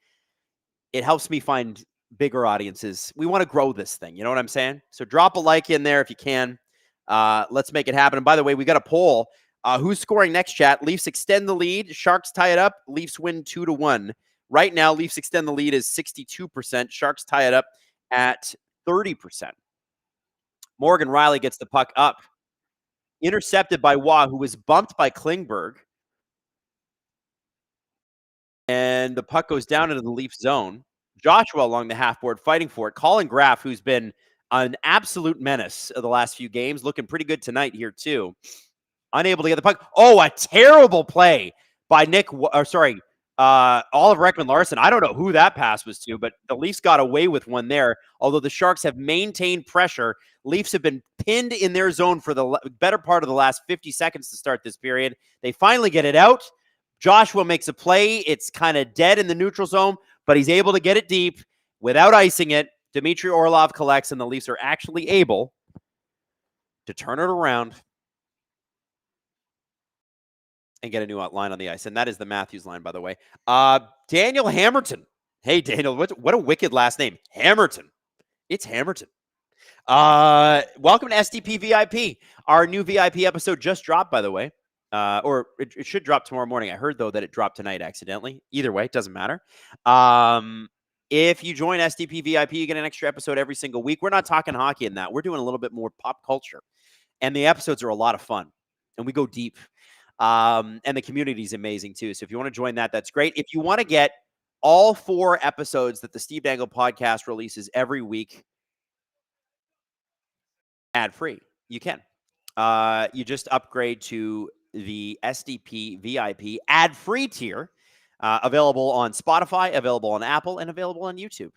It helps me find bigger audiences. We want to grow this thing. You know what I'm saying? So drop a like in there if you can. Let's make it happen. And by the way, we got a poll. Who's scoring next, chat? Leafs extend the lead. Sharks tie it up. Leafs win 2-1. Right now, Leafs extend the lead is 62%. Sharks tie it up at 30%. Morgan Riley gets the puck up. Intercepted by Waugh, who was bumped by Klingberg. And the puck goes down into the Leafs zone. Joshua along the half board fighting for it. Colin Graff, who's been an absolute menace of the last few games, looking pretty good tonight here too. Unable to get the puck. Oh, a terrible play by Oliver Ekman-Larsson. I don't know who that pass was to, but the Leafs got away with one there. Although the Sharks have maintained pressure, Leafs have been pinned in their zone for the better part of the last 50 seconds to start this period. They finally get it out. Joshua makes a play. It's kind of dead in the neutral zone, but he's able to get it deep without icing it. Dmitry Orlov collects, and the Leafs are actually able to turn it around and get a new line on the ice. And that is the Matthews line, by the way. Daniel Hammerton. Hey, Daniel, what a wicked last name. Hammerton. It's Hammerton. Welcome to SDP VIP. Our new VIP episode just dropped, by the way. Or it should drop tomorrow morning. I heard, though, that it dropped tonight accidentally. Either way, it doesn't matter. If you join SDP VIP, you get an extra episode every single week. We're not talking hockey in that. We're doing a little bit more pop culture. And the episodes are a lot of fun. And we go deep. And the community is amazing, too. So if you want to join that, that's great. If you want to get all 4 episodes that the Steve Dangle podcast releases every week ad-free, you can. You just upgrade to the SDP VIP ad-free tier, available on Spotify, available on Apple, and available on YouTube.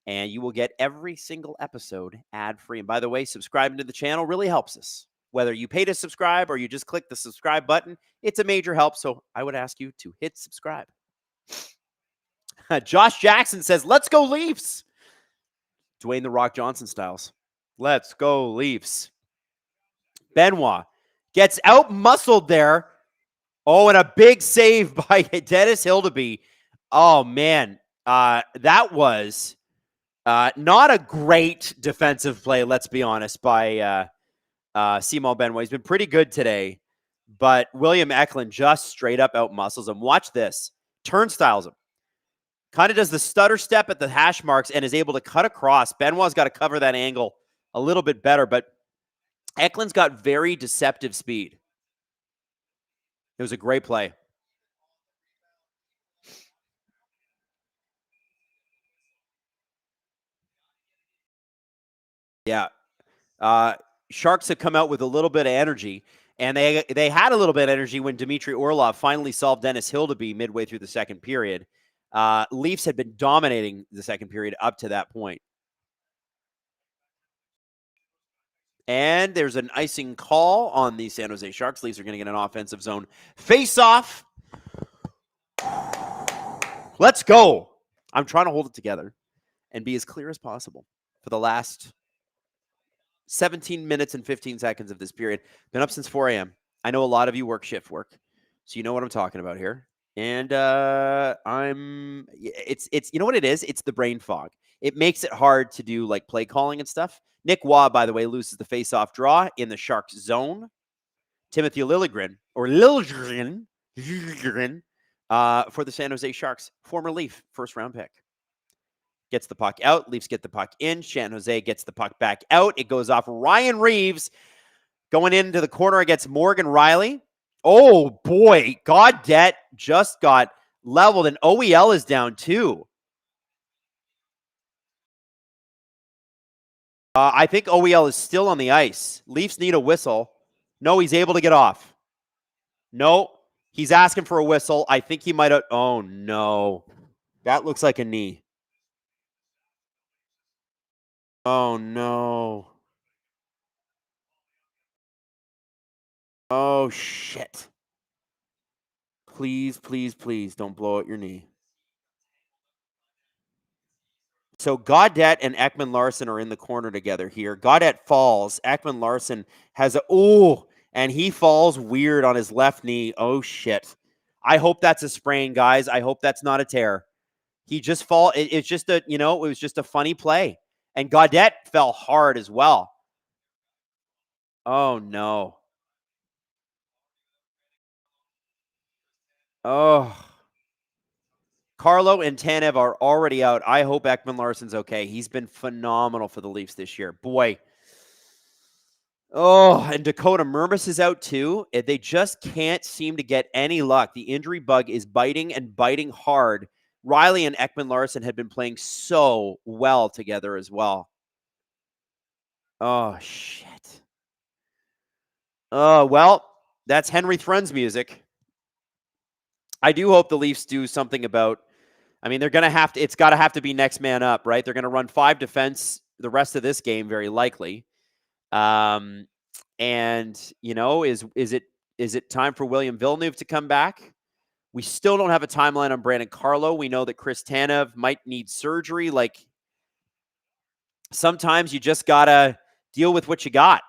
And you will get every single episode ad-free. And by the way, subscribing to the channel really helps us. Whether you pay to subscribe or you just click the subscribe button, it's a major help. So I would ask you to hit subscribe. Josh Jackson says, let's go Leafs. Dwayne The Rock Johnson styles. Let's go Leafs. Benoit gets out-muscled there. Oh, and a big save by Dennis Hildeby. Oh, man. That was not a great defensive play, let's be honest, by Simon Benoit. He's been pretty good today, but William Eklund just straight up out-muscles him. Watch this. Turnstiles him. Kind of does the stutter step at the hash marks and is able to cut across. Benoit's got to cover that angle a little bit better, but Eklund's got very deceptive speed. It was a great play. Yeah. Sharks have come out with a little bit of energy, and they had a little bit of energy when Dmitry Orlov finally solved Dennis Hildeby midway through the second period. Leafs had been dominating the second period up to that point. And there's an icing call on the San Jose Sharks. Leafs are going to get an offensive zone face-off. Let's go. I'm trying to hold it together and be as clear as possible for the last 17 minutes and 15 seconds of this period. Been up since 4 a.m. I know a lot of you work shift work, so you know what I'm talking about here. And it's you know what it is? It's the brain fog. It makes it hard to do like play calling and stuff. Nick Waugh, by the way, loses the face-off draw in the Sharks zone. Timothy Liljegren for the San Jose Sharks. Former Leaf, first-round pick. Gets the puck out. Leafs get the puck in. San Jose gets the puck back out. It goes off Ryan Reaves going into the corner against Morgan Riley. Oh, boy. Godet just got leveled, and OEL is down too. I think OEL is still on the ice. Leafs need a whistle. No, he's able to get off. No, he's asking for a whistle. I think he might have. Oh, no. That looks like a knee. Oh, no. Oh, shit. Please, please, please don't blow out your knee. So Godet and Ekman Larson are in the corner together here. Godet falls. Ekman Larson has and he falls weird on his left knee. Oh, shit. I hope that's a sprain, guys. I hope that's not a tear. He just it's just it was just a funny play. And Godet fell hard as well. Oh, no. Oh. Carlo and Tanev are already out. I hope Ekman Larson's okay. He's been phenomenal for the Leafs this year. Boy. Oh, and Dakota Mermis is out too. They just can't seem to get any luck. The injury bug is biting and biting hard. Riley and Ekman Larson had been playing so well together as well. Oh, shit. Oh, well, that's Henry Thrun's music. I do hope the Leafs do something about, they're going to have to, it's got to have to be next man up, right? They're going to run 5 defense the rest of this game, very likely. And, is it time for William Villeneuve to come back? We still don't have a timeline on Brandon Carlo. We know that Chris Tanev might need surgery. Like, sometimes you just got to deal with what you got.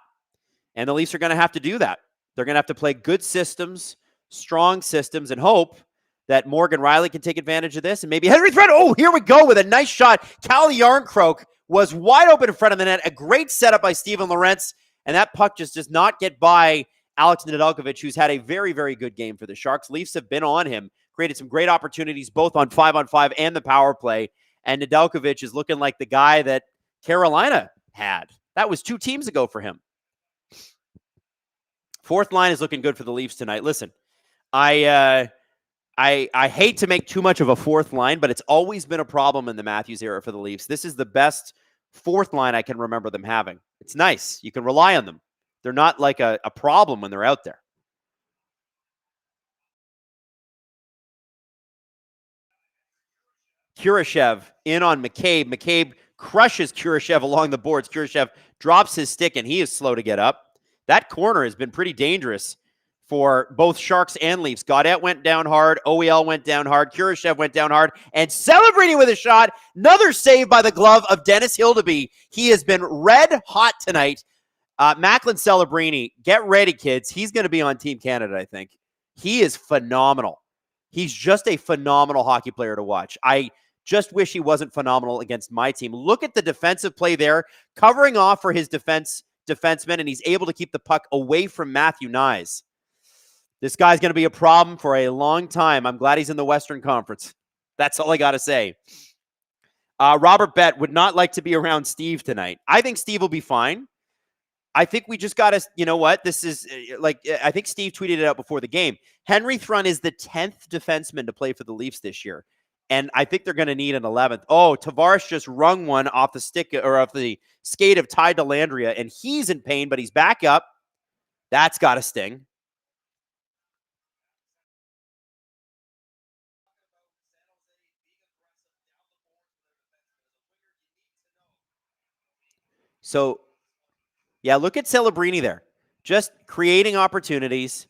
And the Leafs are going to have to do that. They're going to have to play good systems, strong systems, and hope that Morgan Riley can take advantage of this. And maybe Henry Thread. Oh, here we go with a nice shot. Calle Yarncroke was wide open in front of the net. A great setup by Steven Lorentz. And that puck just does not get by Alex Nedeljkovic, who's had a very, very good game for the Sharks. Leafs have been on him, created some great opportunities both on 5-on-5 and the power play. And Nedeljkovic is looking like the guy that Carolina had. That was 2 teams ago for him. Fourth line is looking good for the Leafs tonight. Listen, I hate to make too much of a fourth line, but it's always been a problem in the Matthews era for the Leafs. This is the best fourth line I can remember them having. It's nice. You can rely on them. They're not like a problem when they're out there. Kurashev in on McCabe. McCabe crushes Kurashev along the boards. Kurashev drops his stick, and he is slow to get up. That corner has been pretty dangerous for both Sharks and Leafs. Godet went down hard. OEL went down hard. Kurashev went down hard. And celebrating with a shot. Another save by the glove of Dennis Hildeby. He has been red hot tonight. Macklin Celebrini, get ready, kids. He's going to be on Team Canada, I think. He is phenomenal. He's just a phenomenal hockey player to watch. I just wish he wasn't phenomenal against my team. Look at the defensive play there, covering off for his defenseman, and he's able to keep the puck away from Matthew Nyes. This guy's going to be a problem for a long time. I'm glad he's in the Western Conference. That's all I got to say. Robert Bett would not like to be around Steve tonight. I think Steve will be fine. I think we just got to, you know what? This is I think Steve tweeted it out before the game. Henry Thrun is the 10th defenseman to play for the Leafs this year. And I think they're going to need an 11th. Oh, Tavares just wrung one off the stick or off the skate of Ty Dellandrea, and he's in pain, but he's back up. That's got to sting. So, yeah, look at Celebrini there. Just creating opportunities.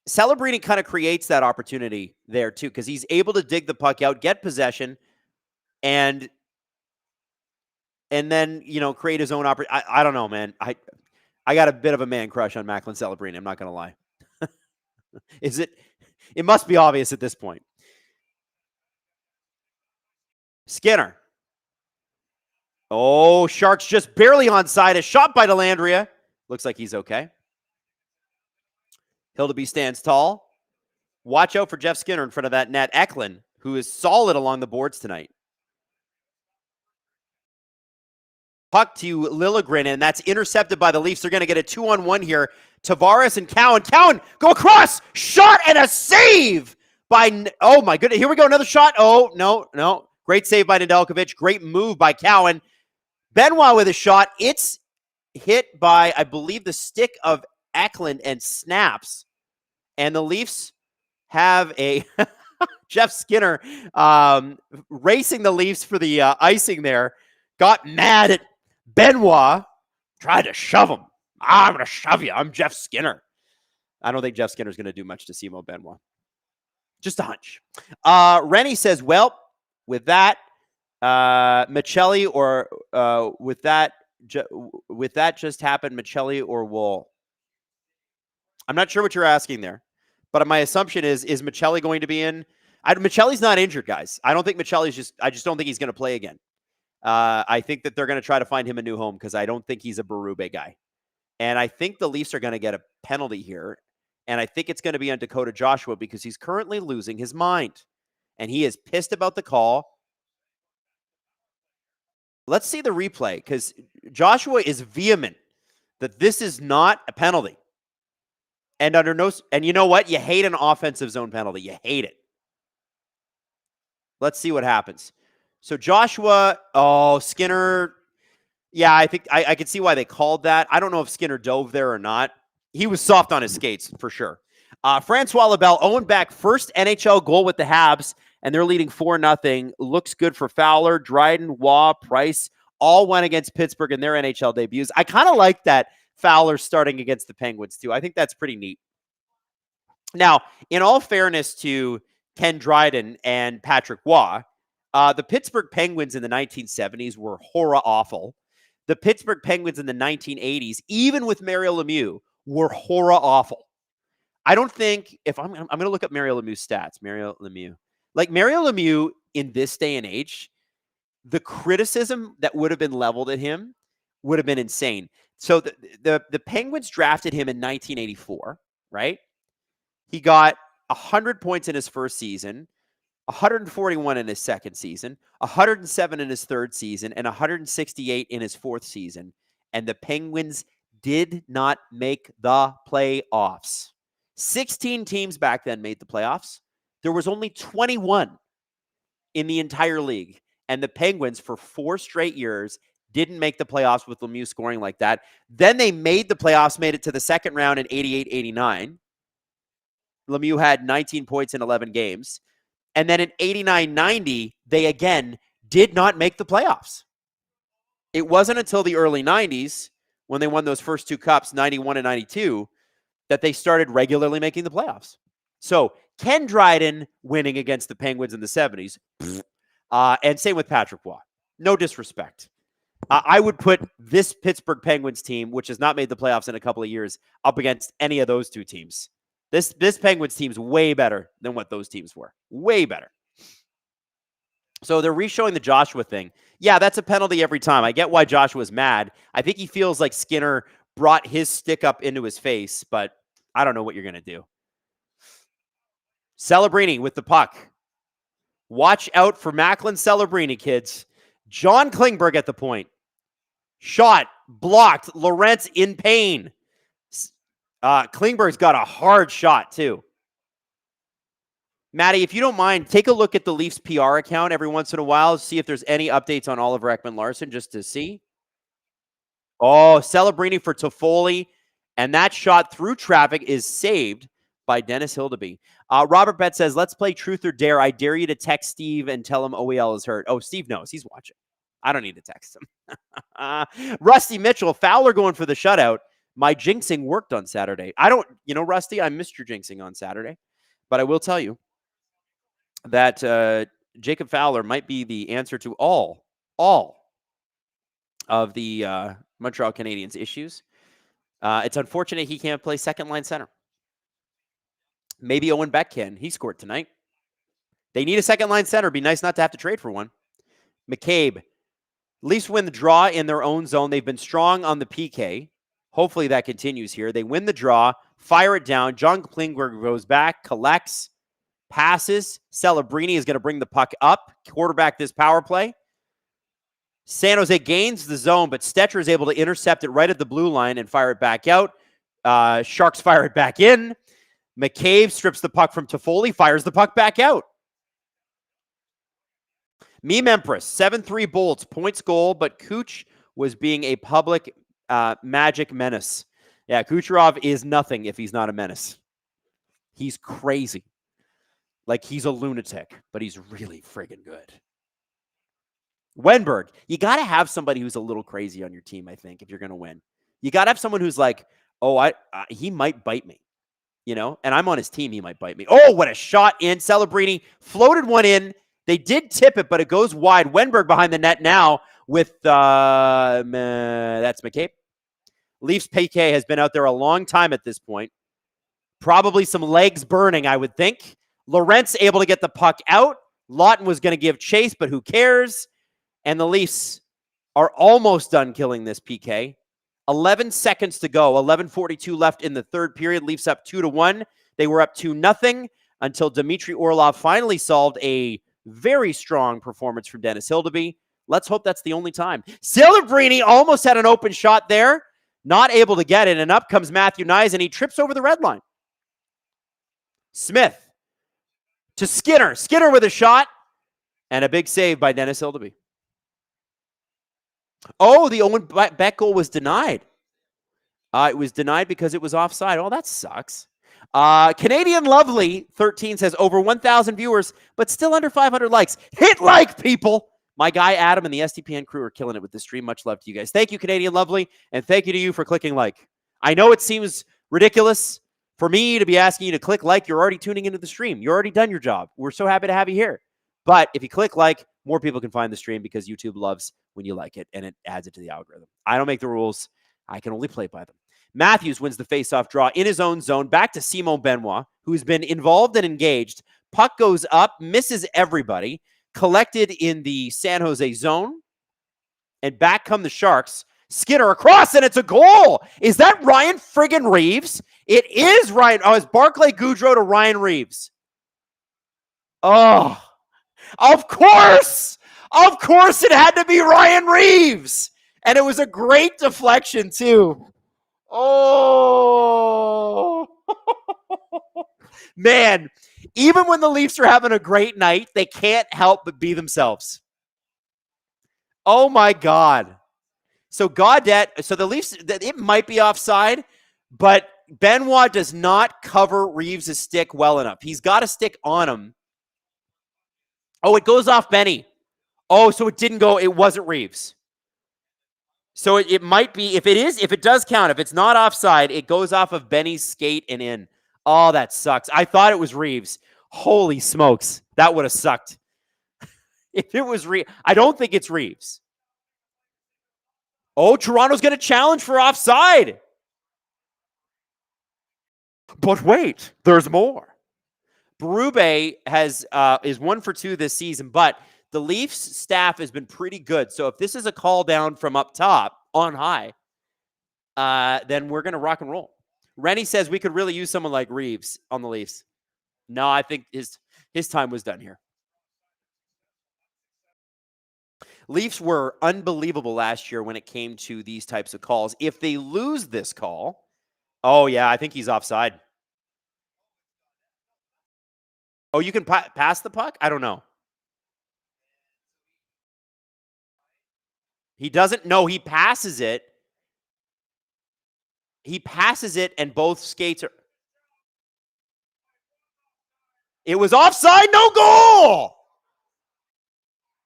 Celebrini kind of creates that opportunity there, too, because he's able to dig the puck out, get possession, and then, create his own opportunity. I don't know, man. I got a bit of a man crush on Macklin Celebrini. I'm not going to lie. It must be obvious at this point. Skinner. Oh, Sharks just barely onside. A shot by Dellandrea. Looks like he's okay. Hildeby stands tall. Watch out for Jeff Skinner in front of that net. Eklund, who is solid along the boards tonight. Puck to Liljegren, and that's intercepted by the Leafs. They're going to get a 2-on-1 here. Tavares and Cowan. Cowan, go across! Shot and a save by... Oh, my goodness. Here we go. Another shot. Oh, no. Great save by Nedeljkovic. Great move by Cowan. Benoit with a shot. It's hit by, I believe, the stick of Eklund and snaps. And the Leafs have a... Jeff Skinner racing the Leafs for the icing there. Got mad at Benoit, tried to shove him. I'm going to shove you. I'm Jeff Skinner. I don't think Jeff Skinner's going to do much to Simo Benoit. Just a hunch. Rennie says, well, with that, Michelli or with that just happened, Michelli or Wool. I'm not sure what you're asking there, but my assumption is Michelli going to be in? Michelli's not injured, guys. I don't think Michelli's I just don't think he's going to play again. I think that they're going to try to find him a new home because I don't think he's a Berube guy. And I think the Leafs are going to get a penalty here. And I think it's going to be on Dakota Joshua because he's currently losing his mind. And he is pissed about the call. Let's see the replay because Joshua is vehement that this is not a penalty. And and you know what? You hate an offensive zone penalty. You hate it. Let's see what happens. So Joshua, Skinner, yeah, I think I can see why they called that. I don't know if Skinner dove there or not. He was soft on his skates, for sure. Francois Labelle, Owen Beck, first NHL goal with the Habs, and they're leading 4-0. Looks good for Fowler, Dryden, Waugh, Price, all went against Pittsburgh in their NHL debuts. I kind of like that Fowler starting against the Penguins, too. I think that's pretty neat. Now, in all fairness to Ken Dryden and Patrick Waugh, the Pittsburgh Penguins in the 1970s were horror awful. The Pittsburgh Penguins in the 1980s, even with Mario Lemieux, were horror awful. I don't think if I'm going to look up Mario Lemieux's stats. Mario Lemieux in this day and age, the criticism that would have been leveled at him would have been insane. So the Penguins drafted him in 1984, right? He got 100 points in his first season, 141 in his second season, 107 in his third season, and 168 in his fourth season. And the Penguins did not make the playoffs. 16 teams back then made the playoffs. There was only 21 in the entire league. And the Penguins, for 4 straight years, didn't make the playoffs with Lemieux scoring like that. Then they made the playoffs, made it to the second round in 88-89. Lemieux had 19 points in 11 games. And then in 89-90, they again did not make the playoffs. It wasn't until the early 90s, when they won those first 2 cups, 91 and 92, that they started regularly making the playoffs. So Ken Dryden winning against the Penguins in the 70s, and same with Patrick Waugh. No disrespect. I would put this Pittsburgh Penguins team, which has not made the playoffs in a couple of years, up against any of those 2 teams. This Penguins team's way better than what those teams were. Way better. So they're re-showing the Joshua thing. Yeah, that's a penalty every time. I get why Joshua's mad. I think he feels like Skinner brought his stick up into his face, but I don't know what you're going to do. Celebrini with the puck. Watch out for Macklin Celebrini, kids. John Klingberg at the point. Shot. Blocked. Lorentz in pain. Klingberg's got a hard shot, too. Maddie, if you don't mind, take a look at the Leafs PR account every once in a while. See if there's any updates on Oliver Ekman-Larsson, just to see. Oh, Celebrini for Toffoli. And that shot through traffic is saved by Dennis Hildeby. Robert Bett says, let's play Truth or Dare. I dare you to text Steve and tell him OEL is hurt. Oh, Steve knows. He's watching. I don't need to text him. Rusty Mitchell, Fowler going for the shutout. My jinxing worked on Saturday. Rusty, I missed your jinxing on Saturday. But I will tell you that Jacob Fowler might be the answer to all of the Montreal Canadiens issues. It's unfortunate he can't play second-line center. Maybe Owen Beck can. He scored tonight. They need a second-line center. It'd be nice not to have to trade for one. McCabe. Leafs win the draw in their own zone. They've been strong on the PK. Hopefully that continues here. They win the draw, fire it down. John Klingberg goes back, collects, passes. Celebrini is going to bring the puck up, quarterback this power play. San Jose gains the zone, but Stetcher is able to intercept it right at the blue line and fire it back out. Sharks fire it back in. McCabe strips the puck from Toffoli, fires the puck back out. Meme Empress, 7-3 Bolts, points goal, but Kuch was being a public magic menace. Yeah, Kucherov is nothing if he's not a menace. He's crazy. Like, he's a lunatic, but he's really friggin' good. Wenberg, you got to have somebody who's a little crazy on your team, I think, if you're going to win. You got to have someone who's like, oh, he might bite me, you know? And I'm on his team, he might bite me. Oh, what a shot in. Celebrini floated one in. They did tip it, but it goes wide. Wenberg behind the net now with, that's McCabe. Leafs PK has been out there a long time at this point. Probably some legs burning, I would think. Lorentz able to get the puck out. Lawton was going to give chase, but who cares? And the Leafs are almost done killing this PK. 11 seconds to go. 11:42 left in the third period. Leafs up 2-1. They were up 2-0 until Dmitry Orlov finally solved a very strong performance from Dennis Hildeby. Let's hope that's the only time. Celebrini almost had an open shot there. Not able to get it. And up comes Matthew Nyes, and he trips over the red line. Smith to Skinner. Skinner with a shot. And a big save by Dennis Hildeby. Oh, the Owen Beck goal was denied. It was denied because it was offside. Oh, that sucks. Canadian Lovely 13 says over 1,000 viewers, but still under 500 likes. Hit like, people. My guy Adam and the SDPN crew are killing it with this stream. Much love to you guys. Thank you, Canadian Lovely, and thank you to you for clicking like. I know it seems ridiculous for me to be asking you to click like. You're already tuning into the stream. You're already done your job. We're so happy to have you here. But if you click like, more people can find the stream because YouTube loves when you like it, and it adds it to the algorithm. I don't make the rules. I can only play by them. Matthews wins the faceoff draw in his own zone. Back to Simon Benoit, who's been involved and engaged. Puck goes up, misses everybody. Collected in the San Jose zone. And back come the Sharks. Skinner across, and it's a goal. Is that Ryan friggin' Reaves? It is Ryan. Oh, it's Barclay Goodrow to Ryan Reaves. Oh, of course. Of course it had to be Ryan Reaves. And it was a great deflection, too. Oh. Man, even when the Leafs are having a great night, they can't help but be themselves. Oh, my God. So Gaudette, so the Leafs, it might be offside, but Benoit does not cover Reaves' stick well enough. He's got a stick on him. Oh, it goes off Benny. Oh, so it didn't go. It wasn't Reaves. So it might be, if it does count, if it's not offside, it goes off of Benny's skate and in. Oh, that sucks. I thought it was Reaves. Holy smokes. That would have sucked. If it was Reaves, I don't think it's Reaves. Oh, Toronto's going to challenge for offside. But wait, there's more. Berube is 1 for 2 this season, but the Leafs staff has been pretty good. So if this is a call down from up top on high, then we're going to rock and roll. Rennie says we could really use someone like Reaves on the Leafs. No, I think his time was done here. Leafs were unbelievable last year when it came to these types of calls. If they lose this call, oh, yeah, I think he's offside. Oh, you can pass the puck? I don't know. He doesn't. No, he passes it. He passes it, and both skates are. It was offside, no goal.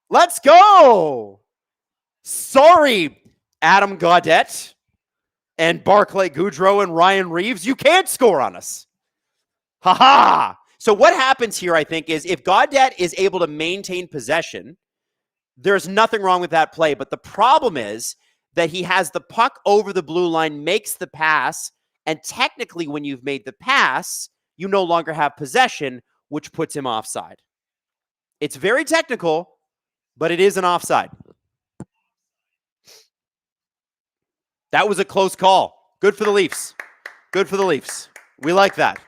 Let's go. Sorry, Adam Gaudette and Barclay Goodrow and Ryan Reaves. You can't score on us. Ha-ha. So what happens here, I think, is if Gaudette is able to maintain possession, there's nothing wrong with that play. But the problem is that he has the puck over the blue line, makes the pass, and technically when you've made the pass, you no longer have possession, which puts him offside. It's very technical, but it is an offside. That was a close call. Good for the Leafs. Good for the Leafs. We like that.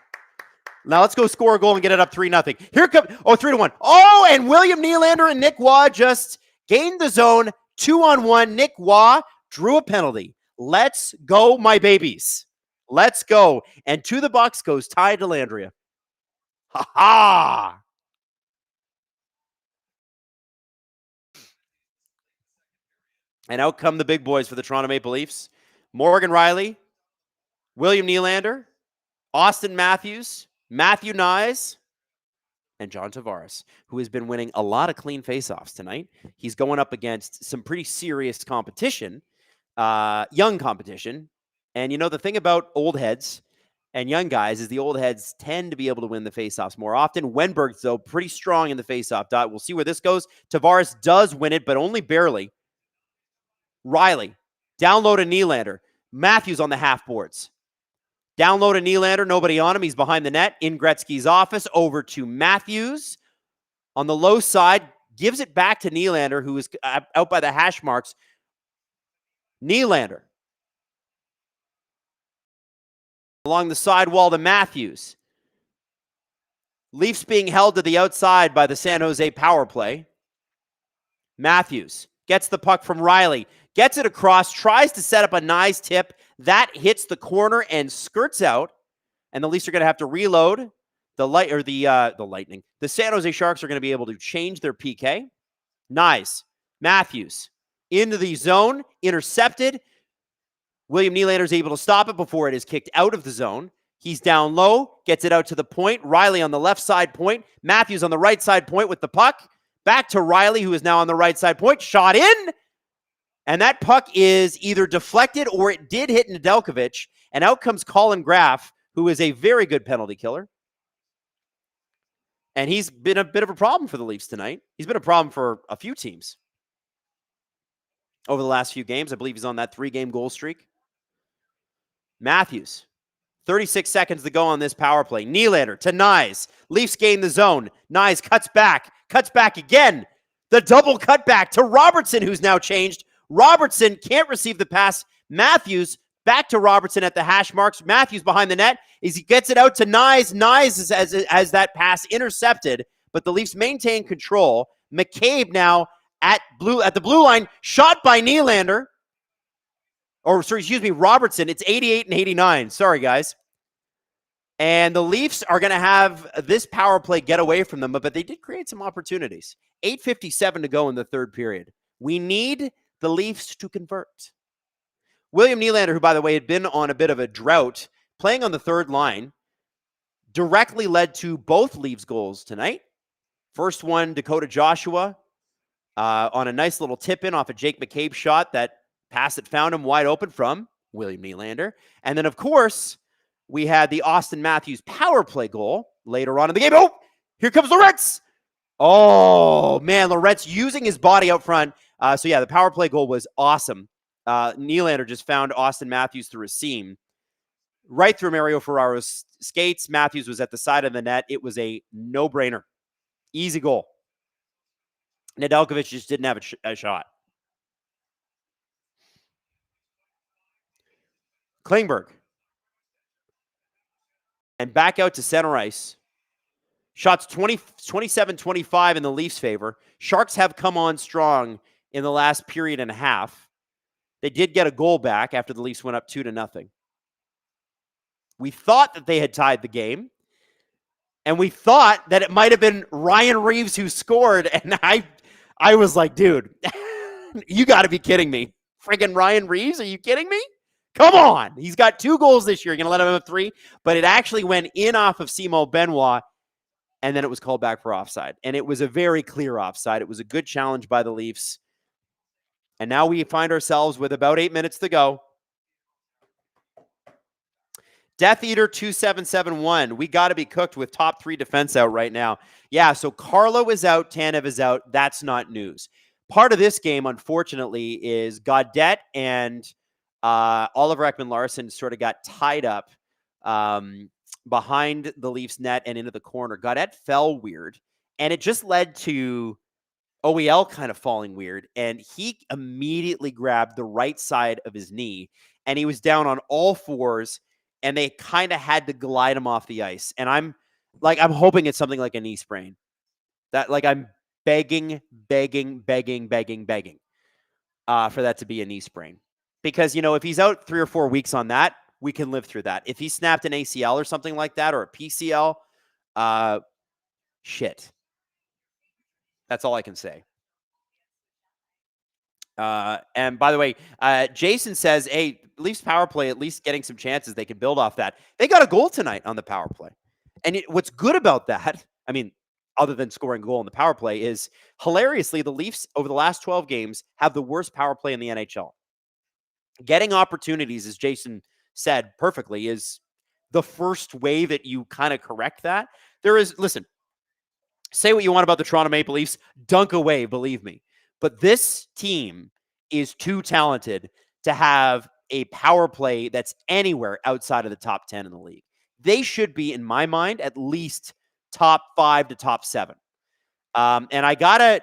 Now let's go score a goal and get it up 3-0. Here come 3-1. Oh, and William Nylander and Nick Waugh just gained the zone 2-on-1. Nick Waugh drew a penalty. Let's go, my babies. Let's go. And to the box goes Ty Dellandrea. Ha ha! And out come the big boys for the Toronto Maple Leafs. Morgan Rielly, William Nylander, Austin Matthews, Matthew Nyes, and John Tavares, who has been winning a lot of clean faceoffs tonight. He's going up against some pretty serious competition, young competition. And you know, the thing about old heads and young guys is the old heads tend to be able to win the faceoffs more often. Wenberg's, though, pretty strong in the faceoff dot. We'll see where this goes. Tavares does win it, but only barely. Rielly, down low to Nylander. Matthews on the half boards. Down low to Nylander, nobody on him. He's behind the net. In Gretzky's office, over to Matthews. On the low side, gives it back to Nylander, who is out by the hash marks. Nylander. Along the side wall to Matthews. Leafs being held to the outside by the San Jose power play. Matthews gets the puck from Rielly. Gets it across, tries to set up a nice tip. That hits the corner and skirts out. And the Leafs are going to have to reload. The Lightning. The San Jose Sharks are going to be able to change their PK. Nice. Matthews into the zone, intercepted. William Nylander is able to stop it before it is kicked out of the zone. He's down low, gets it out to the point. Rielly on the left side point. Matthews on the right side point with the puck. Back to Rielly, who is now on the right side point. Shot in. And that puck is either deflected or it did hit Nedeljkovic. And out comes Colin Graff, who is a very good penalty killer. And he's been a bit of a problem for the Leafs tonight. He's been a problem for a few teams over the last few games. I believe he's on that 3-game goal streak. Matthews, 36 seconds to go on this power play. Nylander to Nyes. Leafs gain the zone. Nyes cuts back again. The double cutback to Robertson, who's now changed. Robertson can't receive the pass. Matthews back to Robertson at the hash marks. Matthews behind the net as he gets it out to Nyes. Nyes has that pass intercepted, but the Leafs maintain control. McCabe now at the blue line, shot by Nylander. Robertson. It's 88 and 89. Sorry, guys. And the Leafs are going to have this power play get away from them, but they did create some opportunities. 8:57 to go in the third period. We need the Leafs to convert. William Nylander, who, by the way, had been on a bit of a drought, playing on the third line, directly led to both Leafs goals tonight. First one, Dakota Joshua, on a nice little tip-in off a Jake McCabe shot. That pass that found him wide open from William Nylander. And then, of course, we had the Austin Matthews power play goal later on in the game. Oh, here comes Loretz. Oh, man, Loretz using his body out front. The power play goal was awesome. Nylander just found Austin Matthews through a seam. Right through Mario Ferraro's skates. Matthews was at the side of the net. It was a no-brainer. Easy goal. Nedeljkovic just didn't have a shot. Klingberg. And back out to center ice. Shots 27-25 in the Leafs' favor. Sharks have come on strong in the last period and a half. They did get a goal back after the Leafs went up 2-0. We thought that they had tied the game. And we thought that it might have been Ryan Reaves who scored. And I was like, dude, you got to be kidding me. Friggin' Ryan Reaves? Are you kidding me? Come on. He's got 2 goals this year. You're going to let him have 3? But it actually went in off of Simo Benoit. And then it was called back for offside. And it was a very clear offside. It was a good challenge by the Leafs. And now we find ourselves with about 8 minutes to go. Death Eater 2771. We got to be cooked with top 3 defense out right now. Yeah, so Carlo is out. Tanev is out. That's not news. Part of this game, unfortunately, is Gaudette and Oliver Ekman-Larsson sort of got tied up behind the Leafs net and into the corner. Gaudette fell weird, and it just led to OEL kind of falling weird, and he immediately grabbed the right side of his knee, and he was down on all fours, and they kind of had to glide him off the ice. And Like, I'm hoping it's something like a knee sprain. That, like, I'm begging for that to be a knee sprain. Because, if he's out 3 or 4 weeks on that, we can live through that. If he snapped an ACL or something like that, or a PCL, shit. That's all I can say. And by the way, Jason says, hey, Leafs power play, at least getting some chances. They can build off that. They got a goal tonight on the power play. And what's good about that, I mean, other than scoring a goal on the power play, is hilariously, the Leafs over the last 12 games have the worst power play in the NHL. Getting opportunities, as Jason said perfectly, is the first way that you kind of correct that. Listen, say what you want about the Toronto Maple Leafs, dunk away, believe me. But this team is too talented to have a power play that's anywhere outside of the top 10 in the league. They should be, in my mind, at least top 5 to top 7. And I gotta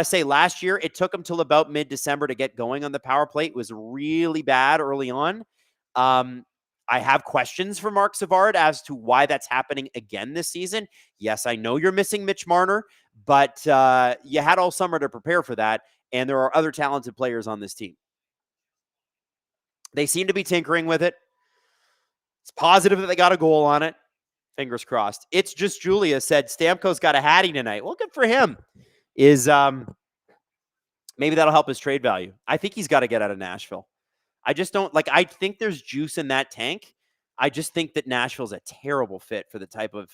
say, last year, it took them till about mid-December to get going on the power play. It was really bad early on. I have questions for Mark Savard as to why that's happening again this season. Yes, I know you're missing Mitch Marner, but you had all summer to prepare for that, and there are other talented players on this team. They seem to be tinkering with it. It's positive that they got a goal on it. Fingers crossed. It's just Julia said Stamkos got a hattie tonight. Well, good for him. Maybe that'll help his trade value. I think he's got to get out of Nashville. I just don't I think there's juice in that tank. I just think that Nashville's a terrible fit for the type of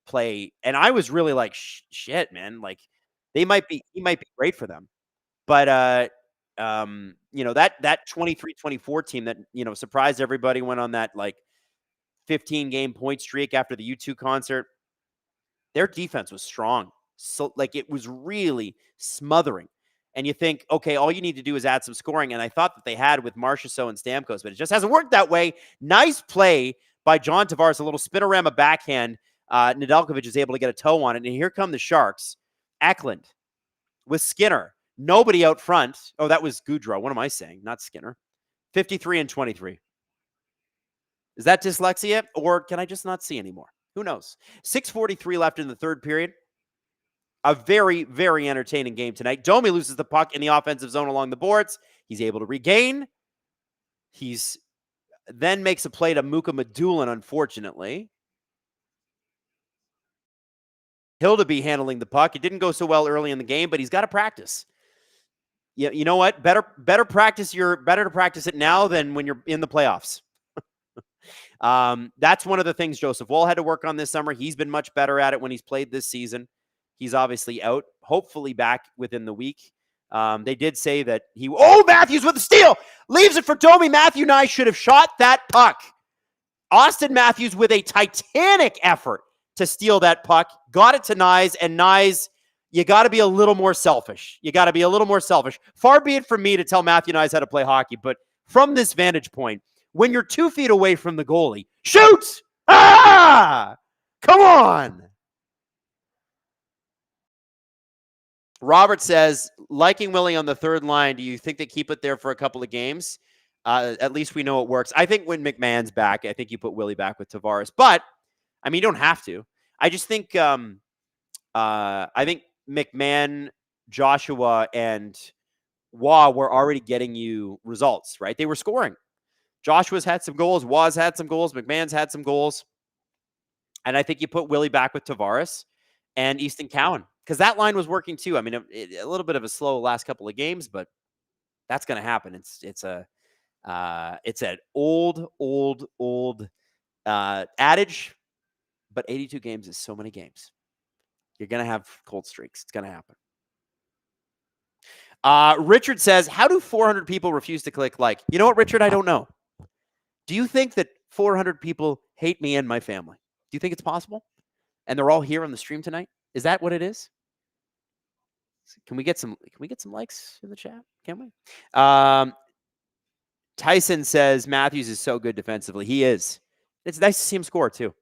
play. And I was really like, shit, man. Like, he might be great for them. But that 23-24 team that, surprised everybody, went on that 15-game point streak after the U2 concert. Their defense was strong. So it was really smothering. And you think, okay, all you need to do is add some scoring. And I thought that they had with Marchessault and Stamkos, but it just hasn't worked that way. Nice play by John Tavares, a little spinorama backhand. Nedeljkovic is able to get a toe on it. And here come the Sharks. Eklund with Skinner. Nobody out front. Oh, that was Goudreau. What am I saying? Not Skinner. 53-23. Is that dyslexia, or can I just not see anymore? Who knows? 6:43 left in the third period. A very, very entertaining game tonight. Domi loses the puck in the offensive zone along the boards. He's able to regain. He's then makes a play to Muka Medulin, unfortunately. Hildeby handling the puck. It didn't go so well early in the game, but he's got to practice. You know what? Better to practice it now than when you're in the playoffs. That's one of the things Joseph Wall had to work on this summer. He's been much better at it when he's played this season. He's obviously out, hopefully back within the week. They did say that Matthews with the steal, leaves it for Domi. Matthew Nye should have shot that puck. Austin Matthews with a titanic effort to steal that puck, got it to Nyes, and Nyes, you got to be a little more selfish. Far be it from me to tell Matthew Nyes how to play hockey, but from this vantage point, when you're 2 feet away from the goalie, shoot! Ah! Come on! Robert says, liking Willie on the third line, do you think they keep it there for a couple of games? At least we know it works. I think when McMahon's back, I think you put Willie back with Tavares. But, I mean, you don't have to. I just think I think McMahon, Joshua, and Waugh were already getting you results, right? They were scoring. Joshua's had some goals. Waugh's had some goals. McMahon's had some goals. And I think you put Willie back with Tavares and Easton Cowan, because that line was working too. I mean, a little bit of a slow last couple of games, but that's going to happen. It's an old adage, but 82 games is so many games. You're going to have cold streaks. It's going to happen. Richard says, how do 400 people refuse to click like? You know what, Richard? I don't know. Do you think that 400 people hate me and my family? Do you think it's possible? And they're all here on the stream tonight? Is that what it is? Can we get some likes in the chat? Can we? Tyson says Matthews is so good defensively. He is. It's nice to see him score too.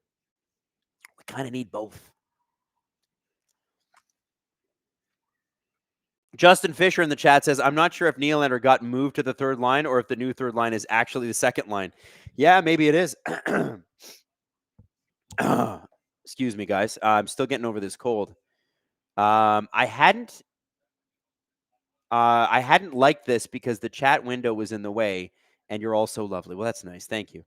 We kind of need both. Justin Fisher in the chat says, I'm not sure if Nylander got moved to the third line or if the new third line is actually the second line. Yeah, maybe it is. Excuse me, guys. I'm still getting over this cold. I hadn't liked this because the chat window was in the way, and you're all so lovely. Well, that's nice. Thank you.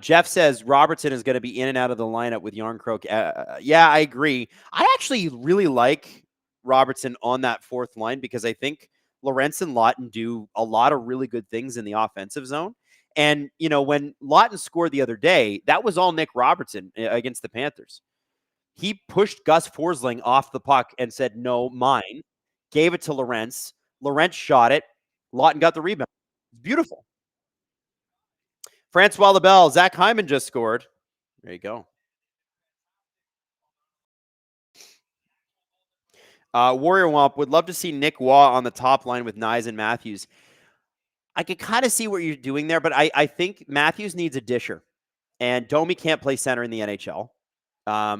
Jeff says Robertson is going to be in and out of the lineup with Yarncroke. Yeah, I agree. I actually really like Robertson on that fourth line because I think Lawrence and Lawton do a lot of really good things in the offensive zone. And, you know, when Lawton scored the other day, that was all Nick Robertson against the Panthers. He pushed Gus Forsling off the puck and said, no, mine. Gave it to Lawrence. Lawrence shot it. Lawton got the rebound. It's beautiful. Francois Lebel, Zach Hyman just scored. There you go. Warrior Womp would love to see Nick Waugh on the top line with Nyes and Matthews. I could kind of see what you're doing there, but I think Matthews needs a disher. And Domi can't play center in the NHL.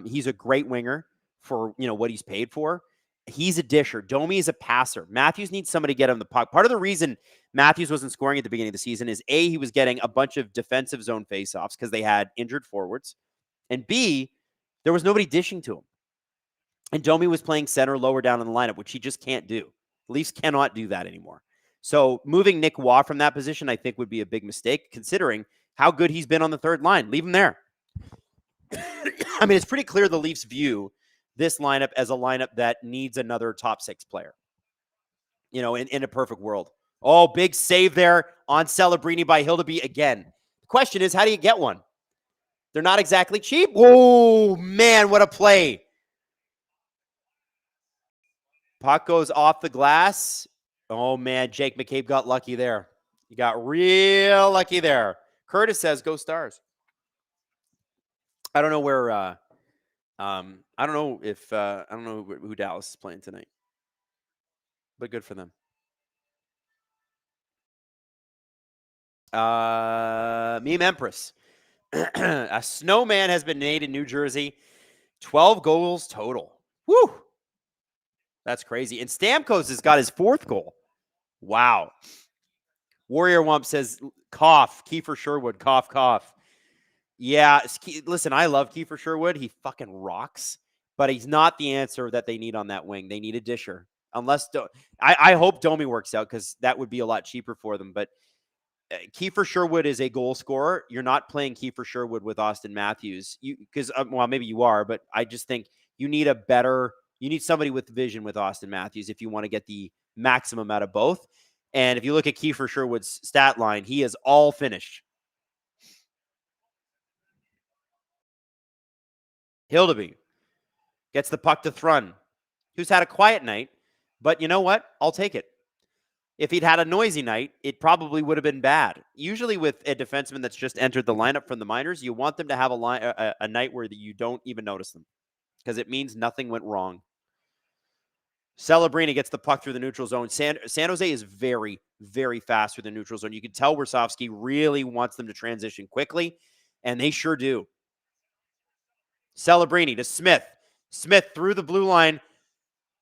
He's a great winger for what he's paid for. He's a disher. Domi is a passer. Matthews needs somebody to get him the puck. Part of the reason Matthews wasn't scoring at the beginning of the season is A, he was getting a bunch of defensive zone faceoffs because they had injured forwards. And B, there was nobody dishing to him. And Domi was playing center lower down in the lineup, which he just can't do. The Leafs cannot do that anymore. So moving Nick Waugh from that position, I think, would be a big mistake, considering how good he's been on the third line. Leave him there. I mean, it's pretty clear the Leafs view this lineup as a lineup that needs another top six player, in a perfect world. Oh, big save there on Celebrini by Hildeby again. The question is, how do you get one? They're not exactly cheap. Oh, man, what a play. Puck goes off the glass. Oh, man, Jake McCabe got lucky there. He got real lucky there. Curtis says, go Stars. I don't know where I don't know if I don't know who Dallas is playing tonight, but good for them. Meme Empress. A snowman has been made in New Jersey. 12 goals total. Woo! That's crazy. And Stamkos has got his fourth goal. Wow. Warrior Wump says, cough. Kiefer Sherwood, cough, cough. Yeah, listen, I love Kiefer Sherwood. He fucking rocks, but he's not the answer that they need on that wing. They need a disher. Unless I hope Domi works out because that would be a lot cheaper for them. But Kiefer Sherwood is a goal scorer. You're not playing Kiefer Sherwood with Austin Matthews. Well, maybe you are, but I just think you need you need somebody with vision with Austin Matthews if you want to get the maximum out of both. And if you look at Kiefer Sherwood's stat line, he is all finished. Hildeby gets the puck to Thrun, who's had a quiet night, but you know what? I'll take it. If he'd had a noisy night, it probably would have been bad. Usually with a defenseman that's just entered the lineup from the minors, you want them to have a night where you don't even notice them because it means nothing went wrong. Celebrini gets the puck through the neutral zone. San Jose is very, very fast through the neutral zone. You can tell Warsofsky really wants them to transition quickly, and they sure do. Celebrini to Smith. Smith through the blue line.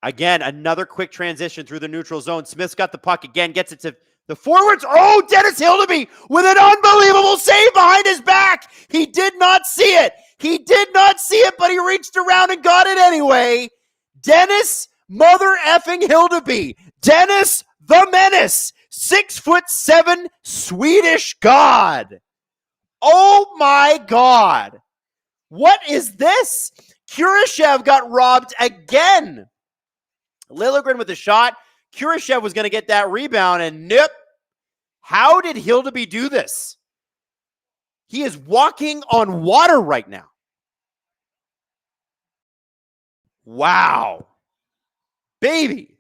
Again, another quick transition through the neutral zone. Smith's got the puck again, gets it to the forwards. Oh, Dennis Hildeby with an unbelievable save behind his back. He did not see it. He did not see it, but he reached around and got it anyway. Dennis mother effing Hildeby. Dennis the Menace. 6'7" Swedish god. Oh my God. What is this? Kurashev got robbed again. Liljegren with a shot. Kurashev was going to get that rebound, and nope. How did Hildeby do this? He is walking on water right now. Wow. Baby.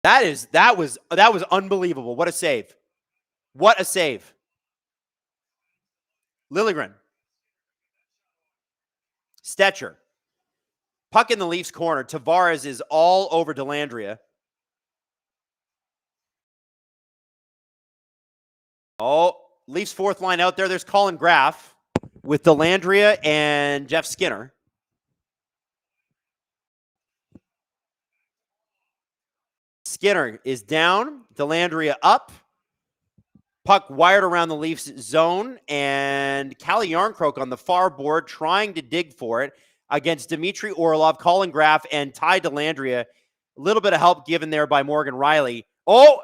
That was unbelievable. What a save. What a save. Liljegren. Stetcher. Puck in the Leafs corner. Tavares is all over Dellandrea. Oh, Leafs fourth line out there. There's Colin Graff with Dellandrea and Jeff Skinner. Skinner is down. Dellandrea up. Puck wired around the Leafs zone, and Calle Yarncroke on the far board trying to dig for it against Dmitry Orlov, Colin Graff, and Ty Dellandrea. A little bit of help given there by Morgan Riley. Oh,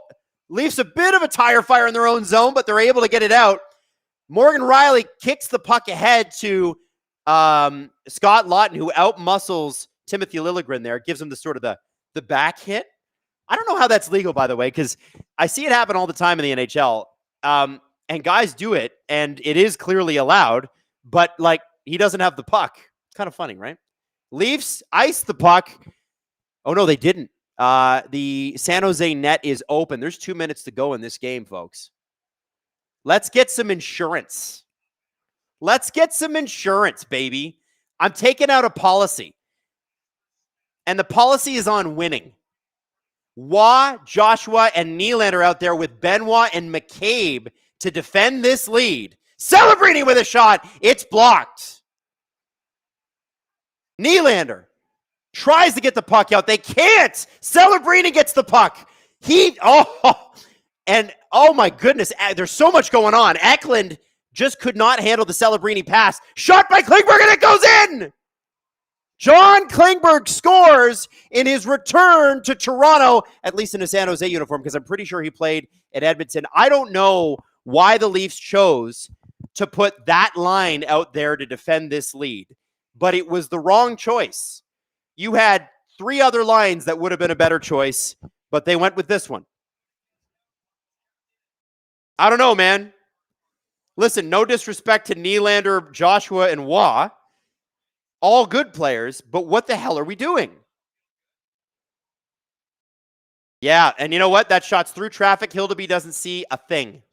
Leafs a bit of a tire fire in their own zone, but they're able to get it out. Morgan Riley kicks the puck ahead to Scott Lawton, who outmuscles Timothy Liljegren there, gives him the sort of the back hit. I don't know how that's legal, by the way, because I see it happen all the time in the NHL. And guys do it, and it is clearly allowed, but like he doesn't have the puck. It's kind of funny, right? Leafs ice the puck. Oh, no, they didn't. The San Jose net is open. There's 2 minutes to go in this game, folks. Let's get some insurance. Let's get some insurance, baby. I'm taking out a policy. And the policy is on winning. Waugh, Joshua, and Nylander out there with Benoit and McCabe to defend this lead. Celebrini with a shot. It's blocked. Nylander tries to get the puck out. They can't. Celebrini gets the puck. Oh my goodness, there's so much going on. Eklund just could not handle the Celebrini pass. Shot by Klingberg, and it goes in. John Klingberg scores in his return to Toronto, at least in a San Jose uniform, because I'm pretty sure he played at Edmonton. I don't know why the Leafs chose to put that line out there to defend this lead, but it was the wrong choice. You had 3 other lines that would have been a better choice, but they went with this one. I don't know, man. Listen, no disrespect to Nylander, Joshua, and Waugh. All good players, but what the hell are we doing? Yeah, and you know what? That shot's through traffic. Hildeby doesn't see a thing.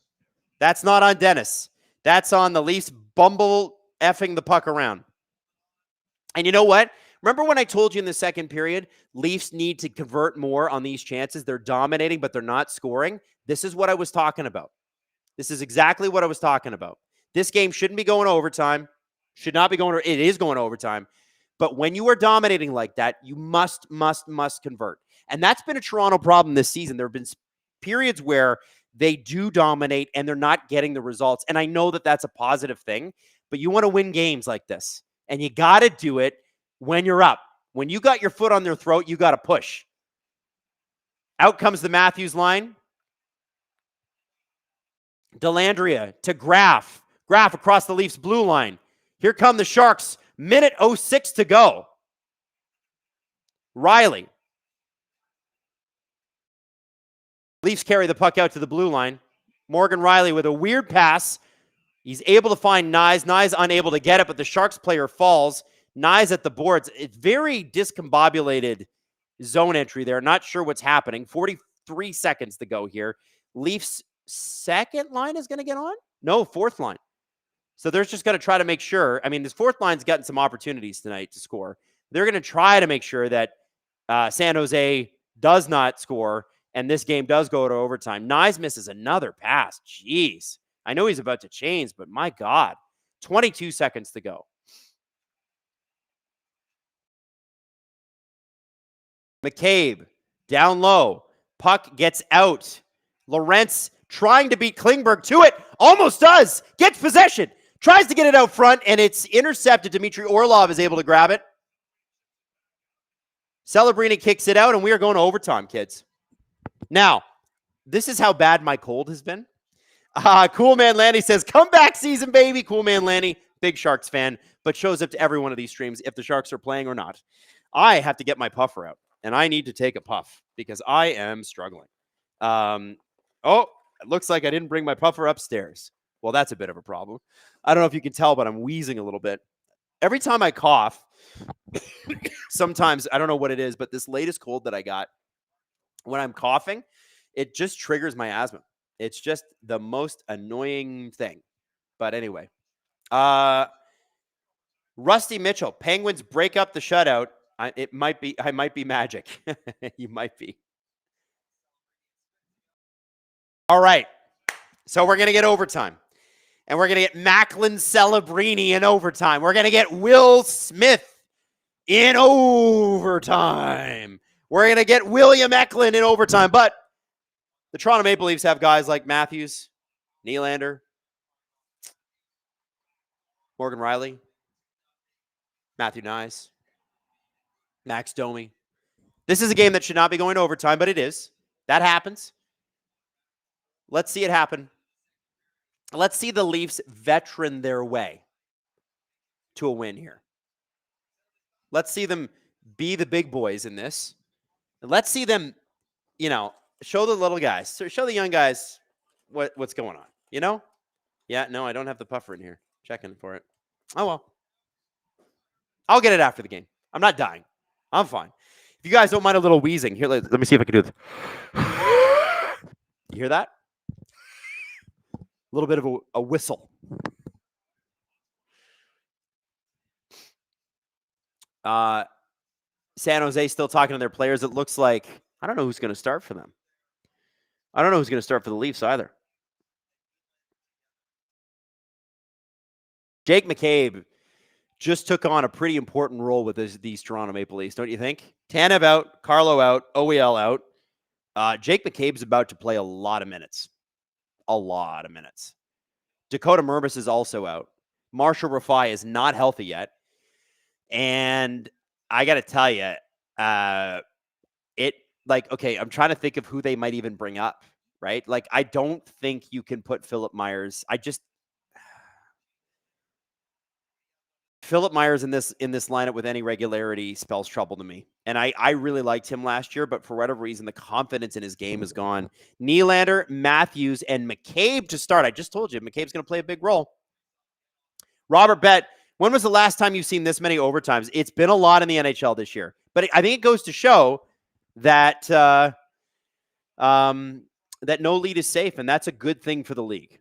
That's not on Dennis. That's on the Leafs bumble effing the puck around. And you know what? Remember when I told you in the second period, Leafs need to convert more on these chances? They're dominating, but they're not scoring. This is what I was talking about. This is exactly what I was talking about. This game shouldn't be going to overtime. Should not be going to, it is going to overtime. But when you are dominating like that, you must convert. And that's been a Toronto problem this season. There have been periods where they do dominate and they're not getting the results. And I know that that's a positive thing, but you want to win games like this. And you got to do it when you're up. When you got your foot on their throat, you got to push. Out comes the Matthews line. Dellandrea to Graff. Graff across the Leafs blue line. Here come the Sharks. Minute 06 to go. Riley. Leafs carry the puck out to the blue line. Morgan Riley with a weird pass. He's able to find Nyes. Nyes unable to get it, but the Sharks player falls. Nyes at the boards. It's very discombobulated zone entry there. Not sure what's happening. 43 seconds to go here. Leafs second line is going to get on? No, fourth line. So they're just going to try to make sure. I mean, this fourth line's gotten some opportunities tonight to score. They're going to try to make sure that San Jose does not score and this game does go to overtime. Nyes misses another pass. Jeez. I know he's about to change, but my God. 22 seconds to go. McCabe down low. Puck gets out. Lorentz trying to beat Klingberg to it. Almost does. Gets possession. Tries to get it out front, and it's intercepted. Dmitry Orlov is able to grab it. Celebrini kicks it out, and we are going to overtime, kids. Now, this is how bad my cold has been. Cool Man Lanny says, comeback season, baby. Cool Man Lanny, big Sharks fan, but shows up to every one of these streams if the Sharks are playing or not. I have to get my puffer out, and I need to take a puff because I am struggling. It looks like I didn't bring my puffer upstairs. Well, that's a bit of a problem. I don't know if you can tell, but I'm wheezing a little bit. Every time I cough, sometimes, I don't know what it is, but this latest cold that I got, when I'm coughing, it just triggers my asthma. It's just the most annoying thing. But anyway. Rusty Mitchell, Penguins break up the shutout. I might be magic. You might be. All right. So we're going to get overtime. And we're going to get Macklin Celebrini in overtime. We're going to get Will Smith in overtime. We're going to get William Eklund in overtime. But the Toronto Maple Leafs have guys like Matthews, Nylander, Morgan Riley, Matthew Nyes, Max Domi. This is a game that should not be going to overtime, but it is. That happens. Let's see it happen. Let's see the Leafs veteran their way to a win here. Let's see them be the big boys in this. Let's see them, show the little guys, show the young guys what's going on, Yeah, no, I don't have the puffer in here. Checking for it. Oh, well. I'll get it after the game. I'm not dying. I'm fine. If you guys don't mind a little wheezing, here, let me see if I can do this. You hear that? A little bit of a whistle. San Jose still talking to their players. It looks like, I don't know who's going to start for them. I don't know who's going to start for the Leafs either. Jake McCabe just took on a pretty important role with these Toronto Maple Leafs, don't you think? Tanev out, Carlo out, OEL out. Jake McCabe's about to play a lot of minutes. A lot of minutes. Dakota Mermis is also out. Marshall Rafai is not healthy yet. And I got to tell you, I'm trying to think of who they might even bring up, right? Like, I don't think you can put Philip Myers. Philip Myers in this lineup with any regularity spells trouble to me. And I really liked him last year, but for whatever reason, the confidence in his game is gone. Nylander, Matthews, and McCabe to start. I just told you, McCabe's going to play a big role. Robert Bett, when was the last time you've seen this many overtimes? It's been a lot in the NHL this year. But I think it goes to show that that no lead is safe, and that's a good thing for the league.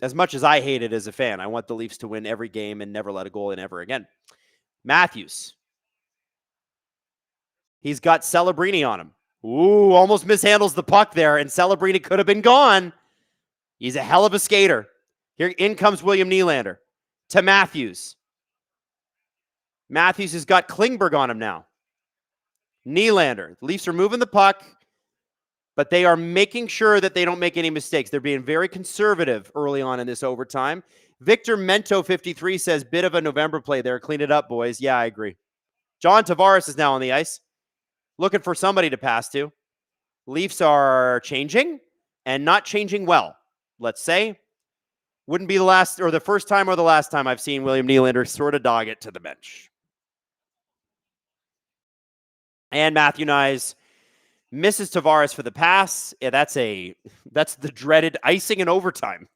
As much as I hate it as a fan, I want the Leafs to win every game and never let a goal in ever again. Matthews. He's got Celebrini on him. Ooh, almost mishandles the puck there, and Celebrini could have been gone. He's a hell of a skater. Here in comes William Nylander to Matthews. Matthews has got Klingberg on him now. Nylander. The Leafs are moving the puck, but they are making sure that they don't make any mistakes. They're being very conservative early on in this overtime. Victor Mento 53 says, bit of a November play there. Clean it up, boys. Yeah, I agree. John Tavares is now on the ice, looking for somebody to pass to. Leafs are changing and not changing well, let's say. Wouldn't be the first time or the last time I've seen William Nylander sort of dog it to the bench. And Matthew Nyes misses Tavares for the pass. Yeah, that's the dreaded icing in overtime.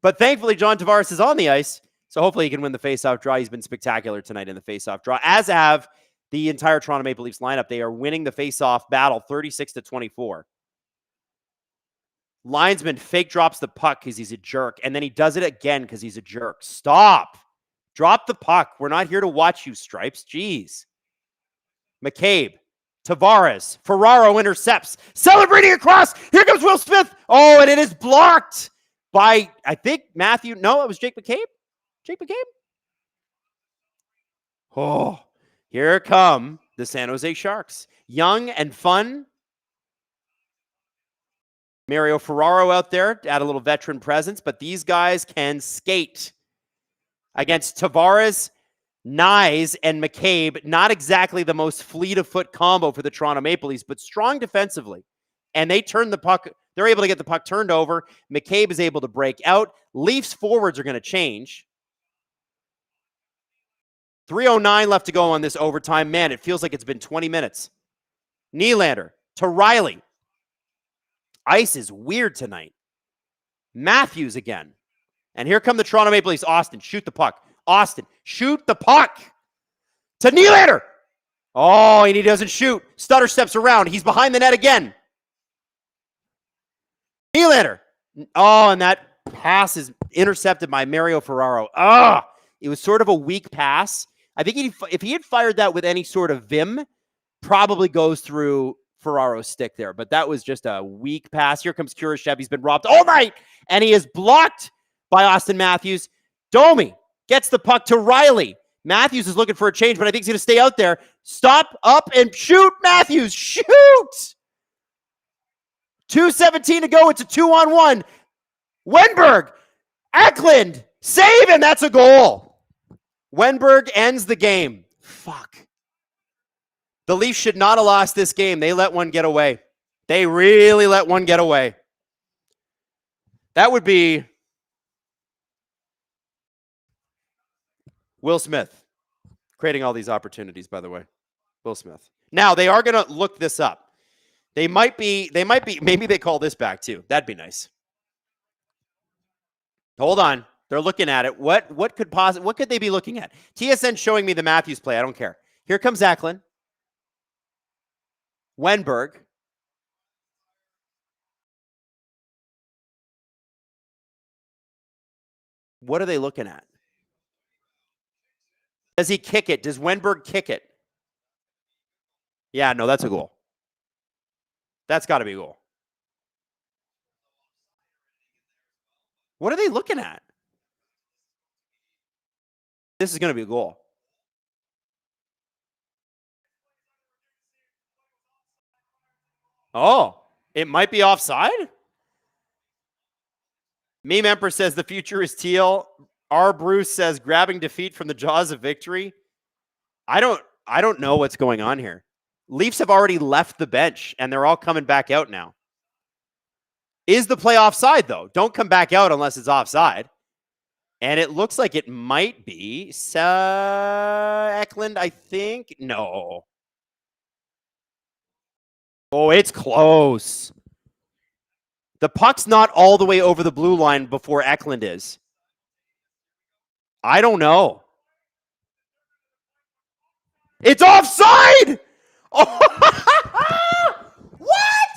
But thankfully, John Tavares is on the ice, so hopefully he can win the faceoff draw. He's been spectacular tonight in the faceoff draw, as have the entire Toronto Maple Leafs lineup. They are winning the faceoff battle 36-24. Linesman fake drops the puck because he's a jerk, and then he does it again because he's a jerk. Stop. Drop the puck. We're not here to watch you, Stripes. Jeez. McCabe. Tavares. Ferraro intercepts. Celebrini across. Here comes Will Smith. Oh, and it is blocked by, I think, Matthew. No, it was Jake McCabe. Jake McCabe. Oh, here come the San Jose Sharks. Young and fun. Mario Ferraro out there to add a little veteran presence, but these guys can skate against Tavares, Nyes, and McCabe. Not exactly the most fleet of foot combo for the Toronto Maple Leafs, but strong defensively. And they turn the puck. They're able to get the puck turned over. McCabe is able to break out. Leafs forwards are going to change. 3:09 left to go on this overtime. Man, it feels like it's been 20 minutes. Nylander to Riley. Ice is weird tonight. Matthews again. And here come the Toronto Maple Leafs. Austin, shoot the puck. Austin, shoot the puck. To Nylander. Oh, and he doesn't shoot. Stutter steps around. He's behind the net again. Nylander. Oh, and that pass is intercepted by Mario Ferraro. It was sort of a weak pass. I think if he had fired that with any sort of vim, probably goes through Ferraro's stick there. But that was just a weak pass. Here comes Kurashev. He's been robbed all night, and he is blocked by Austin Matthews. Domi gets the puck to Riley. Matthews is looking for a change, but I think he's going to stay out there. Stop, up, and shoot, Matthews. Shoot! 2:17 to go. It's a 2-on-1. Wenberg, Eklund, save, and that's a goal. Wenberg ends the game. Fuck. The Leafs should not have lost this game. They let one get away. They really let one get away. That would be Will Smith creating all these opportunities, by the way. Will Smith. Now, they are going to look this up. Maybe they call this back too. That'd be nice. Hold on. They're looking at it. What could they be looking at? TSN showing me the Matthews play. I don't care. Here comes Eklund. Wenberg. What are they looking at? Does he kick it? Does Wenberg kick it? Yeah, no, that's a goal. That's got to be a goal. What are they looking at? This is going to be a goal. Oh, it might be offside? Meme Emperor says the future is teal. R. Bruce says grabbing defeat from the jaws of victory. I don't know what's going on here. Leafs have already left the bench, and they're all coming back out now. Is the play offside, though? Don't come back out unless it's offside. And it looks like it might be Eklund, I think. No. Oh, it's close. The puck's not all the way over the blue line before Eklund is. I don't know. It's offside! Oh, what?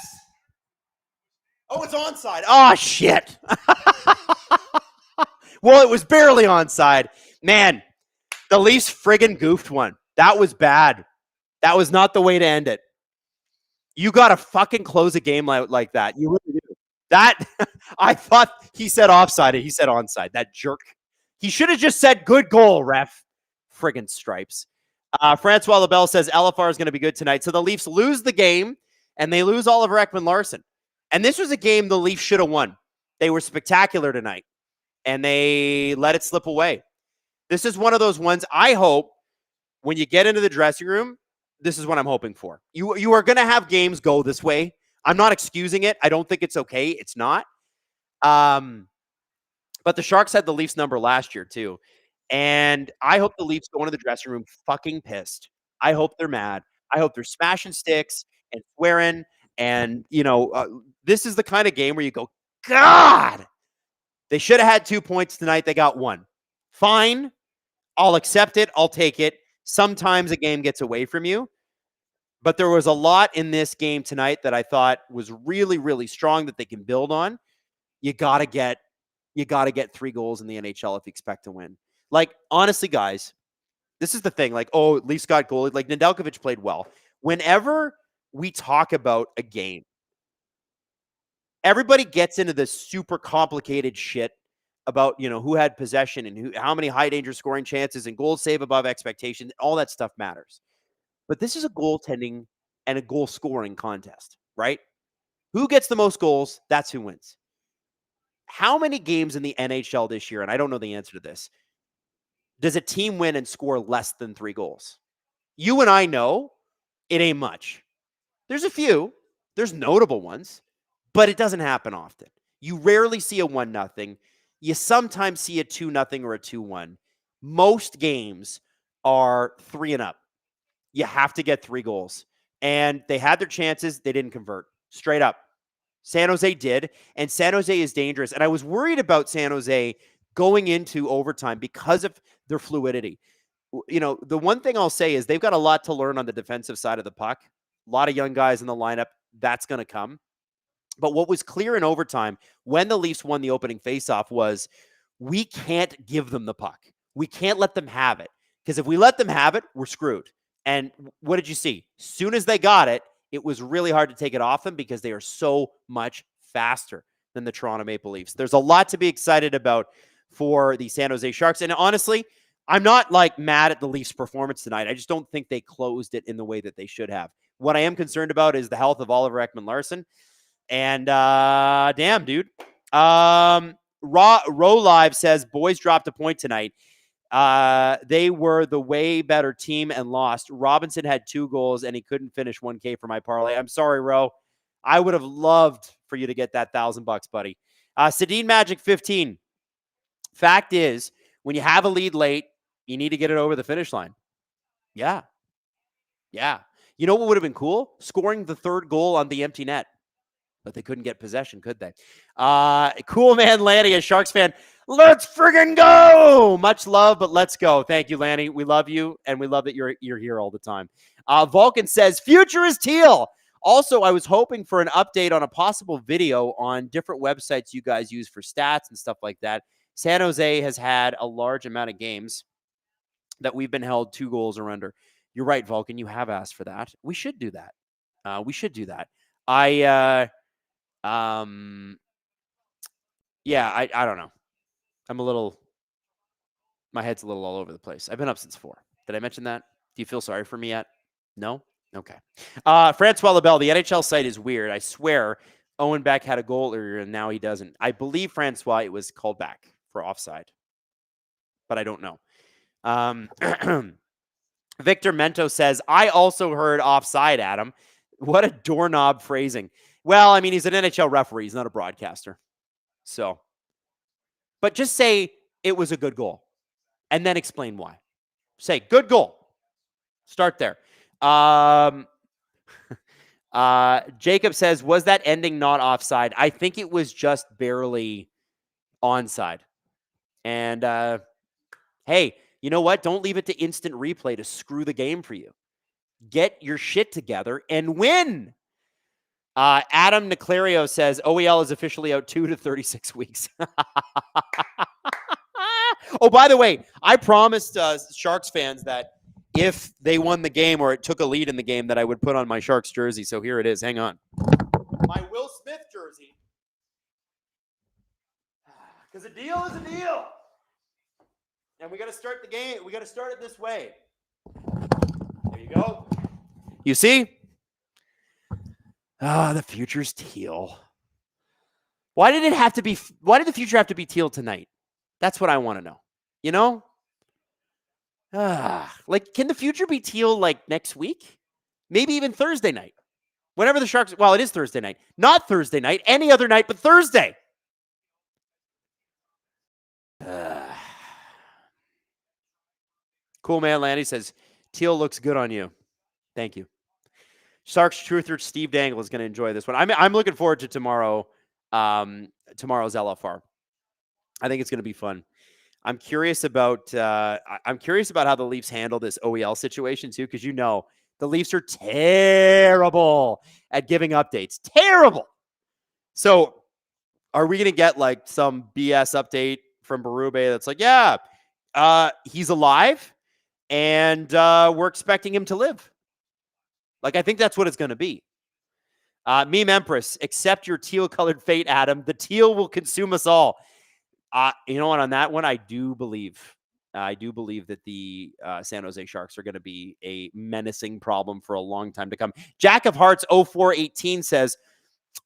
Oh, it's onside. Oh, shit. Well, it was barely onside. Man, the Leafs friggin' goofed one. That was bad. That was not the way to end it. You got to fucking close a game like that. You really do. That, I thought he said offside. He said onside. That jerk. He should have just said good goal, ref. Friggin' stripes. Francois Labelle says LFR is going to be good tonight. So the Leafs lose the game, and they lose Oliver Ekman-Larsson. And this was a game the Leafs should have won. They were spectacular tonight, and they let it slip away. This is one of those ones I hope when you get into the dressing room, this is what I'm hoping for. You are going to have games go this way. I'm not excusing it. I don't think it's okay. It's not. But the Sharks had the Leafs number last year, too. And I hope the Leafs go into the dressing room fucking pissed. I hope they're mad. I hope they're smashing sticks and swearing. And, this is the kind of game where you go, God, they should have had 2 points tonight. They got 1. Fine. I'll accept it. I'll take it. Sometimes a game gets away from you. But there was a lot in this game tonight that I thought was really, really strong that they can build on. You got to get 3 goals in the NHL if you expect to win. Like, honestly, guys, this is the thing. Like, oh, Leafs got goalie. Like, Nedeljkovic played well. Whenever we talk about a game, everybody gets into this super complicated shit about, who had possession and how many high danger scoring chances and goals save above expectation. All that stuff matters. But this is a goaltending and a goal scoring contest, right? Who gets the most goals? That's who wins. How many games in the NHL this year, and I don't know the answer to this, does a team win and score less than 3 goals? You and I know it ain't much. There's a few. There's notable ones, but it doesn't happen often. You rarely see a 1-0. You sometimes see a 2-0 or a 2-1. Most games are 3 and up. You have to get 3 goals. And they had their chances. They didn't convert. Straight up. San Jose did. And San Jose is dangerous. And I was worried about San Jose going into overtime because of their fluidity. The one thing I'll say is they've got a lot to learn on the defensive side of the puck. A lot of young guys in the lineup. That's going to come. But what was clear in overtime when the Leafs won the opening faceoff was we can't give them the puck. We can't let them have it. Because if we let them have it, we're screwed. And what did you see? As soon as they got it, it was really hard to take it off them because they are so much faster than the Toronto Maple Leafs. There's a lot to be excited about for the San Jose Sharks. And honestly, I'm not mad at the Leafs' performance tonight. I just don't think they closed it in the way that they should have. What I am concerned about is the health of Oliver Ekman-Larsson. And damn, dude. Row Live says boys dropped a point tonight. They were the way better team and lost. Robinson had 2 goals and he couldn't finish 1K for my parlay. I'm sorry, Row. I would have loved for you to get that $1,000, buddy. Sedin Magic 15. Fact is, when you have a lead late, you need to get it over the finish line. Yeah. You know what would have been cool? Scoring the 3rd goal on the empty net. But they couldn't get possession, could they? Cool man Lanny, a Sharks fan. Let's friggin' go! Much love, but let's go. Thank you, Lanny. We love you, and we love that you're here all the time. Vulcan says, future is teal. Also, I was hoping for an update on a possible video on different websites you guys use for stats and stuff like that. San Jose has had a large amount of games that we've been held 2 goals or under. You're right, Vulcan. You have asked for that. We should do that. I don't know. My head's a little all over the place. I've been up since 4. Did I mention that? Do you feel sorry for me yet? No? Okay. Francois Labelle, the NHL site is weird. I swear Owen Beck had a goal earlier and now he doesn't. I believe, Francois, it was called back for offside, but I don't know. Victor Mento says, I also heard offside, Adam. What a doorknob phrasing. Well, I mean, he's an NHL referee. He's not a broadcaster. So, but just say it was a good goal and then explain why. Say, good goal. Start there. Jacob says, was that ending not offside? I think it was just barely onside. And hey, you know what? Don't leave it to instant replay to screw the game for you. Get your shit together and win. Adam Niclario says OEL is officially out 2 to 36 weeks. Oh, by the way, I promised Sharks fans that if they won the game or it took a lead in the game that I would put on my Sharks jersey. So here it is. Hang on. My Will Smith jersey. Because a deal is a deal. And we got to start the game. We got to start it this way. There you go. You see? The future's teal. Why did the future have to be teal tonight? That's what I want to know. You know? Like, can the future be teal like next week? Maybe even Thursday night. Whenever the Sharks, well, it is Thursday night. Not Thursday night, any other night but Thursday. Cool man Lanny says, teal looks good on you. Thank you. Sharks truther Steve Dangle is going to enjoy this one. I'm looking forward to tomorrow's LFR. I think it's going to be fun. I'm curious about how the Leafs handle this OEL situation too, because you know the Leafs are terrible at giving updates. Terrible. So, are we going to get like some BS update from Berube that's like, yeah, he's alive, and we're expecting him to live? Like, I think that's what it's going to be. Meme Empress, accept your teal-colored fate, Adam. The teal will consume us all. You know what? On that one, I do believe that the San Jose Sharks are going to be a menacing problem for a long time to come. Jack of Hearts 0418 says,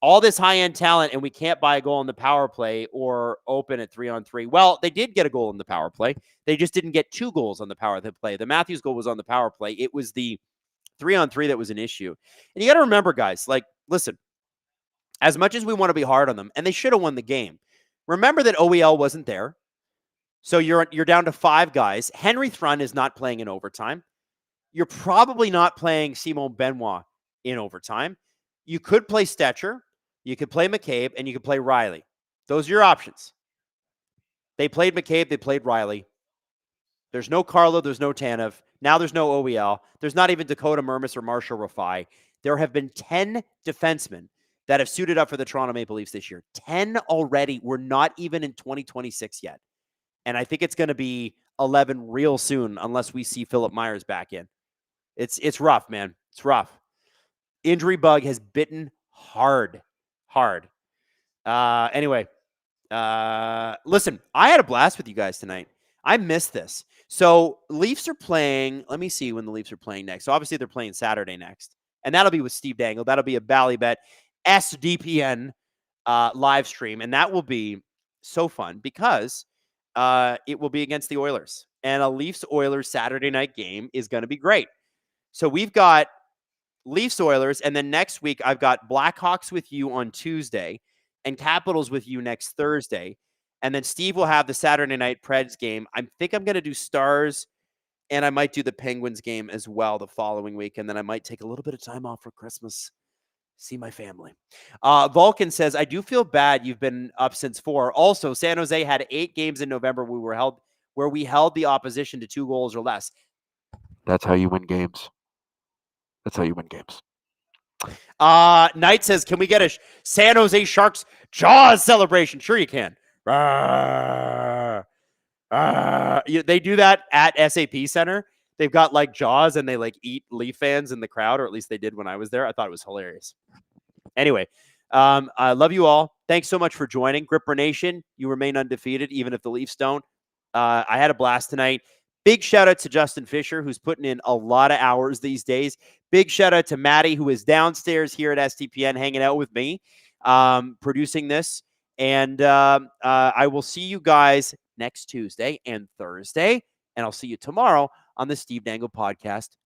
all this high-end talent, and we can't buy a goal in the power play or open at 3-on-3. Well, they did get a goal in the power play. They just didn't get 2 goals on the power play. The Matthews goal was on the power play. It was the 3-on-3 that was an issue. And you got to remember, guys, like, listen, as much as we want to be hard on them, and they should have won the game, remember that OEL wasn't there. So you're down to 5 guys. Henry Thrun is not playing in overtime. You're probably not playing Simon Benoit in overtime. You could play Stetcher, you could play McCabe, and you could play Riley. Those are your options. They played McCabe, they played Riley. There's no Carlo, there's no Tanev. Now there's no OEL. There's not even Dakota Mermis or Marshall Rafai. There have been 10 defensemen that have suited up for the Toronto Maple Leafs this year. 10 already. We're not even in 2026 yet. And I think it's going to be 11 real soon unless we see Philip Myers back in. It's rough, man. It's rough. Injury bug has bitten hard. Anyway, listen, I had a blast with you guys tonight. I missed this. So Leafs are playing, let me see when the Leafs are playing next. So obviously they're playing Saturday next. And that'll be with Steve Dangle. That'll be a Bally bet. SDPN live stream, and that will be so fun because it will be against the Oilers. And a Leafs-Oilers Saturday night game is going to be great. So we've got Leafs-Oilers, and then next week I've got Blackhawks with you on Tuesday and Capitals with you next Thursday. And then Steve will have the Saturday night Preds game. I think I'm going to do Stars, and I might do the Penguins game as well the following week. And then I might take a little bit of time off for Christmas, see my family. Vulcan says, I do feel bad you've been up since 4. Also, San Jose had 8 games in November where we held the opposition to 2 goals or less. That's how you win games. That's how you win games. Knight says, can we get a San Jose Sharks Jaws celebration? Sure you can. They do that at SAP Center. They've got like Jaws and they like eat Leaf fans in the crowd, or at least they did when I was there. I thought it was hilarious. Anyway, I love you all. Thanks so much for joining. Gripper Nation, you remain undefeated, even if the Leafs don't. I had a blast tonight. Big shout out to Justin Fisher, who's putting in a lot of hours these days. Big shout out to Maddie, who is downstairs here at STPN hanging out with me, producing this. And I will see you guys next Tuesday and Thursday. And I'll see you tomorrow on the Steve Dangle podcast.